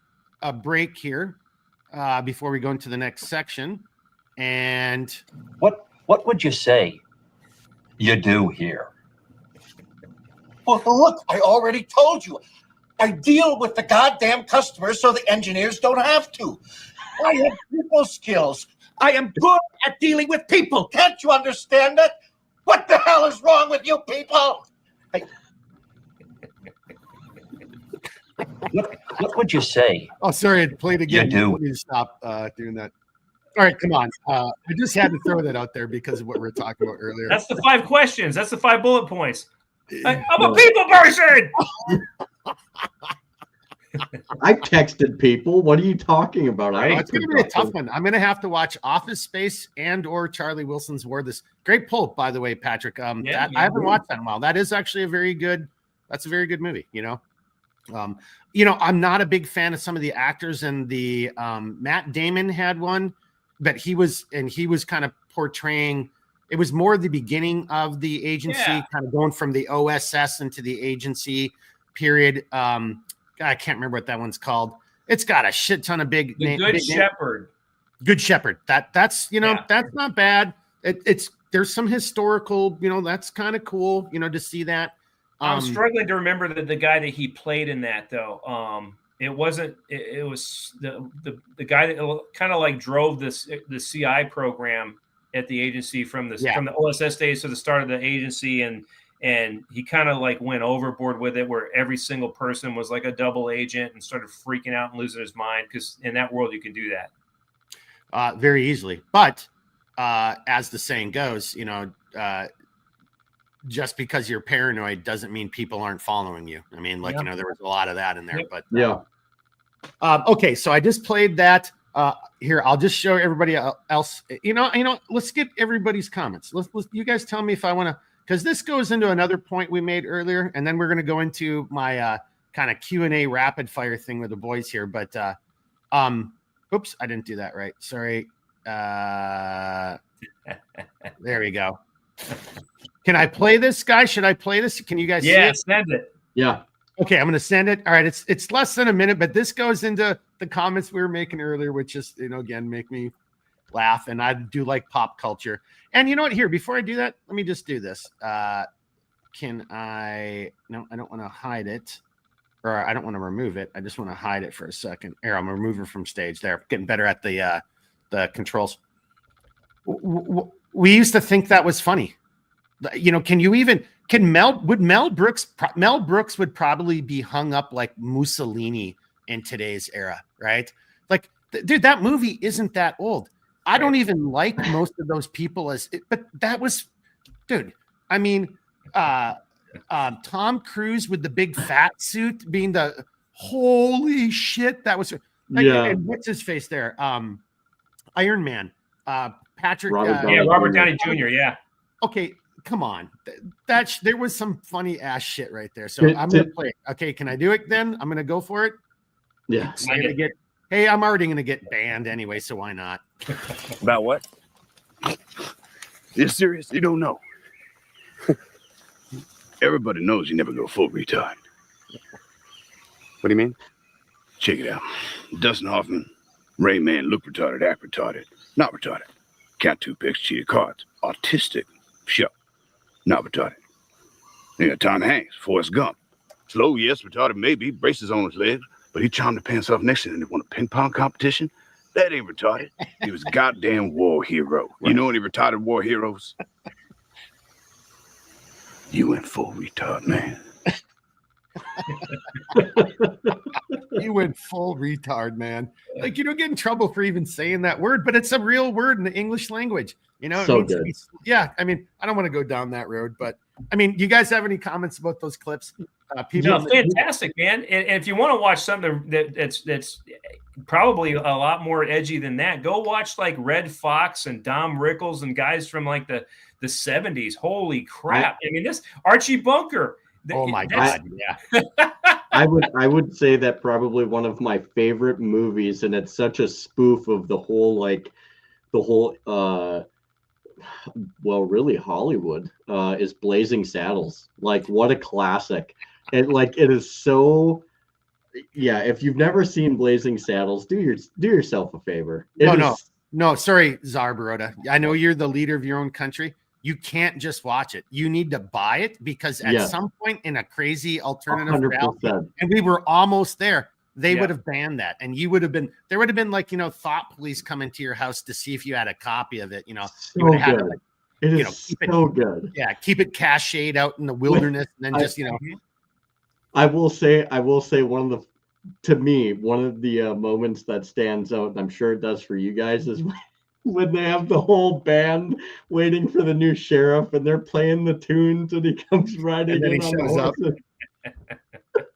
[SPEAKER 1] break here before we go into the next section. And
[SPEAKER 4] what would you say you do here?
[SPEAKER 5] Well, look, I already told you. I deal with the goddamn customers so the engineers don't have to. I have people skills. I am good at dealing with people. Can't you understand that? What the hell is wrong with you people?
[SPEAKER 4] What would you say?
[SPEAKER 1] oh, sorry, I played again.
[SPEAKER 4] You do.
[SPEAKER 1] Let me stop doing that. All right, come on. I just had to throw that out there because of what we were talking about earlier.
[SPEAKER 3] That's the 5 questions. That's the 5 bullet points. I'm a people person.
[SPEAKER 2] I texted people. What are you talking about?
[SPEAKER 1] It's going to be a tough one. I'm going to have to watch Office Space and or Charlie Wilson's War. This great pull, by the way, Patrick. I haven't watched that in a while. That is actually a very good movie. I'm not a big fan of some of the actors, and the Matt Damon had one, but he was kind of portraying. It was more the beginning of the agency, kind of going from the OSS into the agency period. I can't remember what that one's called. It's got a shit ton of big
[SPEAKER 3] name. Good Shepherd.
[SPEAKER 1] Good Shepherd. That's that's not bad. There's some historical, that's kind of cool, to see that.
[SPEAKER 3] I'm struggling to remember the guy that he played in that though. It wasn't. It was the guy that kind of like drove the CI program at the agency from the OSS days to the start of the agency, and he kind of like went overboard with it, where every single person was like a double agent and started freaking out and losing his mind, because in that world you can do that
[SPEAKER 1] very easily. But as the saying goes, just because you're paranoid doesn't mean people aren't following you. I mean, there was a lot of that in there. But okay, so I just played that. Here, I'll just show everybody else. Let's get everybody's comments. Let's you guys tell me if I want to, because this goes into another point we made earlier, and then we're going to go into my kind of Q&A rapid fire thing with the boys here. But oops, I didn't do that right. Sorry. There we go. Can I play this, guys? Should I play this? Can you guys see it?
[SPEAKER 3] Send it.
[SPEAKER 2] Yeah.
[SPEAKER 1] Okay, I'm going to send it. All right, it's less than a minute, but this goes into the comments we were making earlier, which just, again, make me laugh. And I do like pop culture. And you know what? Here, before I do that, let me just do this. Can I? No, I don't want to hide it, or I don't want to remove it. I just want to hide it for a second. Here, I'm going to remove it from stage. There, getting better at the controls. We used to think that was funny. Mel Brooks would probably be hung up like Mussolini in today's era, right? Like, dude, that movie isn't that old. I don't even like most of those people but that was, dude. I mean, Tom Cruise with the big fat suit being the holy shit. That was and what's his face there? Iron Man. Patrick.
[SPEAKER 3] Robert Downey Jr. Yeah.
[SPEAKER 1] Okay. Come on, there was some funny ass shit right there. So I'm gonna play it. Okay, can I do it then? I'm gonna go for it.
[SPEAKER 2] Yeah.
[SPEAKER 1] I'm already gonna get banned anyway, so why not?
[SPEAKER 6] About what? You're serious? You don't know. Everybody knows you never go full retard. What do you mean? Check it out. Dustin Hoffman, Rain Man, look retarded, act retarded, not retarded. Count 2 picks, cheated cards, autistic, sure. Not retarded. You got Tom Hanks, Forrest Gump. Slow, yes, retarded, maybe, braces on his legs, but he charmed the pants off next to him and won a ping pong competition. That ain't retarded. He was a goddamn war hero. Right. You know any retarded war heroes? You went full retard, man.
[SPEAKER 1] You went full retard, man. Like, you don't get in trouble for even saying that word, but it's a real word in the English language. You know,
[SPEAKER 2] So
[SPEAKER 1] it means to
[SPEAKER 2] good.
[SPEAKER 1] be, yeah. I mean, I don't want to go down that road, but I mean, you guys have any comments about those clips? People,
[SPEAKER 3] No, fantastic, man. And if you want to watch something that's probably a lot more edgy than that, go watch like Red Fox and Dom Rickles and guys from like the 70s. Holy crap. I mean, this Archie Bunker.
[SPEAKER 1] oh my God. Yeah.
[SPEAKER 2] I would say that probably one of my favorite movies, and it's such a spoof of the whole well, really Hollywood, is Blazing Saddles. Like, what a classic. And like, it is so, yeah, if you've never seen Blazing Saddles, do yourself a favor.
[SPEAKER 1] No, sorry, Tsar Baroda. I know you're the leader of your own country. You can't just watch it. You need to buy it, because at some point in a crazy alternative reality,
[SPEAKER 2] 100%.
[SPEAKER 1] and we were almost there, they would have banned that. And there would have been like, you know, thought police coming to your house to see if you had a copy of it. You know, you would have had to, like,
[SPEAKER 2] It
[SPEAKER 1] you know,
[SPEAKER 2] is so good.
[SPEAKER 1] yeah, keep it cached out in the wilderness, and then just, you know.
[SPEAKER 2] I will say one of the moments that stands out, and I'm sure it does for you guys, is when they have the whole band waiting for the new sheriff, and they're playing the tunes, and he comes riding in on the horse.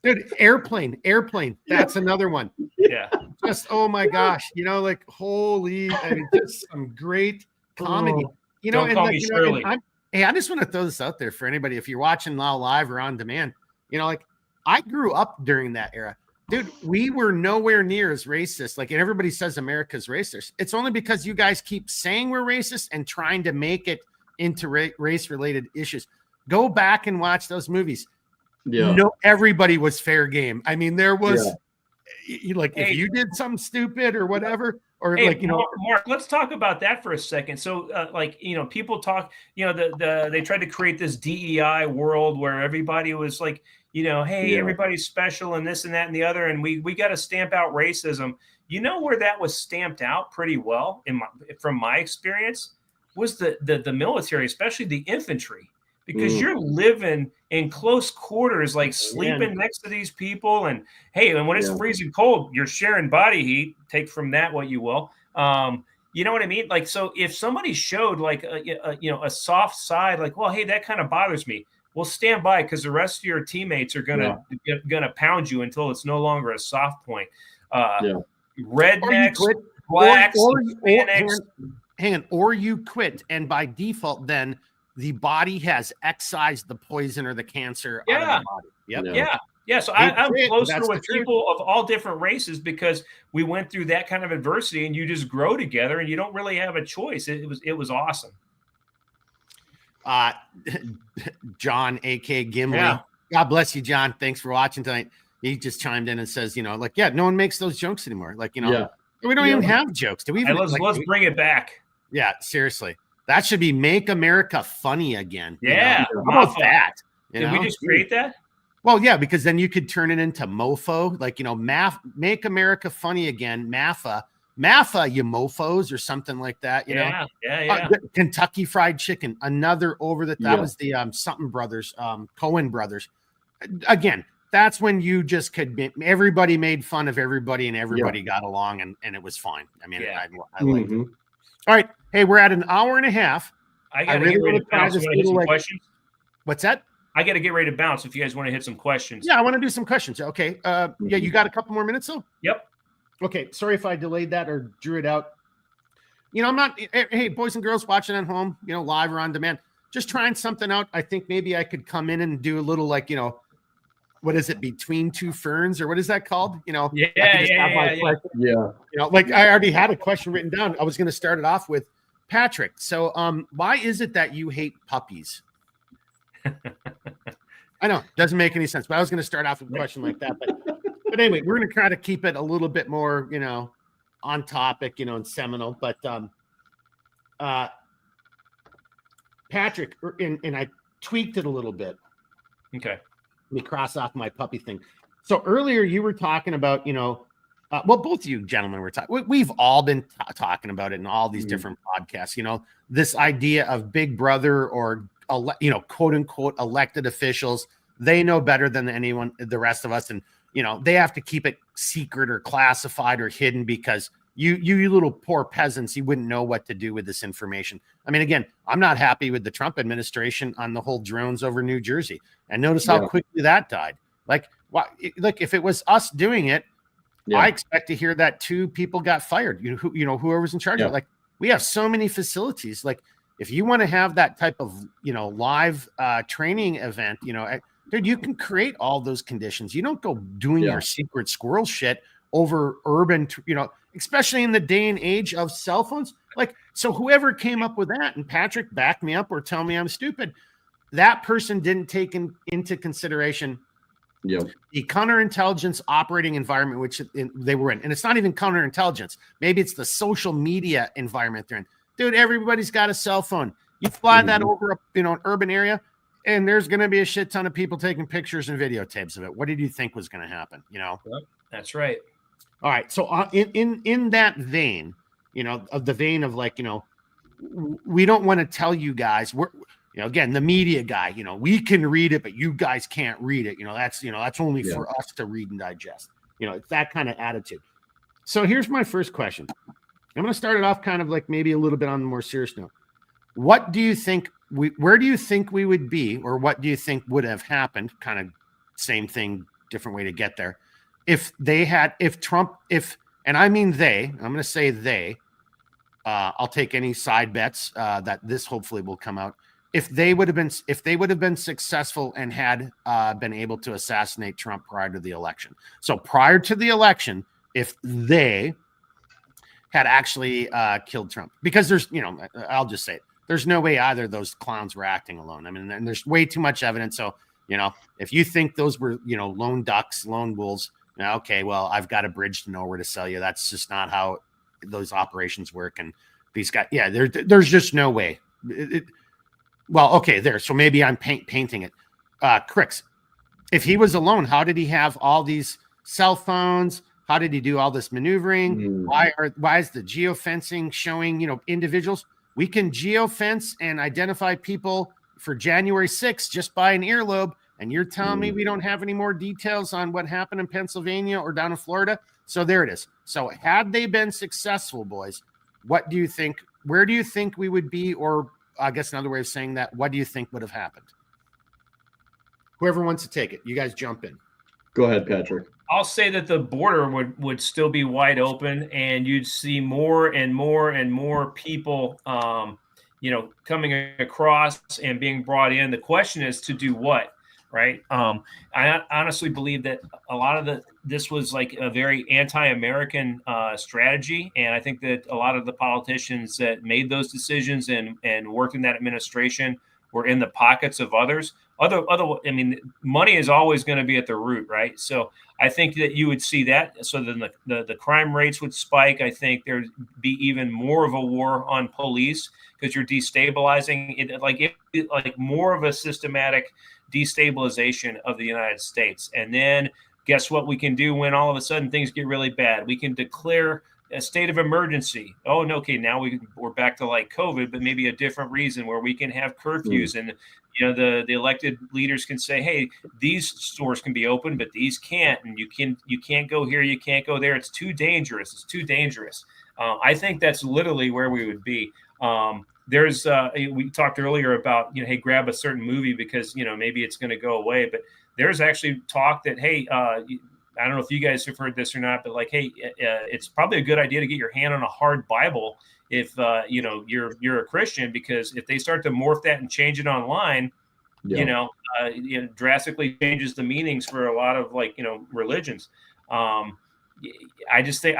[SPEAKER 1] Dude, airplane. That's another one.
[SPEAKER 3] Yeah.
[SPEAKER 1] Just, oh my gosh, you know, like, holy, I mean, just some great comedy. You know,
[SPEAKER 3] Don't
[SPEAKER 1] and
[SPEAKER 3] call
[SPEAKER 1] like,
[SPEAKER 3] me
[SPEAKER 1] you know,
[SPEAKER 3] Shirley.
[SPEAKER 1] I just want to throw this out there for anybody, if you're watching now live or on demand, you know, like, I grew up during that era. Dude, we were nowhere near as racist. Like, and everybody says America's racist. It's only because you guys keep saying we're racist and trying to make it into race-related issues. Go back and watch those movies.
[SPEAKER 2] Yeah.
[SPEAKER 1] No, everybody was fair game. I mean, there was like, if you did something stupid or whatever, or like, you know,
[SPEAKER 3] Mark, let's talk about that for a second. So, like, you know, people talk, you know, they tried to create this DEI world where everybody was like, you know, hey, everybody's special and this and that and the other, and we got to stamp out racism. You know where that was stamped out pretty well, from my experience, was the military, especially the infantry, because you're living in close quarters, like sleeping next to these people, and hey, and when it's freezing cold, you're sharing body heat. Take from that what you will. You know what I mean? Like, so if somebody showed like a soft side, like, well, hey, that kind of bothers me. Well, stand by, because the rest of your teammates are gonna pound you until it's no longer a soft point. Rednecks, blacks,
[SPEAKER 1] or you quit, and by default, then the body has excised the poison or the cancer out of the body. Yep.
[SPEAKER 3] Yeah. So I'm closer with people of all different races, because we went through that kind of adversity, and you just grow together, and you don't really have a choice. It was awesome.
[SPEAKER 1] John, aka Gimli. God bless you, John. Thanks for watching tonight. He just chimed in and says, you know, like, no one makes those jokes anymore. Like, you know, we don't even have jokes. Do we even,
[SPEAKER 3] let's bring it back.
[SPEAKER 1] Yeah, seriously. That should be Make America Funny Again.
[SPEAKER 3] Yeah.
[SPEAKER 1] You know? How about that?
[SPEAKER 3] Did we just create that?
[SPEAKER 1] Well, yeah, because then you could turn it into MoFo, like, you know, Make America Funny Again, MAFA, you mofos, or something like that. You know, Kentucky Fried Chicken, another over that. That was the something brothers, Cohen brothers. Again, that's when you just could. Everybody made fun of everybody, and everybody got along, and it was fine. I mean, I liked it. All right, hey, we're at an hour and a half.
[SPEAKER 3] I got to get ready to bounce. Want to hit some questions?
[SPEAKER 1] What's that?
[SPEAKER 3] I got to get ready to bounce. If you guys want to hit some questions.
[SPEAKER 1] Yeah, I want to do some questions. Okay. You got a couple more minutes though.
[SPEAKER 3] Yep.
[SPEAKER 1] Okay, sorry if I delayed that or drew it out. You know, I'm not, hey, boys and girls watching at home, you know, live or on demand, just trying something out. I think maybe I could come in and do a little, like, you know, what is it, Between Two Ferns, or what is that called? You know,
[SPEAKER 3] You
[SPEAKER 1] know, like, I already had a question written down. I was going to start it off with Patrick. So, why is it that you hate puppies? I know, doesn't make any sense, but I was going to start off with a question like that, but anyway, we're going to try to keep it a little bit more, you know, on topic, you know, and seminal. But Patrick, and I tweaked it a little bit.
[SPEAKER 3] Okay.
[SPEAKER 1] Let me cross off my puppy thing. So earlier you were talking about, you know, well, both of you gentlemen were talking. We've all been talking about it in all these different podcasts. You know, this idea of Big Brother, or you know, quote unquote elected officials they know better than anyone, the rest of us. And, they have to keep it secret or classified or hidden because you little poor peasants, you wouldn't know what to do with this information. I mean, again, I'm not happy with the Trump administration on the whole drones over New Jersey. And notice how quickly that died. Like, look, if it was us doing it, I expect to hear that 2 people got fired. Whoever's in charge of it. Like, we have so many facilities. Like, if you want to have that type of, live training event, dude, you can create all those conditions. You don't go doing your secret squirrel shit over urban, especially in the day and age of cell phones. Like, so whoever came up with that, and Patrick, back me up or tell me I'm stupid, that person didn't take into consideration the counterintelligence operating environment which they were in. And it's not even counterintelligence. Maybe it's the social media environment they're in. Dude, everybody's got a cell phone. You fly that over an urban area, and there's going to be a shit ton of people taking pictures and videotapes of it. What did you think was going to happen?
[SPEAKER 3] That's right.
[SPEAKER 1] All right. So in that vein, of the vein of like, we don't want to tell you guys, we're, again, the media guy, we can read it, but you guys can't read it. That's only for us to read and digest. It's that kind of attitude. So here's my first question. I'm going to start it off kind of like maybe a little bit on the more serious note. What do you think where do you think we would be, or what do you think would have happened? Kind of same thing, different way to get there. If Trump, and I mean I'm going to say they, I'll take any side bets that this hopefully will come out. If they would have been successful and had been able to assassinate Trump prior to the election. So prior to the election, if they had actually killed Trump, because there's, I'll just say it. There's no way either of those clowns were acting alone. I mean, and there's way too much evidence. So, if you think those were, lone ducks, lone wolves, okay, well, I've got a bridge to nowhere to sell you. That's just not how those operations work. And these guys, there's just no way. Well, okay, there. So maybe I'm painting it. Cricks, if he was alone, how did he have all these cell phones? How did he do all this maneuvering? Why is the geofencing showing, individuals? We can geofence and identify people for January 6th just by an earlobe. And you're telling me we don't have any more details on what happened in Pennsylvania or down in Florida? So there it is. So had they been successful, boys, what do you think? Where do you think we would be? Or I guess another way of saying that, what do you think would have happened? Whoever wants to take it, you guys jump in.
[SPEAKER 2] Go ahead, Patrick.
[SPEAKER 3] I'll say that the border would still be wide open, and you'd see more and more and more people, coming across and being brought in. The question is to do what, right? I honestly believe that a lot of this was like a very anti-American strategy, and I think that a lot of the politicians that made those decisions and worked in that administration were in the pockets of others. Money is always going to be at the root, right? So I think that you would see that. So then the crime rates would spike. I think there'd be even more of a war on police because you're destabilizing it, like more of a systematic destabilization of the United States. And then guess what we can do when all of a sudden things get really bad? We can declare a state of emergency. Oh, no, okay, now we're back to like COVID, but maybe a different reason where we can have curfews and the elected leaders can say, hey, these stores can be open, but these can't, and you can't go here, you can't go there. It's too dangerous. It's too dangerous. I think that's literally where we would be. There's we talked earlier about hey, grab a certain movie because maybe it's going to go away, but there's actually talk that hey, I don't know if you guys have heard this or not, but like, hey, it's probably a good idea to get your hand on a hard Bible if you're a Christian, because if they start to morph that and change it online, drastically changes the meanings for a lot of religions. I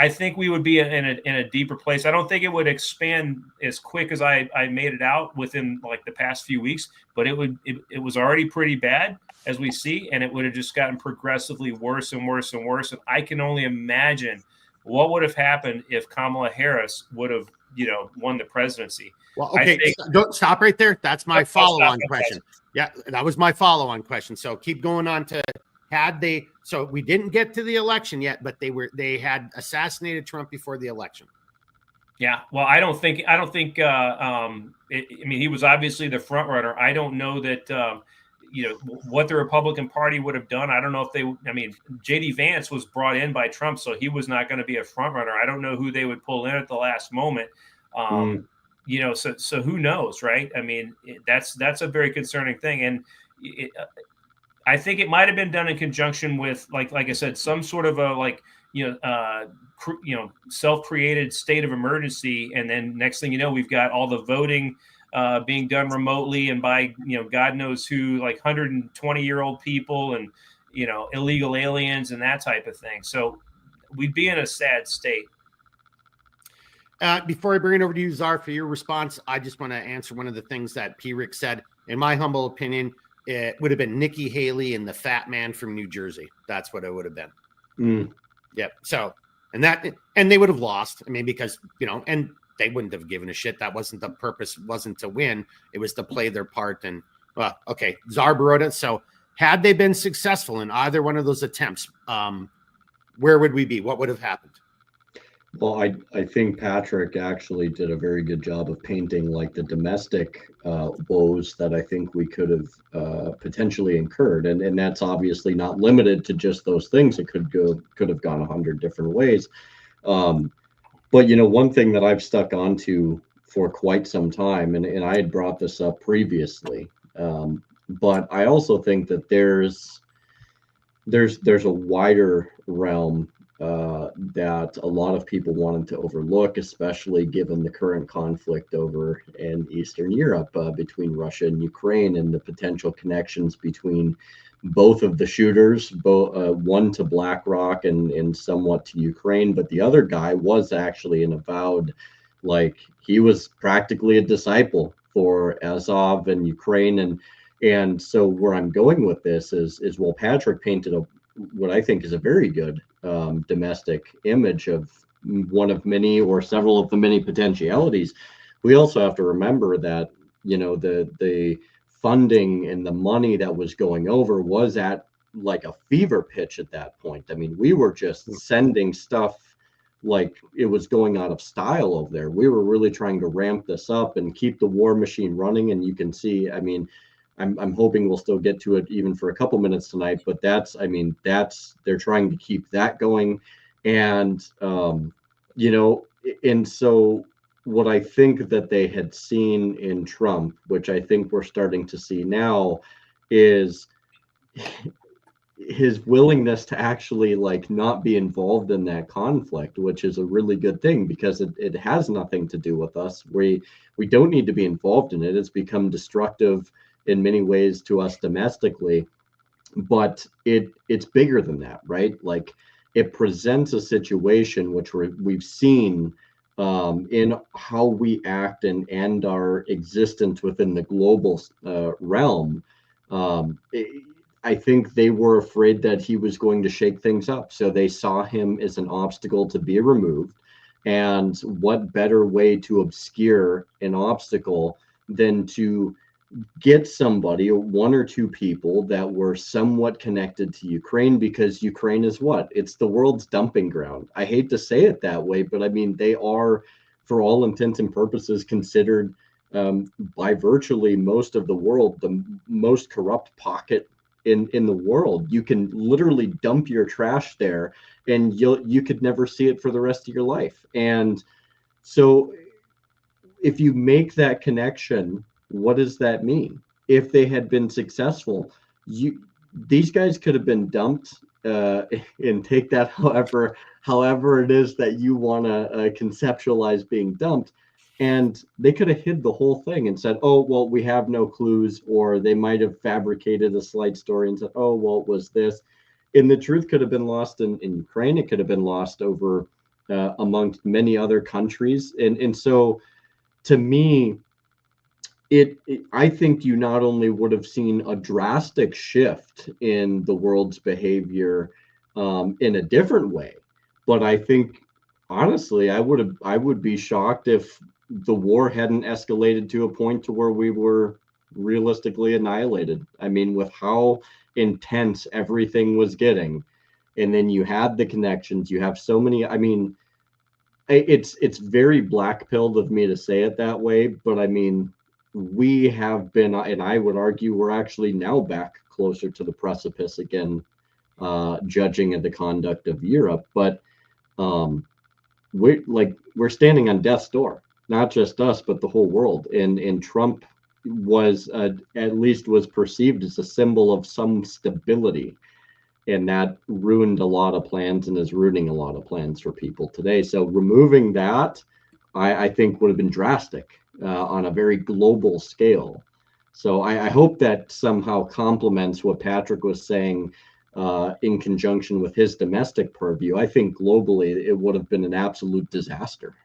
[SPEAKER 3] think we would be in a deeper place. I don't think it would expand as quick as I made it out within like the past few weeks, but it was already pretty bad as we see, and it would have just gotten progressively worse and worse and worse. And I can only imagine what would have happened if Kamala Harris would have, won the presidency.
[SPEAKER 1] Well, okay, don't stop right there. That's my follow-on question. Yeah, that was my follow-on question. So keep going on to so we didn't get to the election yet, but they had assassinated Trump before the election.
[SPEAKER 3] Yeah, well, I don't think he was obviously the front runner. I don't know that what the Republican Party would have done. I don't know if J.D. Vance was brought in by Trump, so he was not going to be a front runner. I don't know who they would pull in at the last moment. So who knows, right? I mean, that's a very concerning thing. And I think it might have been done in conjunction with, like I said, some sort of a self-created state of emergency. And then next thing you know, we've got all the voting being done remotely and by, God knows who, like 120-year-old people and, illegal aliens and that type of thing. So we'd be in a sad state.
[SPEAKER 1] Before I bring it over to you, Czar, for your response, I just want to answer one of the things that P. Rick said. In my humble opinion, it would have been Nikki Haley and the fat man from New Jersey. That's what it would have been. Yep. So, and they would have lost. I mean, because, and they wouldn't have given a shit. That wasn't the purpose. It wasn't to win. It was to play their part. And, well, okay, Czar Baroda. So had they been successful in either one of those attempts, where would we be? What would have happened?
[SPEAKER 2] Well, I think Patrick actually did a very good job of painting like the domestic woes that I think we could have potentially incurred, and that's obviously not limited to just those things. It could have gone 100 different ways. But one thing that I've stuck onto for quite some time, and I had brought this up previously, but I also think that there's a wider realm that a lot of people wanted to overlook, especially given the current conflict over in Eastern Europe between Russia and Ukraine, and the potential connections between both of the shooters, one to BlackRock and somewhat to Ukraine, but the other guy was actually an avowed, he was practically a disciple for Azov and Ukraine, and so where I'm going with this is well, Patrick painted what I think is a very good domestic image of one of many or several of the many potentialities. We also have to remember that the funding and the money that was going over was at like a fever pitch at that point. I mean, we were just sending stuff like it was going out of style over there. We were really trying to ramp this up and keep the war machine running. And you can see, I mean, I'm hoping we'll still get to it even for a couple minutes tonight, but they're trying to keep that going. And, and so what I think that they had seen in Trump, which I think we're starting to see now, is his willingness to actually not be involved in that conflict, which is a really good thing because it has nothing to do with us. We don't need to be involved in it. It's become destructive in many ways to us domestically, but it's bigger than that, right? It presents a situation which we've seen in how we act and our existence within the global realm. I think they were afraid that he was going to shake things up, so they saw him as an obstacle to be removed. And what better way to obscure an obstacle than to get somebody, one or two people that were somewhat connected to Ukraine, because Ukraine is what? It's the world's dumping ground. I hate to say it that way, but I mean, they are, for all intents and purposes, considered by virtually most of the world, the most corrupt pocket in the world. You can literally dump your trash there and you could never see it for the rest of your life. And so if you make that connection, what does that mean? If they had been successful, these guys could have been dumped, and take that however it is that you want to conceptualize being dumped, and they could have hid the whole thing and said, oh, well, we have no clues, or they might have fabricated a slight story and said, oh, well, it was this. And the truth could have been lost in Ukraine. It could have been lost over amongst many other countries. And so to me, I think you not only would have seen a drastic shift in the world's behavior in a different way, but I think honestly, I would be shocked if the war hadn't escalated to a point to where we were realistically annihilated. I mean, with how intense everything was getting, and then you had the connections, you have so many. I mean, it's very black pilled of me to say it that way, but I mean, we have been, and I would argue we're actually now back closer to the precipice again, judging of the conduct of Europe. But we're standing on death's door, not just us, but the whole world. And Trump was at least was perceived as a symbol of some stability, and that ruined a lot of plans and is ruining a lot of plans for people today. So removing that, I think would have been drastic on a very global scale. So I hope that somehow complements what Patrick was saying in conjunction with his domestic purview. I think globally it would have been an absolute disaster.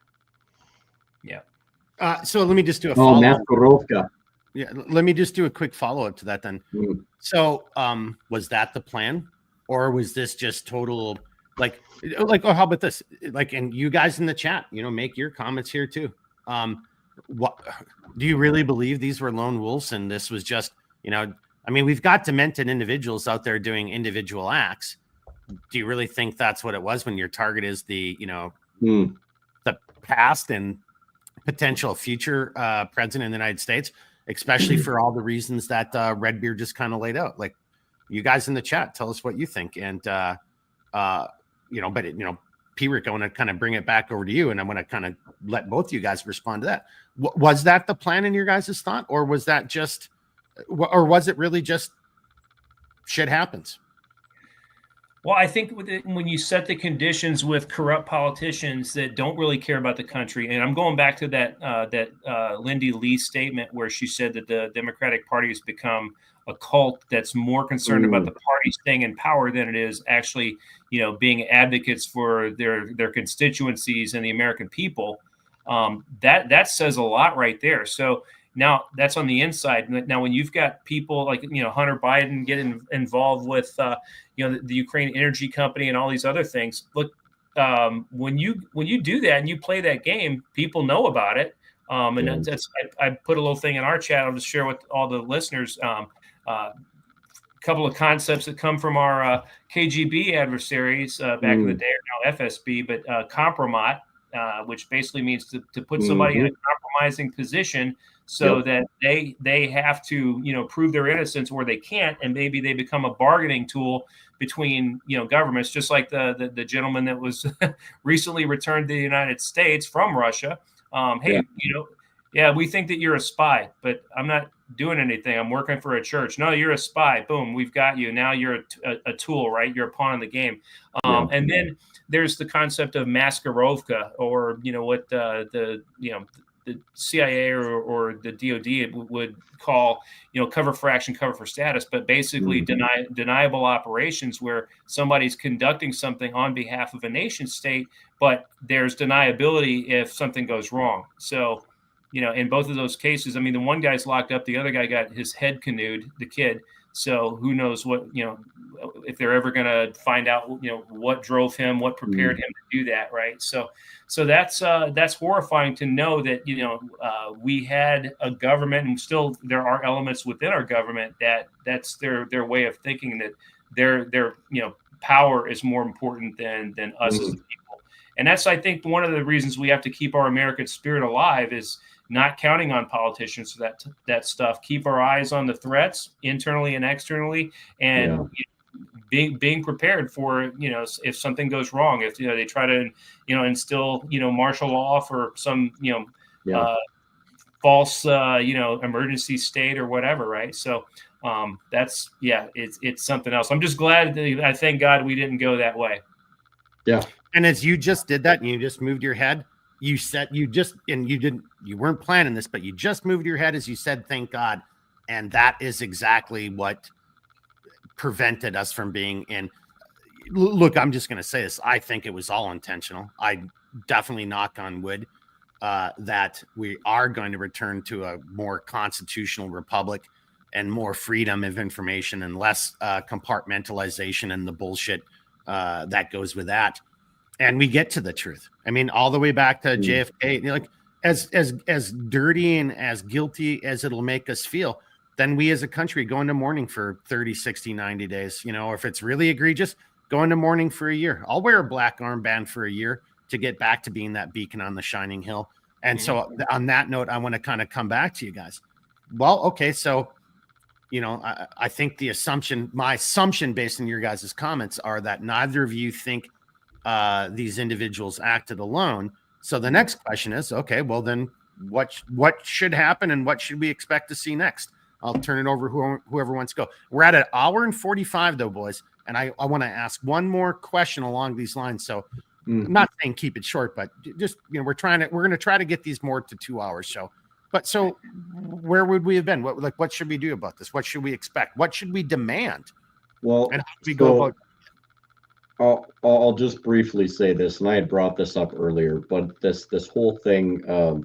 [SPEAKER 3] Yeah.
[SPEAKER 1] So let me just do a follow-up.
[SPEAKER 2] Maskarovka.
[SPEAKER 1] Yeah, let me just do a quick follow-up to that then. So was that the plan? Or was this just total like oh, how about this? Like, and you guys in the chat, make your comments here too. What do you really believe these were lone wolves and this was just, we've got demented individuals out there doing individual acts. Do you really think that's what it was when your target is the, the past and potential future president of the United States, especially for all the reasons that Redbeard just kind of laid out? Like, you guys in the chat, tell us what you think. And, P-Rick, I want to kind of bring it back over to you, and I'm going to kind of let both of you guys respond to that. Was that the plan in your guys' thought, or was that just, or was it really just shit happens?
[SPEAKER 3] Well, I think when you set the conditions with corrupt politicians that don't really care about the country, and I'm going back to that Lindy Lee statement where she said that the Democratic Party has become a cult that's more concerned about the party staying in power than it is actually, being advocates for their constituencies and the American people. That says a lot right there. So now that's on the inside. Now, when you've got people like, Hunter Biden getting involved with, the Ukraine Energy Company and all these other things, look, when you do that and you play that game, people know about it. And I put a little thing in our chat. I'll just share with all the listeners. A couple of concepts that come from our KGB adversaries back in the day, or now FSB, but compromat, which basically means to put somebody in a compromising position so that they have to, prove their innocence where they can't, and maybe they become a bargaining tool between, governments, just like the gentleman that was recently returned to the United States from Russia. We think that you're a spy, but I'm not doing anything. I'm working for a church. No, you're a spy. Boom, we've got you. Now you're a tool, right? You're a pawn in the game. And then there's the concept of Maskarovka, or what the CIA or the DOD would call, cover for action, cover for status, but basically deniable operations where somebody's conducting something on behalf of a nation state, but there's deniability if something goes wrong. So, in both of those cases, the one guy's locked up, the other guy got his head canoed, the kid. So who knows what, if they're ever going to find out, what drove him, what prepared him to do that. Right. So that's horrifying to know that, we had a government, and still there are elements within our government that's their way of thinking, that their power is more important than us as people. And that's, I think, one of the reasons we have to keep our American spirit alive is not counting on politicians for that stuff. Keep our eyes on the threats internally and externally, and being prepared for, if something goes wrong, if they try to instill martial law for some false emergency state or whatever, right? So that's it's something else. I'm just glad I thank God we didn't go that way.
[SPEAKER 2] Yeah.
[SPEAKER 1] And as you just did that, and you just moved your head, you weren't planning this, but you just moved your head as you said, thank God. And that is exactly what prevented us from being in. Look, I'm just going to say this. I think it was all intentional. I definitely knock on wood that we are going to return to a more constitutional republic and more freedom of information and less compartmentalization and the bullshit that goes with that. And we get to the truth. All the way back to JFK, as dirty and as guilty as it'll make us feel, then we as a country go into mourning for 30, 60, 90 days, or if it's really egregious, go into mourning for a year. I'll wear a black armband for a year to get back to being that beacon on the shining hill. And so on that note, I want to kind of come back to you guys. well, okay, so I think my assumption based on your guys' comments are that neither of you think these individuals acted alone. So the next question is, okay, well then what should happen and what should we expect to see next? I'll turn it over whoever wants to go. We're at 1:45 though, boys. And I want to ask one more question along these lines. So I'm not saying keep it short, but just, we're going to try to get these more to 2 hours. So where would we have been? What should we do about this? What should we expect? What should we demand?
[SPEAKER 2] Well,
[SPEAKER 1] and how do we go about?
[SPEAKER 2] I'll just briefly say this, and I had brought this up earlier, but this whole thing of,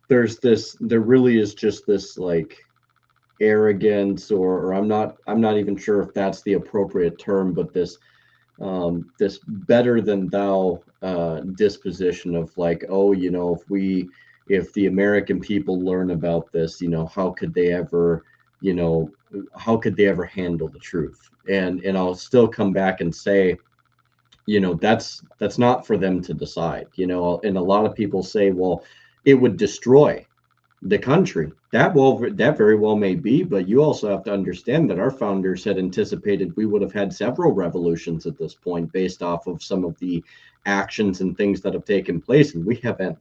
[SPEAKER 2] there really is just this like arrogance, or I'm not even sure if that's the appropriate term, but this better than thou disposition of like, oh, if the American people learn about this, how could they ever handle the truth? And I'll still come back and say, that's not for them to decide, and a lot of people say, well, it would destroy the country. That very well may be, but you also have to understand that our founders had anticipated we would have had several revolutions at this point based off of some of the actions and things that have taken place, and we haven't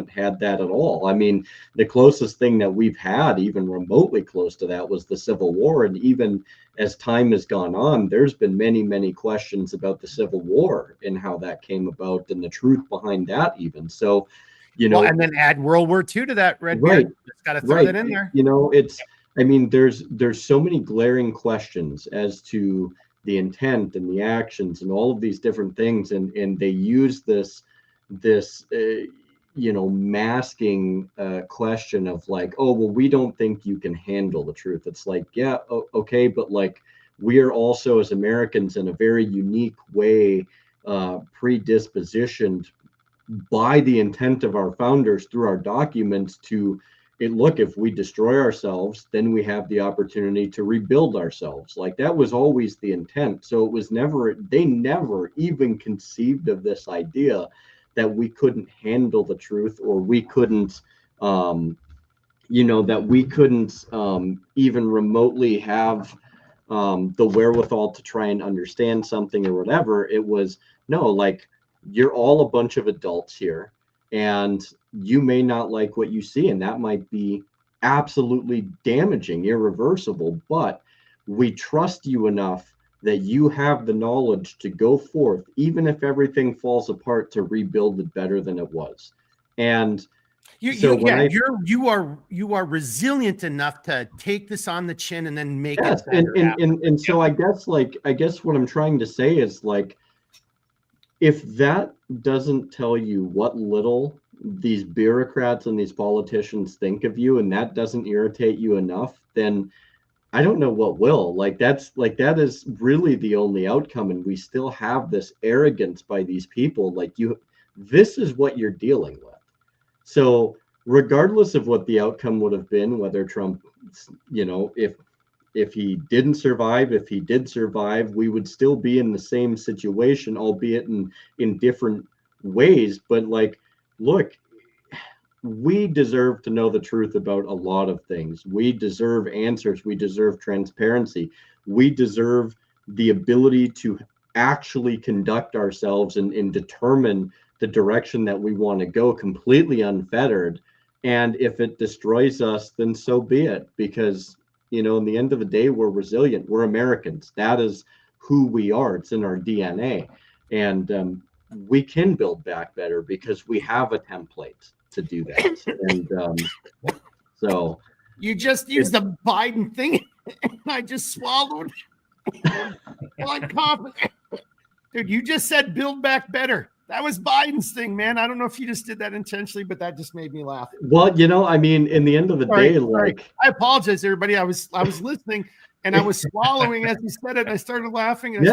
[SPEAKER 2] had that at all. I mean, the closest thing that we've had, even remotely close to that, was the Civil War, and even as time has gone on, there's been many questions about the Civil War and how that came about and the truth behind that even. So
[SPEAKER 1] and then add World War II to that, Red.
[SPEAKER 2] Right.
[SPEAKER 1] Just got to throw that in there.
[SPEAKER 2] There's so many glaring questions as to the intent and the actions and all of these different things. And they use this masking question of like, oh, well, we don't think you can handle the truth. It's like, yeah, okay. But like, we are also as Americans in a very unique way, predispositioned by the intent of our founders through our documents to look, if we destroy ourselves, then we have the opportunity to rebuild ourselves. Like that was always the intent. So it was they never even conceived of this idea that we couldn't handle the truth, or we couldn't, that we couldn't even remotely have the wherewithal to try and understand something or whatever. It was, no, like, you're all a bunch of adults here, and you may not like what you see, and that might be absolutely damaging, irreversible, but we trust you enough that you have the knowledge to go forth, even if everything falls apart, to rebuild it better than it was. And
[SPEAKER 1] you are resilient enough to take this on the chin and then make it better.
[SPEAKER 2] And so I guess what I'm trying to say is, like, if that doesn't tell you what little these bureaucrats and these politicians think of you, and that doesn't irritate you enough, then I don't know what will. That is really the only outcome. And we still have this arrogance by these people. This is what you're dealing with. So regardless of what the outcome would have been, whether Trump, if he didn't survive, if he did survive, we would still be in the same situation, albeit in different ways. But look, we deserve to know the truth about a lot of things. We deserve answers. We deserve transparency. We deserve the ability to actually conduct ourselves and determine the direction that we want to go completely unfettered. And if it destroys us, then so be it, because in the end of the day, we're resilient. We're Americans. That is who we are. It's in our DNA. And we can build back better because we have a template to do that. And so
[SPEAKER 1] you just used the Biden thing, and I just swallowed. I'm confident. Dude, you just said build back better. That was Biden's thing, man. I don't know if you just did that intentionally, but that just made me laugh.
[SPEAKER 2] Well, I mean, in the end of the day,
[SPEAKER 1] I apologize, everybody. I was listening and I was swallowing as you said it, and I started laughing. And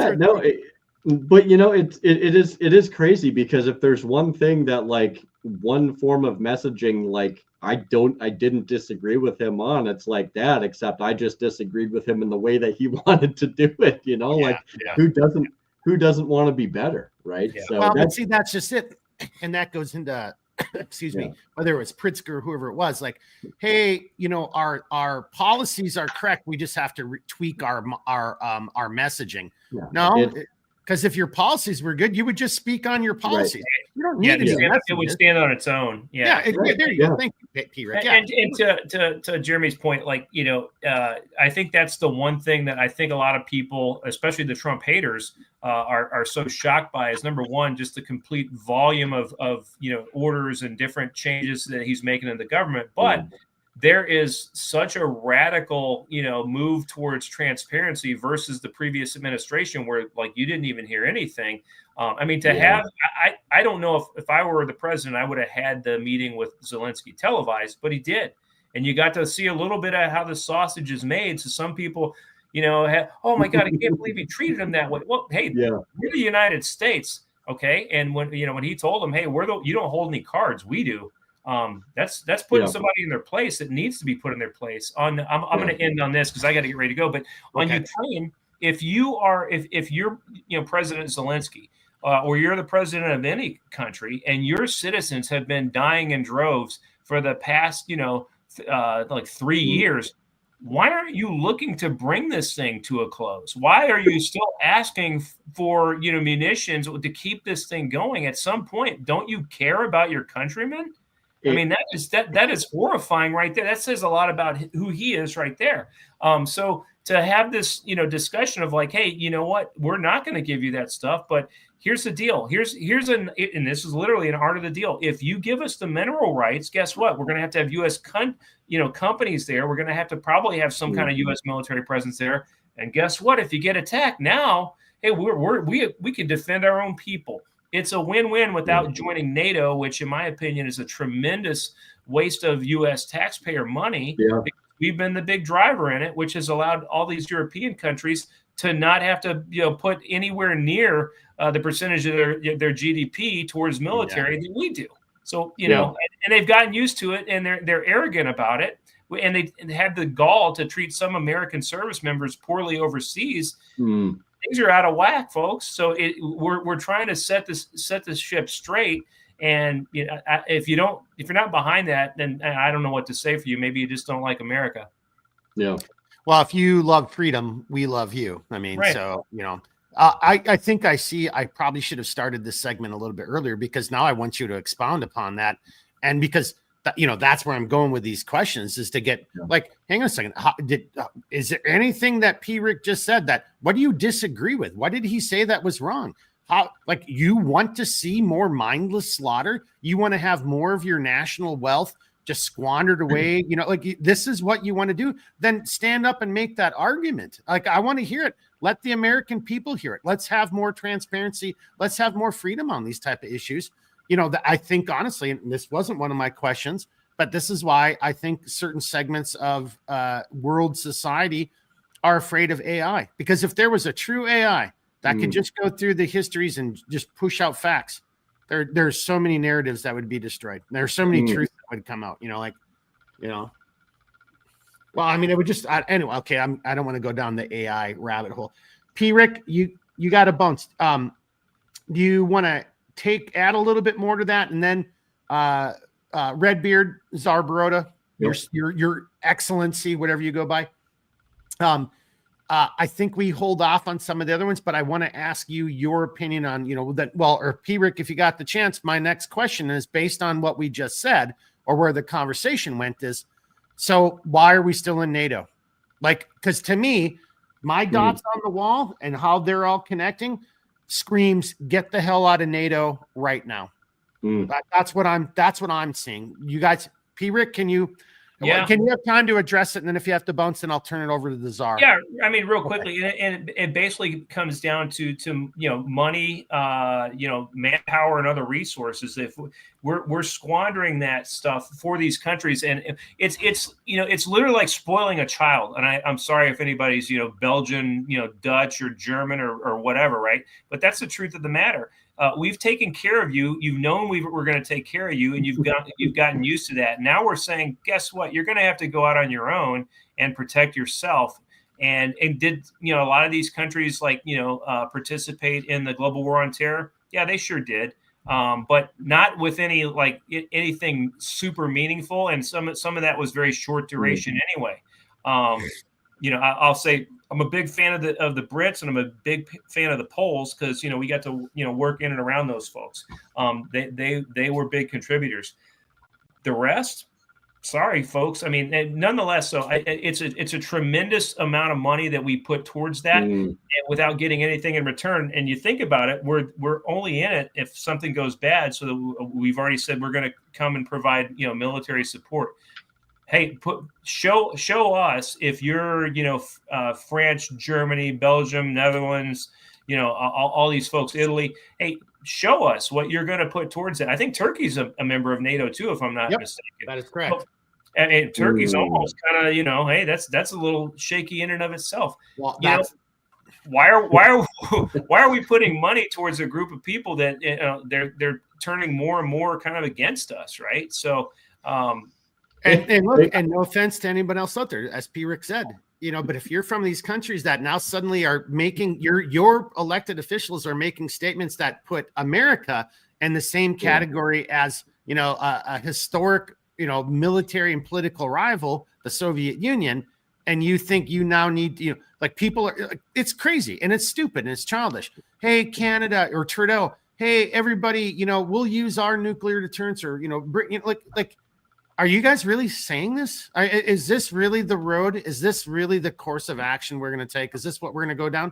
[SPEAKER 2] but it is crazy, because if there's one thing that one form of messaging, I didn't disagree with him on, it's like that, except I just disagreed with him in the way that he wanted to do it. Who doesn't want to be better, right?
[SPEAKER 1] Yeah. So that's just it. And that goes into excuse
[SPEAKER 2] Yeah.
[SPEAKER 1] me, whether it was Pritzker or whoever it was, like, hey, our policies are correct. We just have to tweak our messaging.
[SPEAKER 2] Yeah.
[SPEAKER 1] No, because if your policies were good, you would just speak on your policies. You don't need any
[SPEAKER 3] it would
[SPEAKER 1] messages.
[SPEAKER 3] stand on its own.
[SPEAKER 1] Yeah, there you go. Thank you, P. Rick. Yeah.
[SPEAKER 3] And to Jeremy's point, like, I think that's the one thing that I think a lot of people, especially the Trump haters, are so shocked by is, number one, just the complete volume of orders and different changes that he's making in the government. But there is such a radical, move towards transparency versus the previous administration where, like, you didn't even hear anything. I mean, I don't know if I were the president, I would have had the meeting with Zelensky televised, but he did. And you got to see a little bit of how the sausage is made. So some people, oh my God, I can't believe he treated him that way. Well, hey, we're the United States. Okay. And when he told them, hey, you don't hold any cards, we do. That's putting somebody in their place that needs to be put in their place. I'm going to end on this because I got to get ready to go. But on Ukraine, if you're President Zelensky, or you're the president of any country, and your citizens have been dying in droves for the past like 3 years, why aren't you looking to bring this thing to a close? Why are you still asking for munitions to keep this thing going? At some point, don't you care about your countrymen? I mean, that is horrifying right there. That says a lot about who he is right there. So to have this, discussion of like, hey, you know what? We're not going to give you that stuff, but here's the deal. And this is literally an art of the deal. If you give us the mineral rights, guess what? We're going to have U.S. companies there. We're going to have to probably have some kind of U.S. military presence there. And guess what? If you get attacked now, hey, we can defend our own people. It's a win-win without joining NATO, which in my opinion is a tremendous waste of U.S. taxpayer money. Yeah. We've been the big driver in it, which has allowed all these European countries to not have to put anywhere near the percentage of their GDP towards military that we do. So, and they've gotten used to it, and they're arrogant about it. And they have the gall to treat some American service members poorly overseas. Things are out of whack, folks. So we're trying to set this ship straight. And if you're not behind that, then I don't know what to say for you. Maybe you just don't like America.
[SPEAKER 2] Yeah.
[SPEAKER 1] Well, if you love freedom, we love you. I mean, so I think I probably should have started this segment a little bit earlier because now I want you to expound upon that, and because that's where I'm going with these questions is to get like, hang on a second. Is there anything that P. Rick just said what do you disagree with? What did he say that was wrong? Like, you want to see more mindless slaughter? You want to have more of your national wealth just squandered away? Like, this is what you want to do? Then stand up and make that argument. Like, I want to hear it. Let the American people hear it. Let's have more transparency. Let's have more freedom on these type of issues. I think honestly, and this wasn't one of my questions, but this is why I think certain segments of world society are afraid of AI. Because if there was a true AI that could just go through the histories and just push out facts, there's so many narratives that would be destroyed. There's so many truths that would come out. Well, I mean, it would just anyway. Okay, I don't want to go down the AI rabbit hole. P. Rick, you got a bounce. Do you want to add a little bit more to that, and then Redbeard Zarbaroda, your excellency, whatever you go by. I think we hold off on some of the other ones, but I want to ask you your opinion on or P. Rick, if you got the chance. My next question is based on what we just said or where the conversation went. Is so why are we still in NATO? Like, because to me, my dots on the wall and how they're all connecting screams, get the hell out of NATO right now. That's what I'm seeing. You guys, P. Rick, can you have time to address it? And then if you have to bounce, then I'll turn it over to the czar.
[SPEAKER 3] Yeah, I mean, real quickly, and it basically comes down to money, manpower, and other resources. If we're squandering that stuff for these countries, and it's literally like spoiling a child. And I'm sorry if anybody's Belgian, Dutch or German or whatever, right? But that's the truth of the matter. We've taken care of you. You've known we're going to take care of you, and you've gotten used to that. Now we're saying, guess what? You're going to have to go out on your own and protect yourself. And did a lot of these countries participate in the global war on terror? Yeah, they sure did. but not with anything super meaningful. And some of that was very short duration anyway. I'll say I'm a big fan of the Brits, and I'm a big fan of the Poles because we got to work in and around those folks. They were big contributors. The rest, sorry, folks. I mean, nonetheless, so it's a tremendous amount of money that we put towards that and without getting anything in return. And you think about it, we're only in it if something goes bad. So we've already said we're going to come and provide military support. Hey, show us if you're France, Germany, Belgium, Netherlands, all these folks, Italy. Hey, show us what you're going to put towards it. I think Turkey's a member of NATO too, if I'm not mistaken.
[SPEAKER 1] That is correct.
[SPEAKER 3] And Turkey's almost kind of, hey, that's a little shaky in and of itself.
[SPEAKER 1] Well,
[SPEAKER 3] why are we putting money towards a group of people that they're turning more and more kind of against us, right? So,
[SPEAKER 1] and look, and no offense to anybody else out there, as P. Rick said, but if you're from these countries that now suddenly are making your elected officials are making statements that put America in the same category as a historic military and political rival, the Soviet Union, and you think you now need people are it's crazy and it's stupid and it's childish. Hey, Canada or Trudeau, hey everybody, we'll use our nuclear deterrence or Britain, like. Are you guys really saying this? Is this really the road? Is this really the course of action we're going to take? Is this what we're going to go down?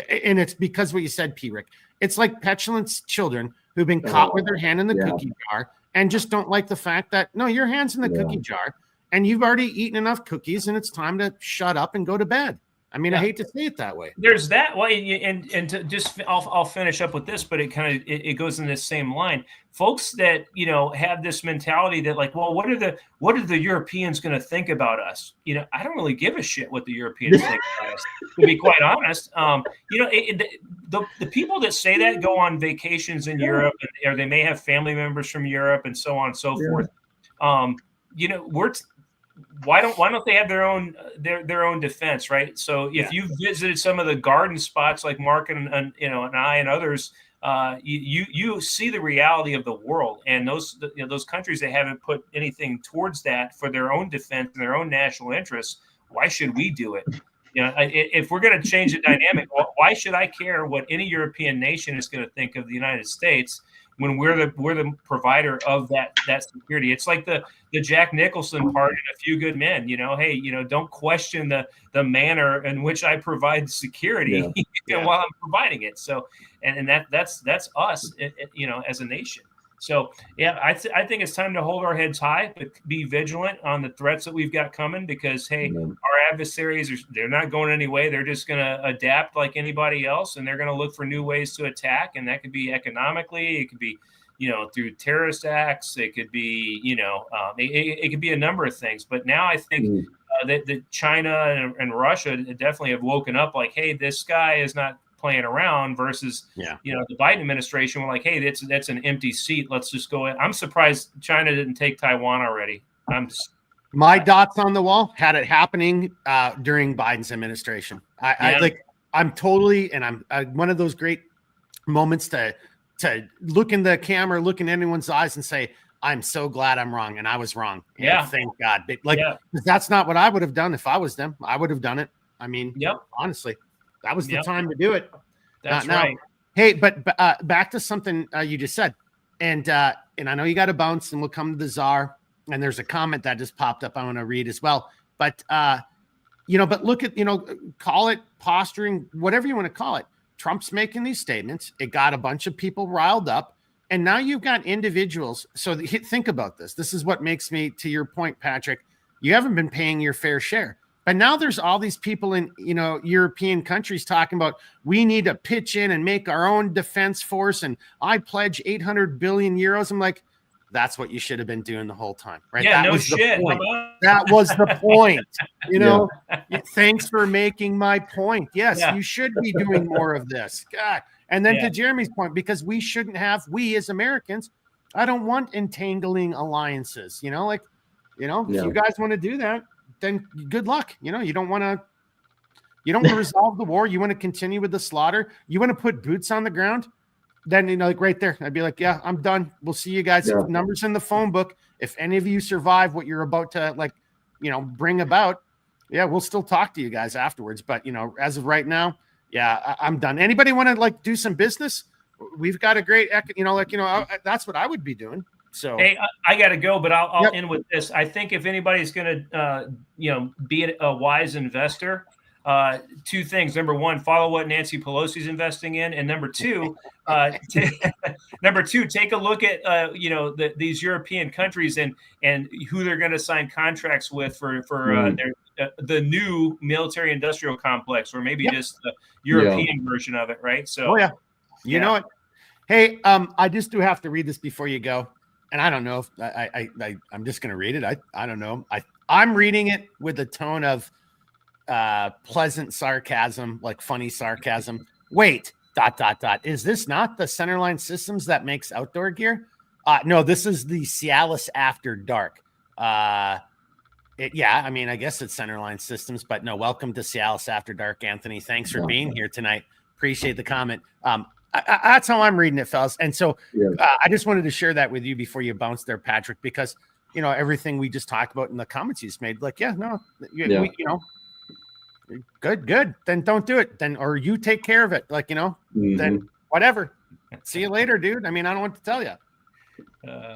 [SPEAKER 1] And it's because what you said, P. Rick. It's like petulant children who've been caught with their hand in the cookie jar and just don't like the fact that, no, your hand's in the cookie jar and you've already eaten enough cookies and it's time to shut up and go to bed. I mean, I hate to say it that way.
[SPEAKER 3] There's that way, and to just I'll finish up with this, but it kind of it goes in this same line. Folks that have this mentality that well, what are the Europeans going to think about us? I don't really give a shit what the Europeans think about us. To be quite honest, the people that say that go on vacations in Europe, or they may have family members from Europe, and so on and so forth. Why don't they have their own defense, right? So if you've visited some of the garden spots like Mark and I and others, you see the reality of the world, and those countries that haven't put anything towards that for their own defense and their own national interests. Why should we do it? If we're going to change the dynamic, why should I care what any European nation is going to think of the United States when we're the provider of that security? It's like the Jack Nicholson part in A Few Good Men. Hey, don't question the manner in which I provide security while I'm providing it. So, and that's us, as a nation. So, I think it's time to hold our heads high, but be vigilant on the threats that we've got coming, because, hey, our adversaries, they're not going any way. They're just going to adapt like anybody else, and they're going to look for new ways to attack. And that could be economically, it could be, through terrorist acts. It could be, it could be a number of things. But now I think that China and Russia definitely have woken up like, hey, this guy is not playing around, versus the Biden administration were like, hey, that's an empty seat, let's just go in. I'm surprised China didn't take Taiwan already.
[SPEAKER 1] My dots on the wall had it happening during Biden's administration. I'm totally, and I'm one of those great moments to look in the camera, look in anyone's eyes and say, I'm so glad I'm wrong, and I was wrong. And thank God. That's not what I would have done if I was them. I would have done it. I mean, honestly, that was the time to do it.
[SPEAKER 3] That's right.
[SPEAKER 1] Hey, but back to something you just said, and I know you got to bounce, and we'll come to the czar. And there's a comment that just popped up I want to read as well. But but look at call it posturing, whatever you want to call it. Trump's making these statements. It got a bunch of people riled up, and now you've got individuals. So think about this. This is what makes me, to your point, Patrick. You haven't been paying your fair share. But now there's all these people in, European countries talking about we need to pitch in and make our own defense force. And I pledge 800 billion euros. I'm like, that's what you should have been doing the whole time, right?
[SPEAKER 3] Yeah,
[SPEAKER 1] that
[SPEAKER 3] no
[SPEAKER 1] was
[SPEAKER 3] shit.
[SPEAKER 1] The point. That was the point. Thanks for making my point. Yes, you should be doing more of this. God. And then to Jeremy's point, because we as Americans, I don't want entangling alliances. If you guys want to do that, then good luck. You don't want to resolve the war. You want to continue with the slaughter. You want to put boots on the ground. then, like right there, I'd be like, yeah, I'm done. We'll see you guys.
[SPEAKER 2] Yeah.
[SPEAKER 1] Numbers in the phone book. If any of you survive what you're about to bring about, yeah, we'll still talk to you guys afterwards. But, as of right now, yeah, I'm done. Anybody want to do some business? We've got a great, that's what I would be doing. So,
[SPEAKER 3] hey, I got to go, but I'll
[SPEAKER 1] Yep.
[SPEAKER 3] end with this. I think if anybody's going to, be a wise investor, two things. Number one, follow what Nancy Pelosi's investing in, and number two, take a look at these European countries and who they're going to sign contracts with for the new military-industrial complex, or maybe just the European version of it, right? So,
[SPEAKER 1] you know it. Hey, I just do have to read this before you go. And I don't know if I'm just going to read it. I don't know. I'm reading it with a tone of pleasant sarcasm, like funny sarcasm. Wait, ... Is this not the Centerline Systems that makes outdoor gear? No, this is the Cialis After Dark. I guess it's Centerline Systems, but no, welcome to Cialis After Dark, Anthony. Thanks for being here tonight. Appreciate the comment. That's how I'm reading it, fellas. And so I just wanted to share that with you before you bounce there, Patrick, because, everything we just talked about in the comments you just made, good. Then don't do it. Or you take care of it. Then whatever. See you later, dude. I mean, I don't want to tell you.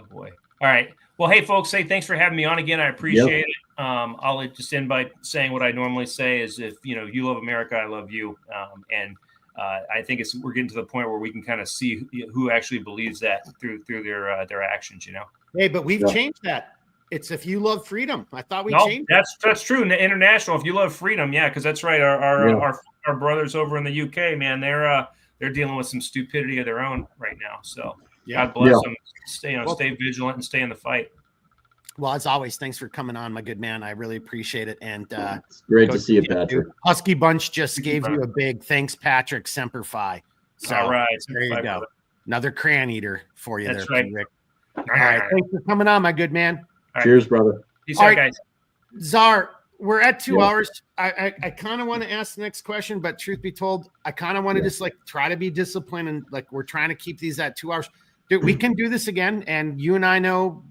[SPEAKER 3] Boy. All right. Well, hey, folks, thanks for having me on again. I appreciate it. I'll just end by saying what I normally say is if, you love America, I love you. I think we're getting to the point where we can kind of see who actually believes that through their actions,
[SPEAKER 1] Hey, but we've changed that. It's if you love freedom. I thought we changed.
[SPEAKER 3] That's true. International. If you love freedom, because that's right. Our brothers over in the UK, man, they're dealing with some stupidity of their own right now. So God bless them. Stay vigilant and stay in the fight.
[SPEAKER 1] Well, as always, thanks for coming on, my good man. I really appreciate it. And
[SPEAKER 2] it's great to see you, Patrick.
[SPEAKER 1] Husky Bunch just gave you a big thanks, Patrick. Semper Fi. So
[SPEAKER 3] all right,
[SPEAKER 1] there you go. Brother. Another crayon eater for you.
[SPEAKER 3] That's right,
[SPEAKER 1] Rick. All right, thanks for coming on, my good man.
[SPEAKER 3] Right.
[SPEAKER 2] Cheers, brother.
[SPEAKER 3] Peace out, guys.
[SPEAKER 1] Czar, we're at 2 hours. I kind of want to ask the next question, but truth be told, I kind of want to just try to be disciplined and we're trying to keep these at 2 hours. Dude, we can do this again, and you and I know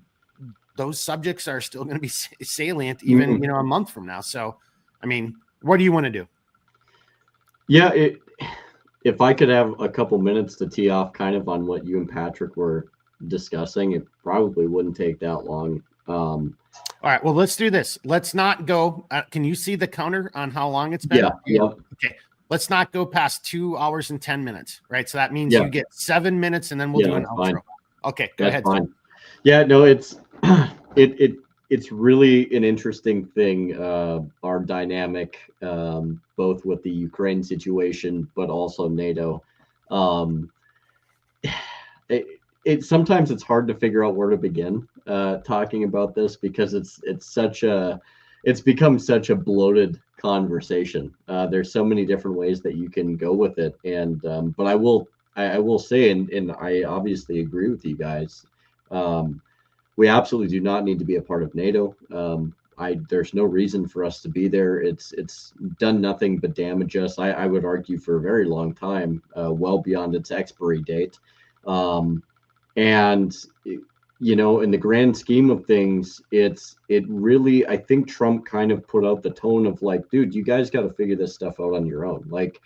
[SPEAKER 1] those subjects are still going to be salient even a month from now. So, I mean, what do you want to do?
[SPEAKER 2] Yeah, if I could have a couple minutes to tee off kind of on what you and Patrick were discussing, it probably wouldn't take that long.
[SPEAKER 1] All right, well, let's do this. Let's not go. Can you see the counter on how long it's been?
[SPEAKER 2] Yeah.
[SPEAKER 1] Okay. Let's not go past 2 hours and 10 minutes, right? So that means you get 7 minutes, and then we'll do an outro. Fine. Okay, go ahead.
[SPEAKER 2] Fine. Yeah, no, it's really an interesting thing. Our dynamic, both with the Ukraine situation, but also NATO. Sometimes it's hard to figure out where to begin talking about this because it's become such a bloated conversation. There's so many different ways that you can go with it, and but I will say, and I obviously agree with you guys. We absolutely do not need to be a part of NATO. There's no reason for us to be there. It's done nothing but damage us. I would argue for a very long time, well beyond its expiry date. And in the grand scheme of things, it really, I think Trump kind of put out the tone of dude, you guys got to figure this stuff out on your own. Like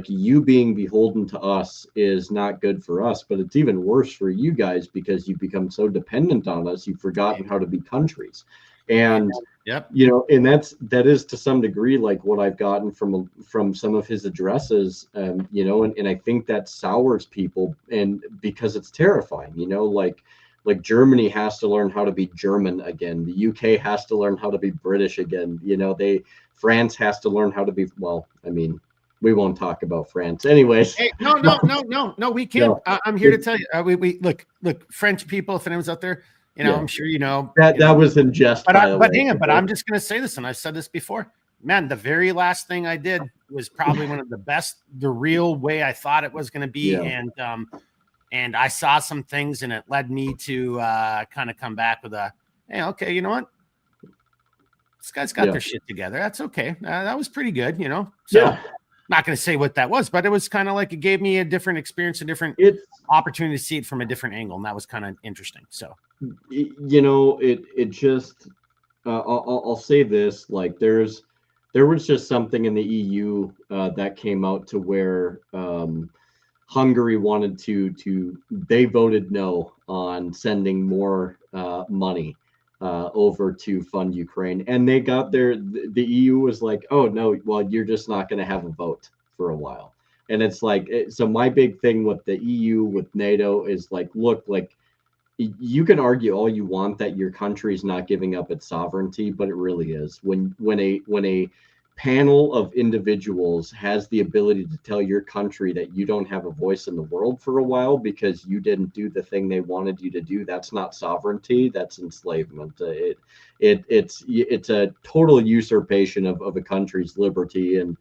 [SPEAKER 2] you being beholden to us is not good for us, but it's even worse for you guys because you've become so dependent on us, you've forgotten how to be countries. And and that is to some degree what I've gotten from some of his addresses, and I think that sours people, and because it's terrifying, like Germany has to learn how to be German again, the UK has to learn how to be British again, France has to learn how to be, we won't talk about France anyways.
[SPEAKER 1] Hey, no, we can't. I'm here to tell you, we look, French people, if anyone's out there, I'm sure
[SPEAKER 2] that was in jest.
[SPEAKER 1] But hang on, but I'm just going to say this, and I've said this before. Man, the very last thing I did was probably one of the best, the real way I thought it was going to be, and I saw some things, and it led me to kind of come back with hey, okay, you know what? This guy's got their shit together. That's okay. That was pretty good, So not going to say what that was, but it was kind of like it gave me a different experience, a different opportunity to see it from a different angle, and that was kind of interesting. So,
[SPEAKER 2] it just I'll say this, like there was just something in the EU that came out to where Hungary wanted they voted no on sending more money over to fund Ukraine, and they got the EU was like, oh no, well, you're just not going to have a vote for a while. And it's like, so my big thing with the EU, with NATO, is like, look, like you can argue all you want that your country's not giving up its sovereignty, but it really is. When a panel of individuals has the ability to tell your country that you don't have a voice in the world for a while because you didn't do the thing they wanted you to do, that's not sovereignty, that's enslavement. It's a total usurpation of a country's liberty, and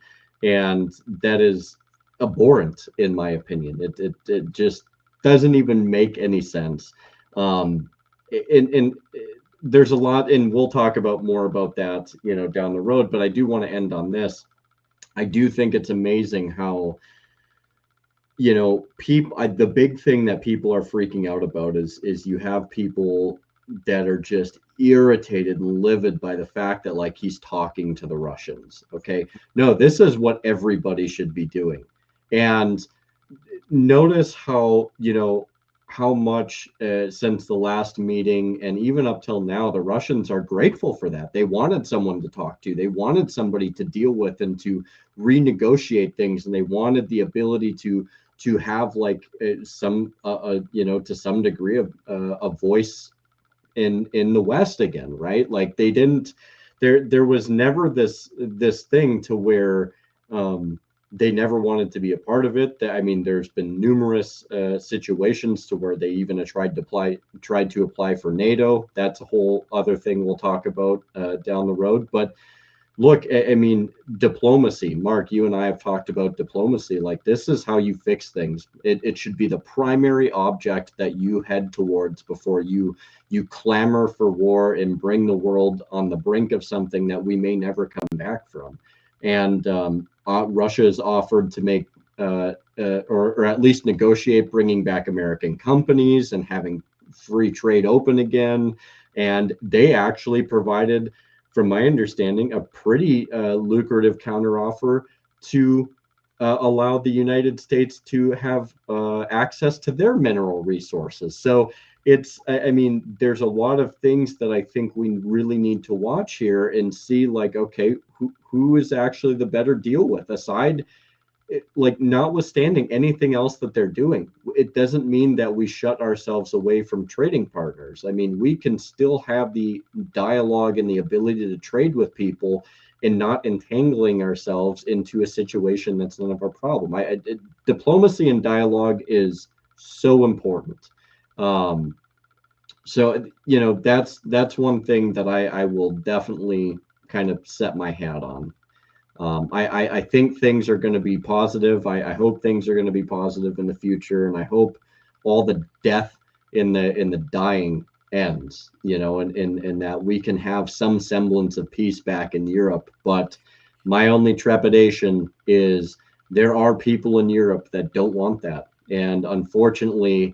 [SPEAKER 2] that is abhorrent in my opinion. It just doesn't even make any sense. And there's a lot, and we'll talk about more about that, down the road, but I do want to end on this. I do think it's amazing how, the big thing that people are freaking out about is you have people that are just irritated and livid by the fact that, like, he's talking to the Russians. Okay. No, this is what everybody should be doing. And notice how, how much since the last meeting and even up till now, the Russians are grateful for that. They wanted someone to talk to. They wanted somebody to deal with and to renegotiate things. And they wanted the ability to have like some, to some degree of a voice in the West again, right? Like they didn't, there was never this thing to where, they never wanted to be a part of it. I mean, there's been numerous situations to where they even tried to apply for NATO. That's a whole other thing we'll talk about down the road. But look, I mean, diplomacy. Mark, you and I have talked about diplomacy. Like, this is how you fix things. It should be the primary object that you head towards before you clamor for war and bring the world on the brink of something that we may never come back from. And Russia has offered to make or at least negotiate bringing back American companies and having free trade open again. And they actually provided, from my understanding, a pretty lucrative counteroffer to allow the United States to have access to their mineral resources. So I mean, there's a lot of things that I think we really need to watch here and see, like, okay, who is actually the better deal with, aside, like, notwithstanding anything else that they're doing. It doesn't mean that we shut ourselves away from trading partners. I mean, we can still have the dialogue and the ability to trade with people and not entangling ourselves into a situation that's none of our problem. Diplomacy and dialogue is so important. So, that's one thing that I will definitely kind of set my hat on. I think things are going to be positive. I hope things are going to be positive in the future, and I hope all the death in the dying ends, and that we can have some semblance of peace back in Europe. But my only trepidation is there are people in Europe that don't want that. And unfortunately,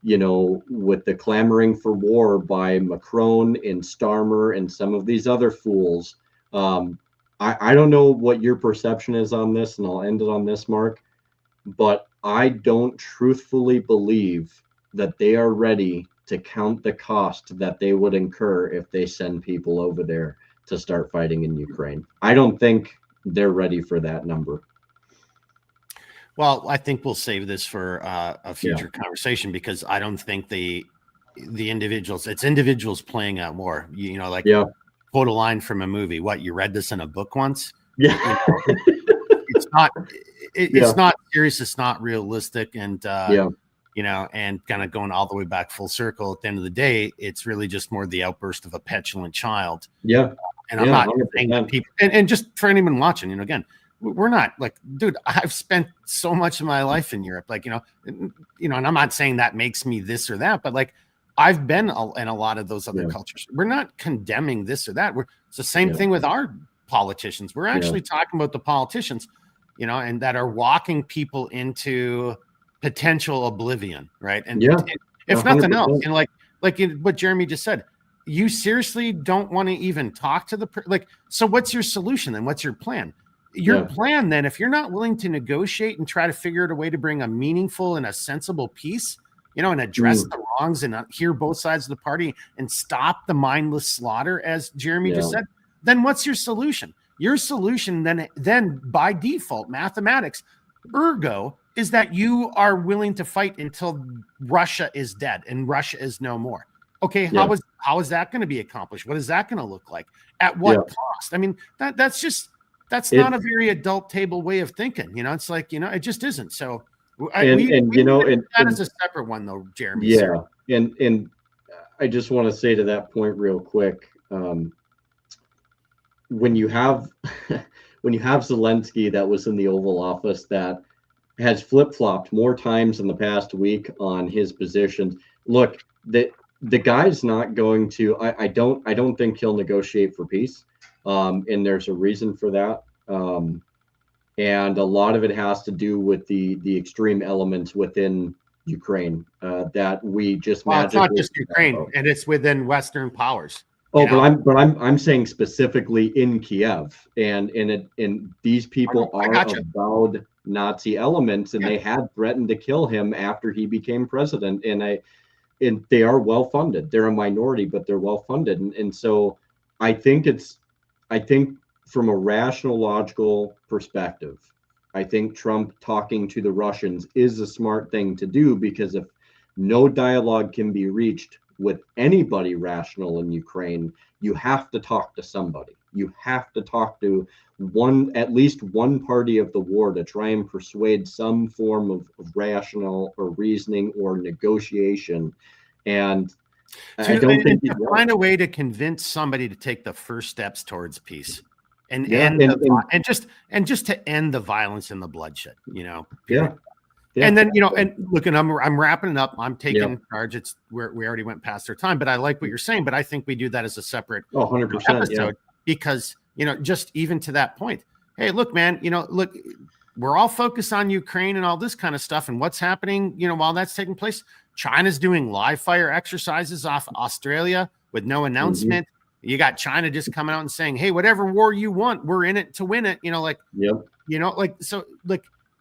[SPEAKER 2] with the clamoring for war by Macron and Starmer and some of these other fools, I don't know what your perception is on this, and I'll end it on this, Mark, but I don't truthfully believe that they are ready to count the cost that they would incur if they send people over there to start fighting in Ukraine. I don't think they're ready for that number.
[SPEAKER 1] Well, I think we'll save this for a future conversation, because I don't think the individuals, it's individuals playing at war. Quote a line from a movie. What, you read this in a book once?
[SPEAKER 2] Yeah.
[SPEAKER 1] It's not. It's not serious. It's not realistic, and and kind of going all the way back full circle. At the end of the day, it's really just more the outburst of a petulant child.
[SPEAKER 2] Yeah.
[SPEAKER 1] And I'm not saying that people. And just for anyone watching, again, we're not like, dude, I've spent so much of my life in Europe, like, and I'm not saying that makes me this or that, but like, I've been in a lot of those other cultures. We're not condemning this or that. It's the same thing with our politicians. We're actually talking about the politicians. and that are walking people into potential oblivion, right? And
[SPEAKER 2] Yeah,
[SPEAKER 1] if nothing else,
[SPEAKER 2] 100%.
[SPEAKER 1] like what Jeremy just said, you seriously don't want to even talk to so what's your solution then? What's your plan? Your plan then, if you're not willing to negotiate and try to figure out a way to bring a meaningful and a sensible peace, and address the wrongs and hear both sides of the party and stop the mindless slaughter, as Jeremy just said, then what's your solution? Your solution then by default, mathematics, ergo, is that you are willing to fight until Russia is dead and Russia is no more. Okay, how is that going to be accomplished? What is that going to look like? At what cost? I mean, that's not a very adult table way of thinking. It's like, it just isn't. So that is a separate one though, Jeremy.
[SPEAKER 2] Yeah. And I just want to say to that point real quick, when you have Zelensky that was in the Oval Office that has flip-flopped more times in the past week on his positions, look, the guy's not going to, I don't think he'll negotiate for peace. And there's a reason for that. And a lot of it has to do with the extreme elements within Ukraine that we just
[SPEAKER 1] it's not just Ukraine, and it's within Western powers.
[SPEAKER 2] Oh, but I'm saying specifically in Kiev, and these people are avowed Nazi elements, and they had threatened to kill him after he became president. And they are well funded. They're a minority, but they're well funded, and so I think from a rational, logical perspective, I think Trump talking to the Russians is a smart thing to do, because if no dialogue can be reached with anybody rational in Ukraine, you have to talk to somebody. You have to talk to at least one party of the war to try and persuade some form of rational or reasoning or negotiation. And I don't think
[SPEAKER 1] to find a way to convince somebody to take the first steps towards peace. And just to end the violence and the bloodshed,
[SPEAKER 2] Yeah.
[SPEAKER 1] And then, and look, and I'm wrapping it up. I'm taking charge. We already went past our time, but I like what you're saying. But I think we do that as a separate
[SPEAKER 2] 100%
[SPEAKER 1] episode because, just even to that point, hey, look, man, look, we're all focused on Ukraine and all this kind of stuff and what's happening, while that's taking place. China's doing live fire exercises off Australia with no announcement. Mm-hmm. You got China just coming out and saying, hey, whatever war you want, we're in it to win it. So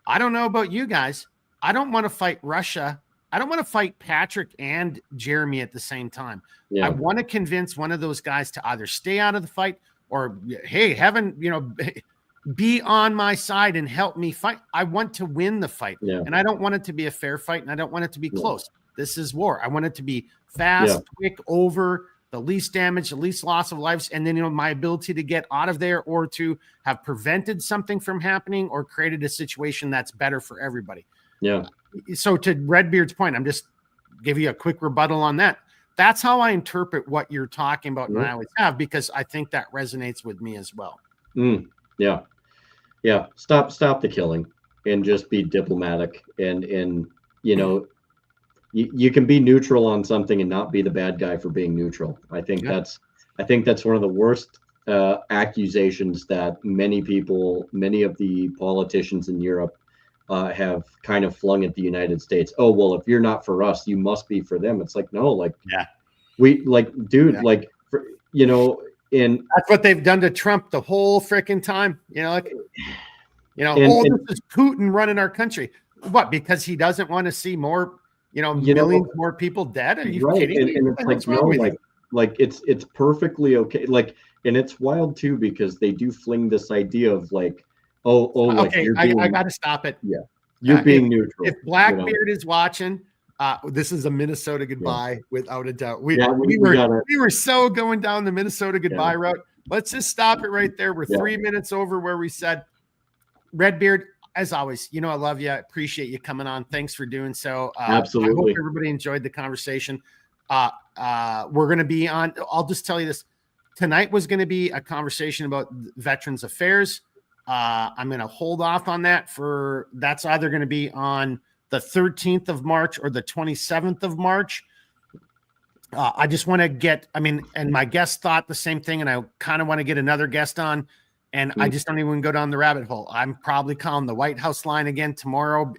[SPEAKER 1] I don't know about you guys. I don't want to fight Russia. I don't want to fight Patrick and Jeremy at the same time. I want to convince one of those guys to either stay out of the fight or, hey, heaven, be on my side and help me fight. I want to win the fight. And I don't want it to be a fair fight, and I don't want it to be close. This is war. I want it to be fast, quick, over, the least damage, the least loss of lives, and then my ability to get out of there or to have prevented something from happening or created a situation that's better for everybody. So to Redbeard's point, I'm just give you a quick rebuttal on that. That's how I interpret what you're talking about, and I always have, because I think that resonates with me as well.
[SPEAKER 2] Stop the killing and just be diplomatic, and you can be neutral on something and not be the bad guy for being neutral. I think that's one of the worst accusations that many of the politicians in Europe have kind of flung at the United States. Oh, well, if you're not for us, you must be for them. It's like, no, and
[SPEAKER 1] that's what they've done to Trump the whole freaking time. This is Putin running our country. What? Because he doesn't want to see more, millions more people dead? Are you kidding me?
[SPEAKER 2] And it's it's perfectly okay. And it's wild too, because they do fling this idea of
[SPEAKER 1] okay, I got to stop it.
[SPEAKER 2] Yeah, you're being neutral.
[SPEAKER 1] If Blackbeard is watching, this is a Minnesota goodbye without a doubt. We were so going down the Minnesota goodbye route. Let's just stop it right there. We're 3 minutes over where we said. Redbeard, as always, I love you. I appreciate you coming on. Thanks for doing so.
[SPEAKER 2] Absolutely.
[SPEAKER 1] I hope everybody enjoyed the conversation. We're going to be on. I'll just tell you this. Tonight was going to be a conversation about Veterans Affairs. I'm going to hold off on that that's either going to be on the 13th of March or the 27th of March. I just want to and my guest thought the same thing, and I kind of want to get another guest on And I just don't even go down the rabbit hole. I'm probably calling the White House line again tomorrow.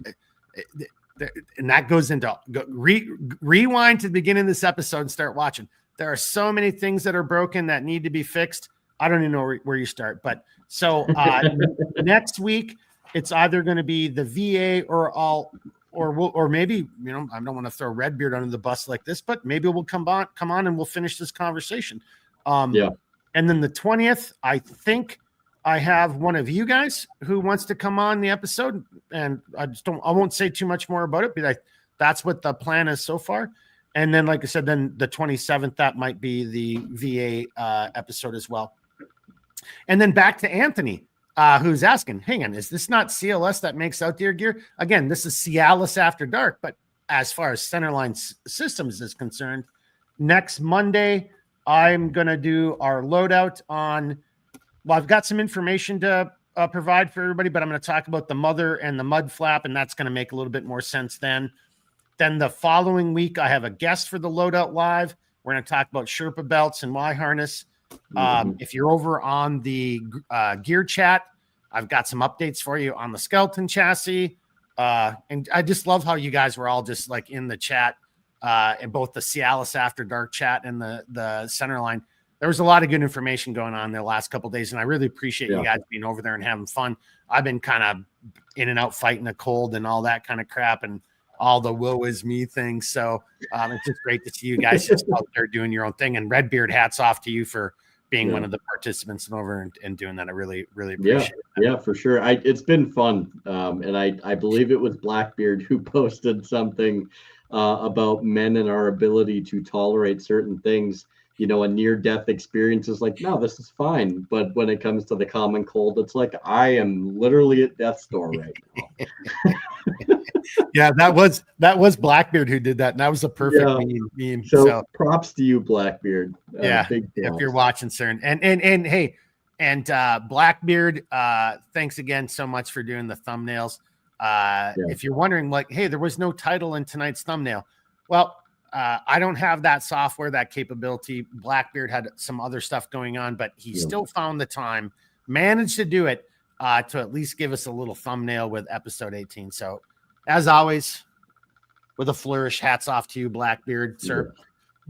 [SPEAKER 1] And that goes into rewind to the beginning of this episode and start watching. There are so many things that are broken that need to be fixed. I don't even know where you start. But so next week, it's either going to be the VA or maybe, I don't want to throw Redbeard under the bus like this, but maybe we'll come on and we'll finish this conversation.
[SPEAKER 2] Yeah.
[SPEAKER 1] And then the 20th, I think I have one of you guys who wants to come on the episode, and I won't say too much more about it, but that's what the plan is so far. And then, like I said, then the 27th, that might be the VA episode as well. And then back to Anthony, who's asking, hang on, is this not CLS that makes out their gear? Again, this is Cialis After Dark, but as far as Centerline Systems is concerned, next Monday, I'm going to do our loadout on, well, I've got some information to provide for everybody, but I'm going to talk about the Mother and the Mud Flap, and that's going to make a little bit more sense then. Then the following week, I have a guest for the loadout live. We're going to talk about Sherpa belts and Y harness. If you're over on the gear chat, I've got some updates for you on the skeleton chassis. And I just love how you guys were all just like in the chat, in both the Cialis After Dark chat and the Centerline. There was a lot of good information going on the last couple of days, and I really appreciate you guys being over there and having fun. I've been kind of in and out fighting a cold and all that kind of crap and all the woe is me things. So it's just great to see you guys just out there doing your own thing. And Redbeard, hats off to you for being one of the participants and over and doing that. I really, really appreciate it.
[SPEAKER 2] Yeah, for sure. It's been fun. And I believe it was Blackbeard who posted something about men and our ability to tolerate certain things. A near-death experience is like, no, this is fine. But when it comes to the common cold, it's like, I am literally at death's door right now.
[SPEAKER 1] Yeah, that was Blackbeard who did that. And that was a perfect meme.
[SPEAKER 2] So props to you, Blackbeard.
[SPEAKER 1] If you're watching, sir. And hey, and Blackbeard, thanks again so much for doing the thumbnails. If you're wondering, like, hey, there was no title in tonight's thumbnail. Well, I don't have that software, that capability. Blackbeard had some other stuff going on, but he still found the time, managed to do it, to at least give us a little thumbnail with episode 18. So, as always, with a flourish, hats off to you, Blackbeard, sir.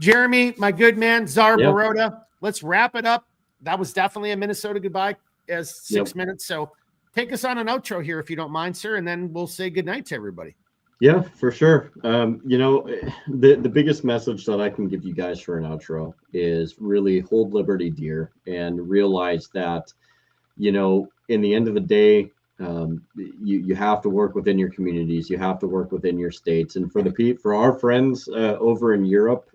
[SPEAKER 1] Jeremy, my good man, Czar Baroda, let's wrap it up. That was definitely a Minnesota goodbye as 6 minutes. So, take us on an outro here, if you don't mind, sir, and then we'll say goodnight to everybody.
[SPEAKER 2] Yeah, for sure. The biggest message that I can give you guys for an outro is really hold liberty dear and realize that, in the end of the day, you have to work within your communities. You have to work within your states. And for our friends over in Europe,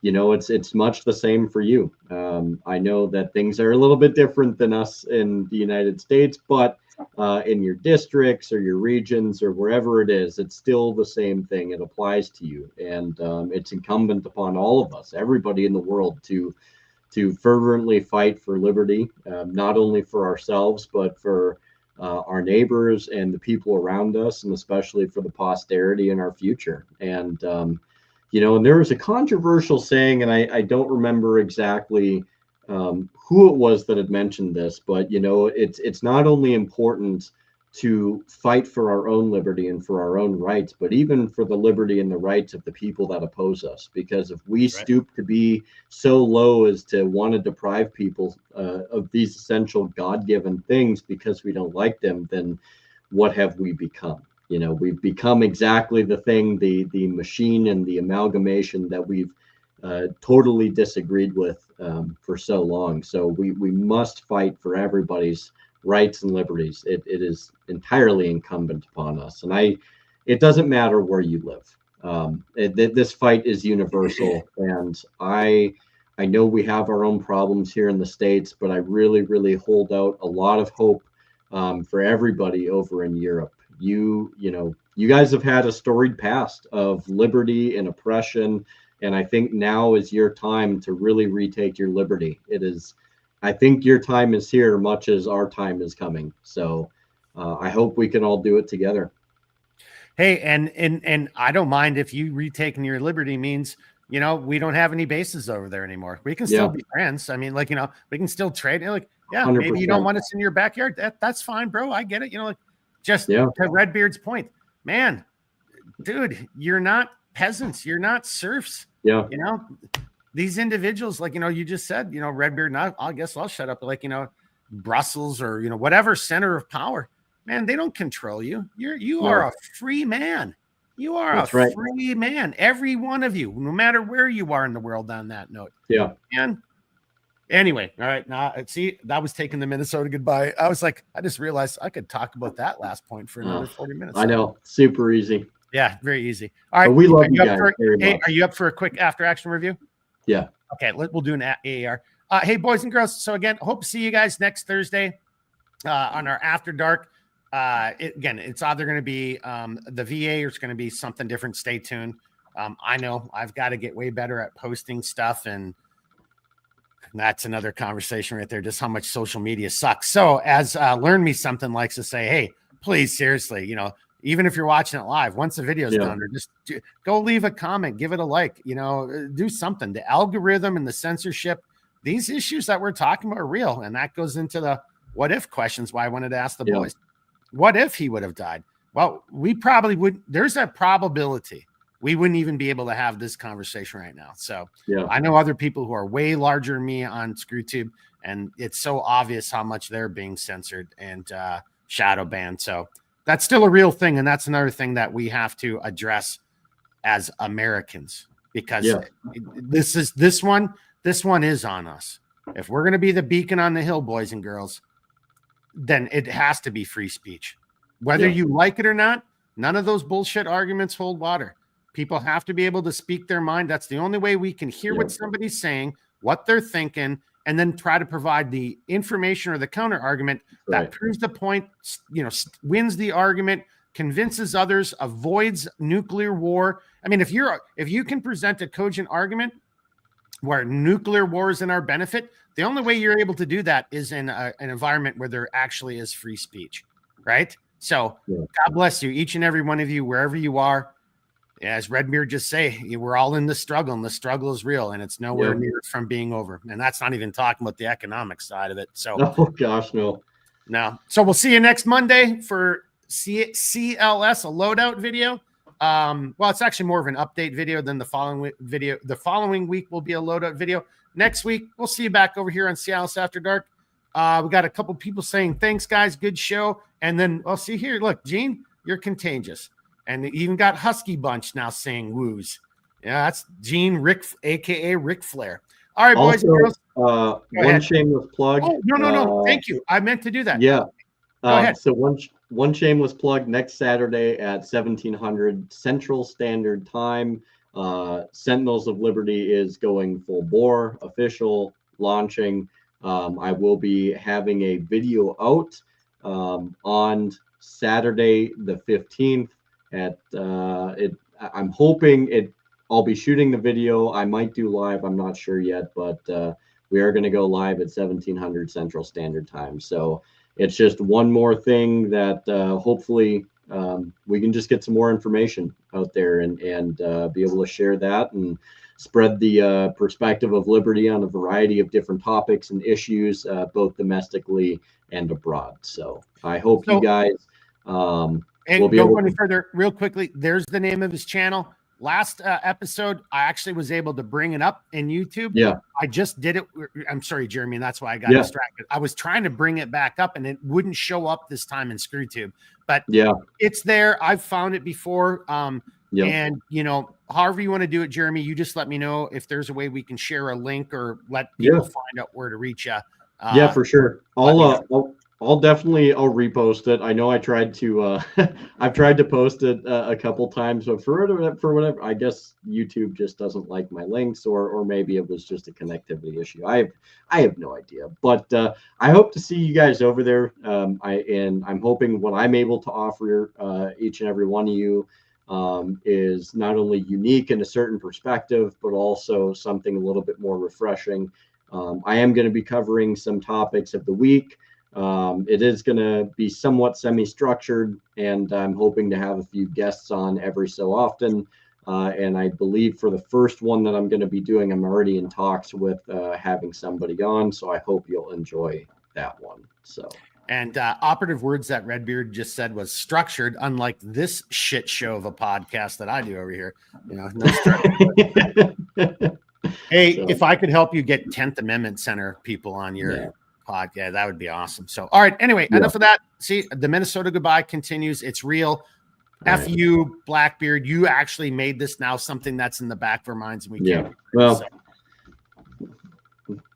[SPEAKER 2] it's much the same for you. I know that things are a little bit different than us in the United States, but in your districts or your regions or wherever it is, it's still the same thing. It applies to you. And it's incumbent upon all of us, everybody in the world, to fervently fight for liberty, not only for ourselves, but for our neighbors and the people around us, and especially for the posterity in our future. And, and there was a controversial saying, and I don't remember exactly who it was that had mentioned this, but it's not only important to fight for our own liberty and for our own rights, but even for the liberty and the rights of the people that oppose us. Because if we stoop to be so low as to want to deprive people of these essential God-given things because we don't like them, then what have we become? We've become exactly the thing, the machine and the amalgamation that we've totally disagreed with for so long. So we must fight for everybody's rights and liberties. It is entirely incumbent upon us. And it doesn't matter where you live. This fight is universal. And I know we have our own problems here in the States, but I really, really hold out a lot of hope for everybody over in Europe. You guys have had a storied past of liberty and oppression. And I think now is your time to really retake your liberty. I think your time is here, much as our time is coming. So I hope we can all do it together.
[SPEAKER 1] Hey, and I don't mind if you retaking your liberty means, we don't have any bases over there anymore. We can still be friends. I mean, we can still trade. Yeah, maybe you don't
[SPEAKER 2] 100%.
[SPEAKER 1] want us in your backyard. That's fine, bro. I get it. You know, like just
[SPEAKER 2] Yeah.
[SPEAKER 1] to Redbeard's point, man, dude, you're not peasants. You're not serfs.
[SPEAKER 2] Yeah.
[SPEAKER 1] You know, these individuals, like, you know, you just said, you know, Redbeard, and I guess I'll shut up. Like, you know, Brussels or, you know, whatever center of power, man, they don't control you. You are a free man. You are
[SPEAKER 2] That's
[SPEAKER 1] a
[SPEAKER 2] right.
[SPEAKER 1] free man. Every one of you, no matter where you are in the world on that note.
[SPEAKER 2] Yeah.
[SPEAKER 1] And anyway, all right. Now, see, that was taking the Minnesota goodbye. I was like, I just realized I could talk about that last point for another 40 minutes.
[SPEAKER 2] I know. Super easy.
[SPEAKER 1] Yeah, very easy. All right.
[SPEAKER 2] But we love you
[SPEAKER 1] up
[SPEAKER 2] guys
[SPEAKER 1] for,
[SPEAKER 2] very
[SPEAKER 1] hey,
[SPEAKER 2] much.
[SPEAKER 1] are you up for a quick after action review?
[SPEAKER 2] Yeah.
[SPEAKER 1] Okay, we'll do an AAR. Hey, boys and girls. So again, hope to see you guys next Thursday on our After Dark. It's either going to be the VA or it's going to be something different. Stay tuned. I know I've got to get way better at posting stuff, and that's another conversation right there, just how much social media sucks. So as Learn Me Something likes to say, hey, please, seriously, you know, even if you're watching it live, once the video's done, or just go leave a comment, give it a like, you know, do something. The algorithm and the censorship, these issues that we're talking about are real. And that goes into the what if questions, why I wanted to ask the boys. What if he would have died? Well, we probably would. There's a probability we wouldn't even be able to have this conversation right now. So I know other people who are way larger than me on ScrewTube, and it's so obvious how much they're being censored and shadow banned. So that's still a real thing. And that's another thing that we have to address as Americans, because this one is on us. If we're going to be the beacon on the hill, boys and girls, then it has to be free speech. Whether you like it or not, none of those bullshit arguments hold water. People have to be able to speak their mind. That's the only way we can hear what somebody's saying, what they're thinking, and then try to provide the information or the counter argument that proves the point, you know, wins the argument, convinces others, avoids nuclear war. I mean, if you can present a cogent argument where nuclear war is in our benefit, the only way you're able to do that is in an environment where there actually is free speech, right? So God bless you, each and every one of you, wherever you are. As Redbeard just say, we're all in the struggle, and the struggle is real, and it's nowhere near from being over. And that's not even talking about the economic side of it. So,
[SPEAKER 2] oh gosh, no.
[SPEAKER 1] So we'll see you next Monday for CLS, a loadout video. Well, it's actually more of an update video than the following video. The following week will be a loadout video. Next week, we'll see you back over here on Cialis After Dark. We got a couple people saying, thanks, guys. Good show. And then I'll see here. Look, Gene, you're contagious. And you even got Husky Bunch now saying woos. Yeah, that's Gene Rick, a.k.a. Ric Flair. All right, boys and girls.
[SPEAKER 2] One shameless plug.
[SPEAKER 1] Oh, no. Thank you. I meant to do that.
[SPEAKER 2] Yeah.
[SPEAKER 1] Go ahead.
[SPEAKER 2] So one shameless plug next Saturday at 1700 Central Standard Time. Sentinels of Liberty is going full bore, official, launching. I will be having a video out on Saturday the 15th at I'm hoping I'll be shooting the video. I might do live, I'm not sure yet, but we are going to go live at 1700 Central Standard Time. So it's just one more thing that hopefully we can just get some more information out there and be able to share that and spread the perspective of liberty on a variety of different topics and issues, both domestically and abroad. So I hope you guys
[SPEAKER 1] and we'll go any further real quickly. There's the name of his channel. Last episode, I actually was able to bring it up in YouTube.
[SPEAKER 2] Yeah.
[SPEAKER 1] I just did it. I'm sorry, Jeremy, and that's why I got distracted. I was trying to bring it back up, and it wouldn't show up this time in ScrewTube. But it's there. I've found it before. And, you know, however you want to do it, Jeremy, you just let me know if there's a way we can share a link or let people find out where to reach you.
[SPEAKER 2] For sure. I'll repost it. I know I tried to I've tried to post it a couple times, but for whatever, I guess YouTube just doesn't like my links, or maybe it was just a connectivity issue. I have no idea, but I hope to see you guys over there. I'm hoping what I'm able to offer each and every one of you is not only unique in a certain perspective, but also something a little bit more refreshing. I am going to be covering some topics of the week. It is going to be somewhat semi-structured, and I'm hoping to have a few guests on every so often. And I believe for the first one that I'm going to be doing, I'm already in talks with having somebody on. So I hope you'll enjoy that one. So.
[SPEAKER 1] And operative words that Redbeard just said was structured, unlike this shit show of a podcast that I do over here. You know, no structure. Hey,
[SPEAKER 2] So-
[SPEAKER 1] if I could help you get 10th Amendment Center people on your
[SPEAKER 2] Yeah.
[SPEAKER 1] podcast, that would be awesome. So, all right. Anyway, enough of that. See, the Minnesota goodbye continues. It's real. F
[SPEAKER 2] Right.
[SPEAKER 1] you, Blackbeard. You actually made this now something that's in the back of our minds, and we
[SPEAKER 2] Yeah.
[SPEAKER 1] can't.
[SPEAKER 2] Well,
[SPEAKER 1] So,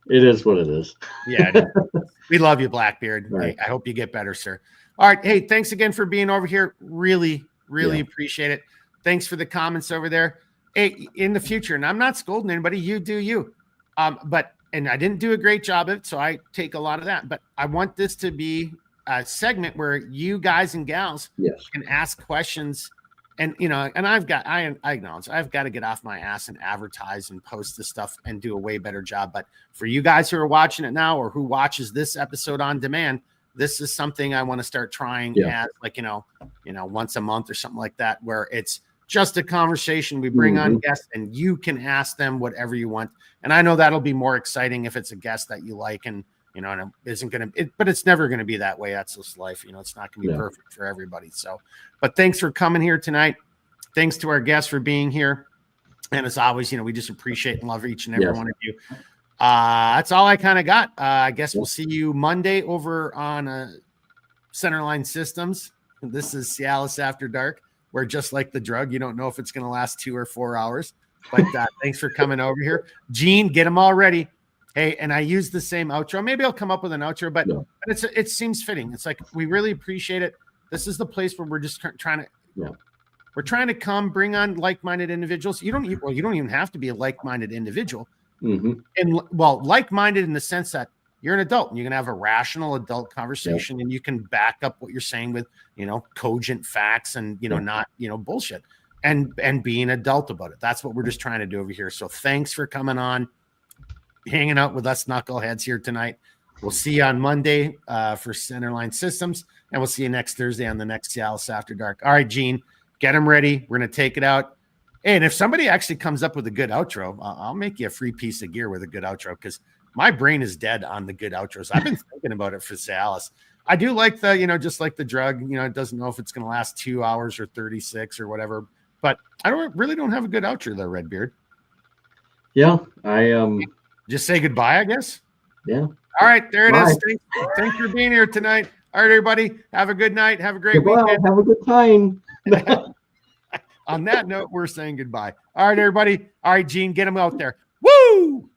[SPEAKER 2] it is what it is.
[SPEAKER 1] yeah, it is. We love you, Blackbeard.
[SPEAKER 2] Right.
[SPEAKER 1] Hey, I hope you get better, sir. All right. Hey, thanks again for being over here. Really, really
[SPEAKER 2] Yeah.
[SPEAKER 1] appreciate it. Thanks for the comments over there. Hey, in the future, and I'm not scolding anybody, you do you. And I didn't do a great job of it, so I take a lot of that. But I want this to be a segment where you guys and gals
[SPEAKER 2] Yes.
[SPEAKER 1] can ask questions. And and I acknowledge I've got to get off my ass and advertise and post this stuff and do a way better job. But for you guys who are watching it now or who watches this episode on demand, this is something I want to start trying
[SPEAKER 2] Yeah.
[SPEAKER 1] as like, once a month or something like that, where it's just a conversation. We bring on guests and you can ask them whatever you want. And I know that'll be more exciting if it's a guest that you like and and it isn't going to, but it's never going to be that way. That's just life. It's not going to be perfect for everybody. So, but thanks for coming here tonight. Thanks to our guests for being here. And as always, we just appreciate and love each and every one of you. That's all I kind of got. I guess we'll see you Monday over on Centerline Systems. This is Cialis After Dark, where just like the drug, you don't know if it's going to last 2 or 4 hours. But thanks for coming over here. Gene, get them all ready. Hey, and I use the same outro. Maybe I'll come up with an outro, but it seems fitting. It's like, we really appreciate it. This is the place where we're just trying to, we're trying to come bring on like-minded individuals. You don't even have to be a like-minded individual.
[SPEAKER 2] Mm-hmm.
[SPEAKER 1] And like-minded in the sense that you're an adult and you can have a rational adult conversation and you can back up what you're saying with, cogent facts and, not, bullshit and being adult about it. That's what we're just trying to do over here. So thanks for coming on, hanging out with us knuckleheads here tonight. We'll see you on Monday for Centerline Systems, and we'll see you next Thursday on the next Cialis After Dark. All right, Gene, get them ready. We're going to take it out. And if somebody actually comes up with a good outro, I'll make you a free piece of gear with a good outro, because my brain is dead on the good outros. I've been thinking about it for Cialis. I do like the, just like the drug, it doesn't know if it's going to last 2 hours or 36 or whatever, but I really don't have a good outro though, Redbeard.
[SPEAKER 2] Yeah, I
[SPEAKER 1] just say goodbye, I guess.
[SPEAKER 2] Yeah.
[SPEAKER 1] All right, there it
[SPEAKER 2] Bye.
[SPEAKER 1] is. Thanks for being here tonight. All right, everybody, have a good night. Have a great weekend.
[SPEAKER 2] Have a good time.
[SPEAKER 1] On that note, we're saying goodbye. All right, everybody. All right, Gene, get them out there. Woo!